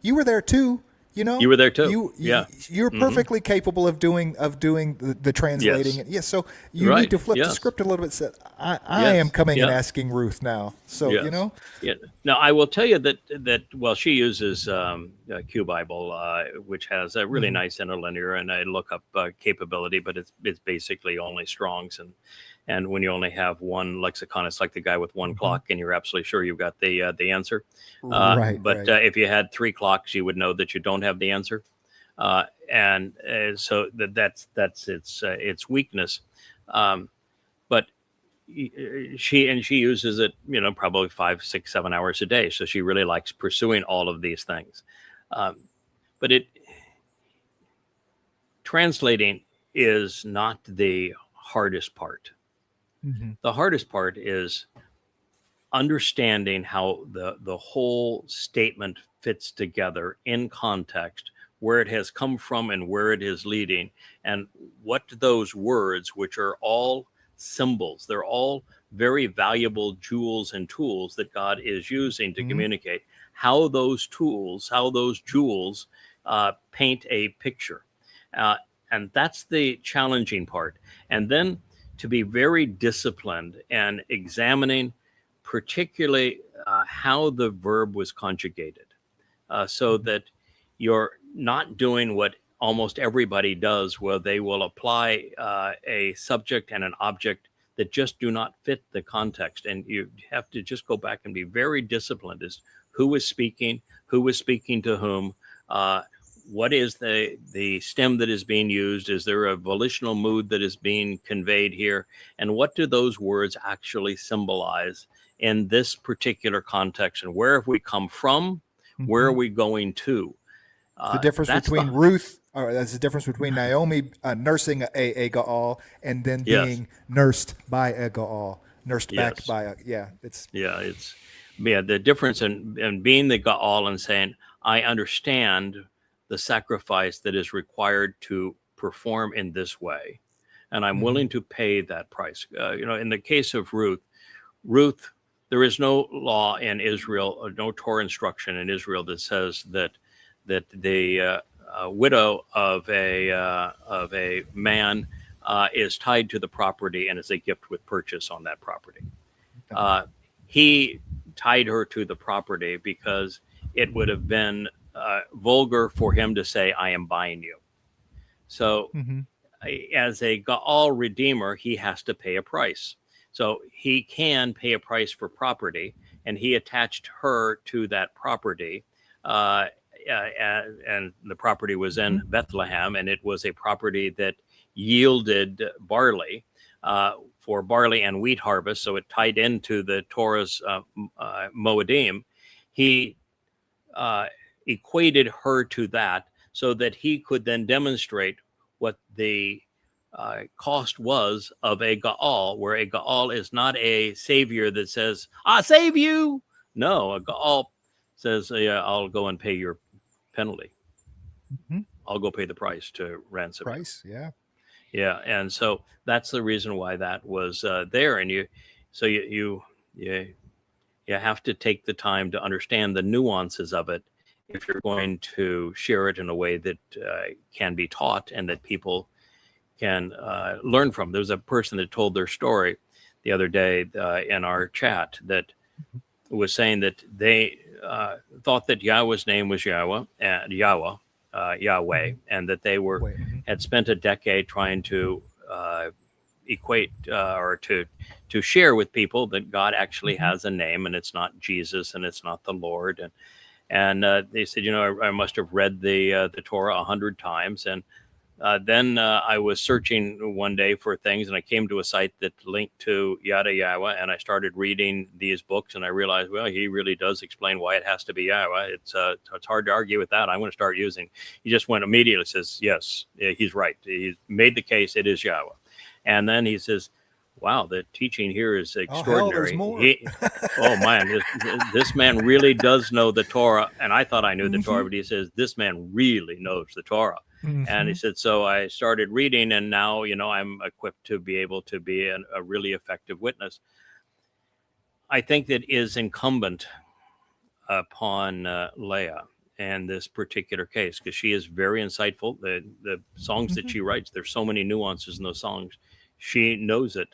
you were there too.
You were there too.
You're perfectly capable of doing the translating.
Yes.
So you need to flip the script a little bit. So I am coming and asking Ruth now. So
Yeah. Now I will tell you that she uses Q Bible, which has a really nice interlinear and a lookup capability, but it's basically only Strong's, and when you only have one lexicon, it's like the guy with one clock, and you're absolutely sure you've got the answer. But if you had 3 clocks, you would know that you don't have the answer, so that's its weakness. But she uses it, probably 5, 6, 7 hours a day. So she really likes pursuing all of these things. But translating is not the hardest part.
Mm-hmm.
The hardest part is understanding how the whole statement fits together in context, where it has come from and where it is leading, and what those words, which are all symbols, they're all very valuable jewels and tools that God is using to communicate, how those tools, how those jewels paint a picture. And that's the challenging part. And then to be very disciplined and examining particularly how the verb was conjugated, so that you're not doing what almost everybody does, where they will apply a subject and an object that just do not fit the context. And you have to just go back and be very disciplined as who is speaking to whom, what is the stem that is being used, is there a volitional mood that is being conveyed here, and what do those words actually symbolize in this particular context, and where have we come from, where are we going to?
The difference between Ruth, or that's the difference between Naomi nursing a Gaal and then being nursed by a Gaal, nursed back by a, it's
the difference in being the Gaal and saying, I understand the sacrifice that is required to perform in this way, and I'm willing to pay that price. In the case of Ruth, there is no law in Israel, or no Torah instruction in Israel that says that the widow of a man is tied to the property and is a gift with purchase on that property. He tied her to the property because it would have been vulgar for him to say, I am buying you. So as a Gaal redeemer, he has to pay a price. So he can pay a price for property, and he attached her to that property. And the property was in Bethlehem, and it was a property that yielded barley for barley and wheat harvest. So it tied into the Torah's Moedim. He equated her to that so that he could then demonstrate what the cost was of a Gaal, where a Gaal is not a savior that says, I save you. No, a Gaal says, I'll go and pay your penalty. I'll go pay the price to ransom you. Yeah. And so that's the reason why that was there. And you have to take the time to understand the nuances of it if you're going to share it in a way that can be taught and that people can learn from. There was a person that told their story the other day in our chat that was saying that they thought that Yahweh's name was Yahweh, and Yahweh, and that they had spent a decade trying to equate or to share with people that God actually has a name, and it's not Jesus, and it's not the Lord, and they said, I must have read the Torah 100 times, and then I was searching one day for things, and I came to a site that linked to Yahweh, and I started reading these books, and I realized, well, he really does explain why it has to be Yahweh. It's hard to argue with that. I'm going to start using. He just went immediately, says, yes, he's right. He's made the case. It is Yahweh. And then he says, wow, the teaching here is extraordinary. Oh man, this man really does know the Torah. And I thought I knew the Torah, but he says, this man really knows the Torah. And he said, so I started reading, and now, I'm equipped to be able to be a really effective witness. I think that is incumbent upon Leah in this particular case, because she is very insightful. The songs that she writes, there's so many nuances in those songs. She knows it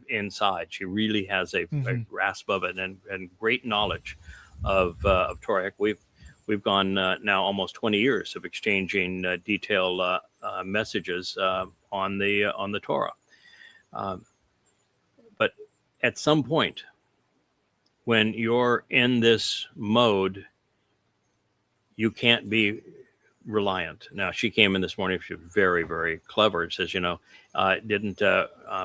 inside. She really has a grasp of it and great knowledge of Torah. We've gone now almost 20 years of exchanging detailed messages on the Torah. But at some point, when you're in this mode, you can't be reliant. Now, she came in this morning. She was very, very clever. It says, didn't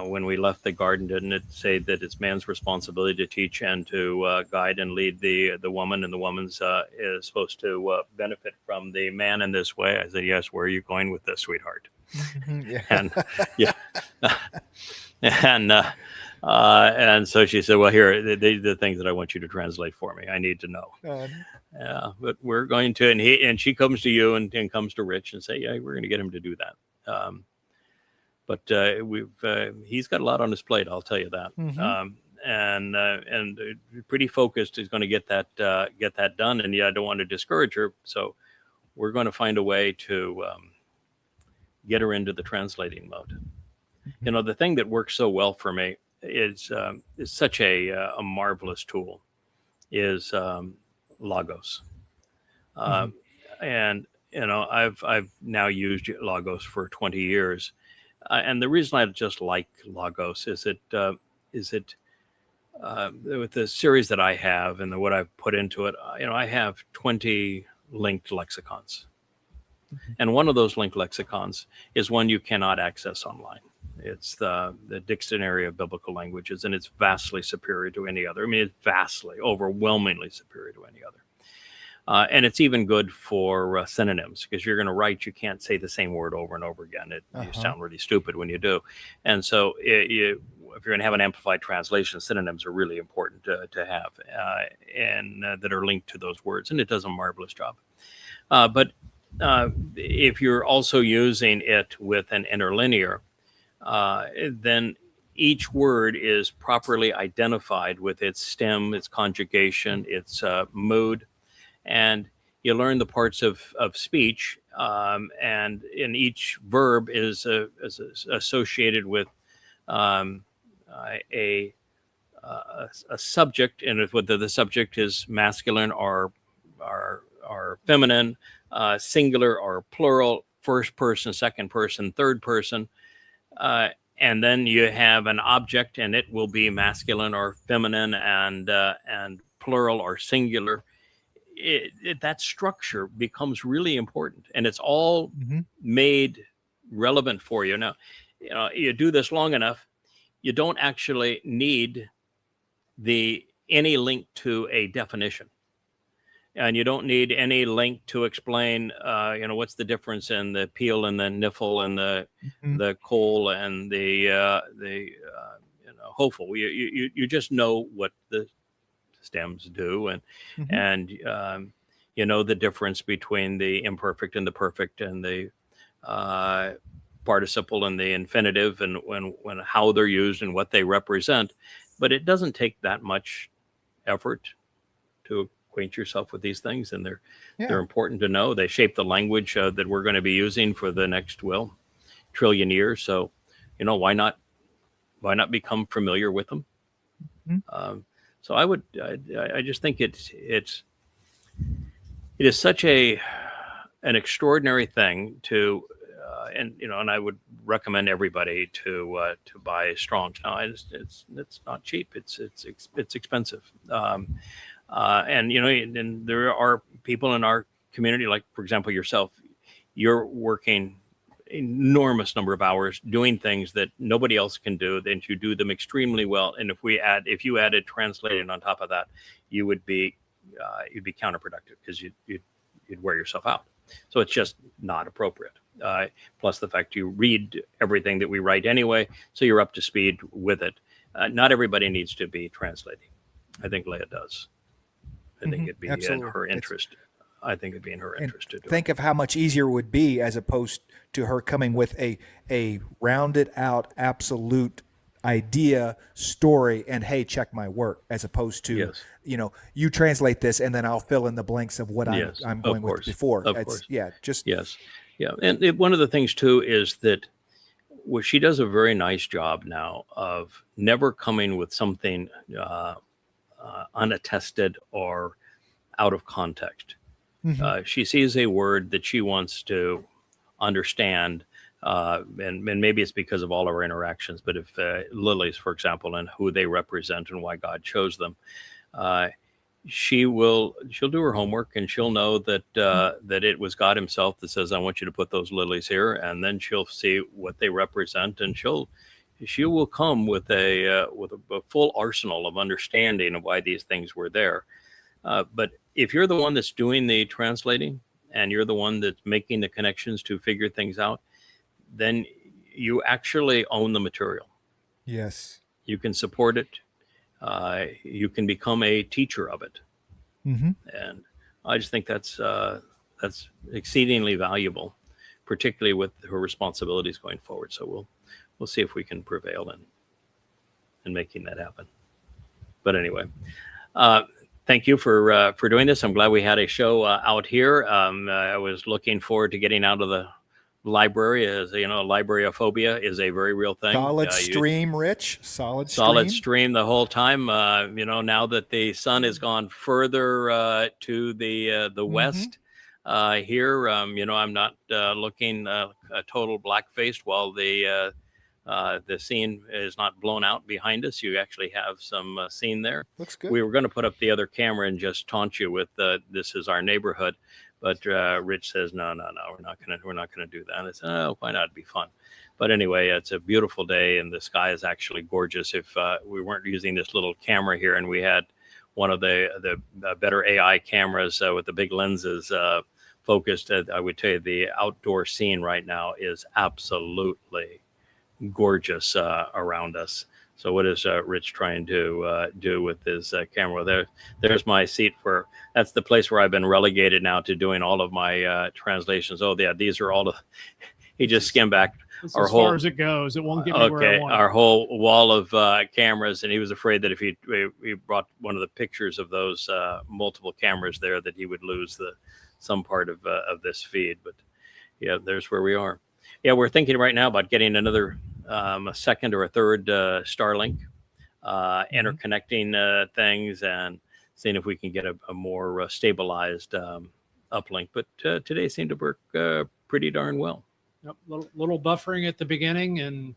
when we left the garden, didn't it say that it's man's responsibility to teach and to guide and lead the woman, and the woman's is supposed to benefit from the man in this way? I said, yes. Where are you going with this, sweetheart?
Yeah.
And yeah, and so she said, well, here are the things that I want you to translate for me. I need to know. Yeah, but we're going to, and she comes to you and comes to Rich and say, yeah, we're going to get him to do that. But he's got a lot on his plate, I'll tell you that. And pretty focused. He's going to get that done. And yeah, I don't want to discourage her. So we're going to find a way to get her into the translating mode. The thing that works so well for me is such a marvelous tool is Logos. And I've now used Logos for 20 years, and the reason I just like Logos is it with the series that I have and what I've put into it, I have 20 linked lexicons, and one of those linked lexicons is one you cannot access online. It's the Dictionary of Biblical Languages, and it's vastly superior to any other. I mean, it's vastly, overwhelmingly superior to any other. And it's even good for synonyms, because you're going to write, you can't say the same word over and over again. You sound really stupid when you do. And so if you're going to have an amplified translation, synonyms are really important to have, and that are linked to those words. And it does a marvelous job. But if you're also using it with an interlinear, then each word is properly identified with its stem, its conjugation, its mood, and you learn the parts of speech, and in each verb is associated with a subject, and whether the subject is masculine or feminine, singular or plural, first person, second person, third person. And then you have an object, and it will be masculine or feminine, and plural or singular. That structure becomes really important, and it's all made relevant for you. Now, you do this long enough, you don't actually need any link to a definition. And you don't need any link to explain, what's the difference in the peel and the niffle and the coal and the hopeful. You just know what the stems do, and the difference between the imperfect and the perfect, and the participle and the infinitive, and when how they're used and what they represent. But it doesn't take that much effort to acquaint yourself with these things, and they're important to know. They shape the language that we're going to be using for the next trillion years. So, why not become familiar with them? So I just think it is such an extraordinary thing to, and I would recommend everybody to buy Strong's. Now, it's not cheap. It's expensive. And there are people in our community, like, for example, yourself, you're working enormous number of hours doing things that nobody else can do, then you do them extremely well. And if you added translating on top of that, you'd be counterproductive, because you'd wear yourself out. So it's just not appropriate. Plus the fact you read everything that we write anyway, so you're up to speed with it. Not everybody needs to be translating. I think Leah does. I think it'd be in her interest. I think it'd be in her interest to do.
Think of how much easier it would be, as opposed to her coming with a rounded out, absolute idea, story, and hey, check my work, as opposed to you translate this and then I'll fill in the blanks of what I'm going with before.
Of course.
Yeah.
And one of the things too is that she does a very nice job now of never coming with something unattested or out of context. She sees a word that she wants to understand, and maybe it's because of all of our interactions, but if lilies, for example, and who they represent and why God chose them, she'll do her homework, and she'll know that that it was God himself that says, I want you to put those lilies here. And then she'll see what they represent, and she will come with a full arsenal of understanding of why these things were there. But if you're the one that's doing the translating, and you're the one that's making the connections to figure things out, then you actually own the material.
Yes.
You can support it. You can become a teacher of it.
Mm-hmm.
And I just think that's exceedingly valuable, particularly with her responsibilities going forward. So we'll see if we can prevail in making that happen. But anyway, thank you for doing this. I'm glad we had a show out here. I was looking forward to getting out of the library. As you know, libraryophobia is a very real thing.
Solid stream, Rich. Solid
stream the whole time. Now that the sun has gone further to the west here, I'm not looking a total black-faced while the scene is not blown out behind us. You actually have some scene there.
Looks good.
We were going to put up the other camera and just taunt you with this is our neighborhood. But Rich says, no, we're not gonna do that. I said, oh, why not? It'd be fun. But anyway, it's a beautiful day, and the sky is actually gorgeous. If we weren't using this little camera here, and we had one of the better AI cameras with the big lenses focused, I would tell you the outdoor scene right now is absolutely gorgeous around us. So what is Rich trying to do with his camera? There's my seat that's the place where I've been relegated now to doing all of my translations. Oh yeah, these are all the, he just skimmed back
our as far as it goes. It won't get me where I want.
Our whole wall of cameras, and he was afraid that if he brought one of the pictures of those multiple cameras there, that he would lose some part of this feed. But yeah, there's where we are. Yeah, we're thinking right now about getting another a second or a third Starlink, interconnecting things and seeing if we can get a more stabilized uplink. But today seemed to work pretty darn well.
Yep, little buffering at the beginning, and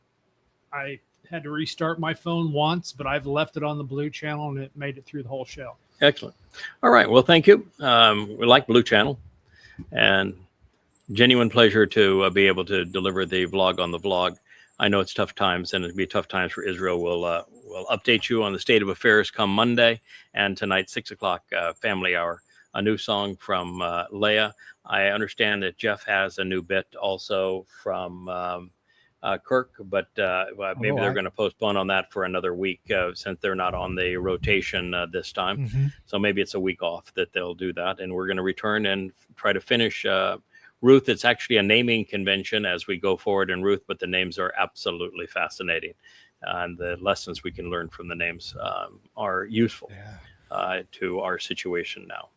I had to restart my phone once, but I've left it on the blue channel, and it made it through the whole show.
Excellent. All right. Well, thank you. We like Blue Channel, and genuine pleasure to be able to deliver the vlog on the vlog. I know it's tough times, and it'll be tough times for Israel. We'll update you on the state of affairs come Monday, and tonight, 6 o'clock, Family Hour, a new song from Leah. I understand that Jeff has a new bit also from Kirk, but maybe they're going to postpone on that for another week since they're not on the rotation this time.
Mm-hmm.
So maybe it's a week off that they'll do that, and we're going to return and try to finish Ruwth. It's actually a naming convention as we go forward in Ruwth, but the names are absolutely fascinating. And the lessons we can learn from the names are useful to our situation now.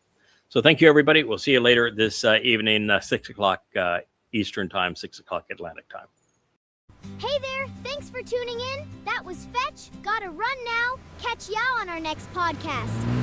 So thank you, everybody. We'll see you later this evening, 6 o'clock Eastern time, 6 o'clock Atlantic time.
Hey there, thanks for tuning in. That was Fetch. Gotta run now. Catch y'all on our next podcast.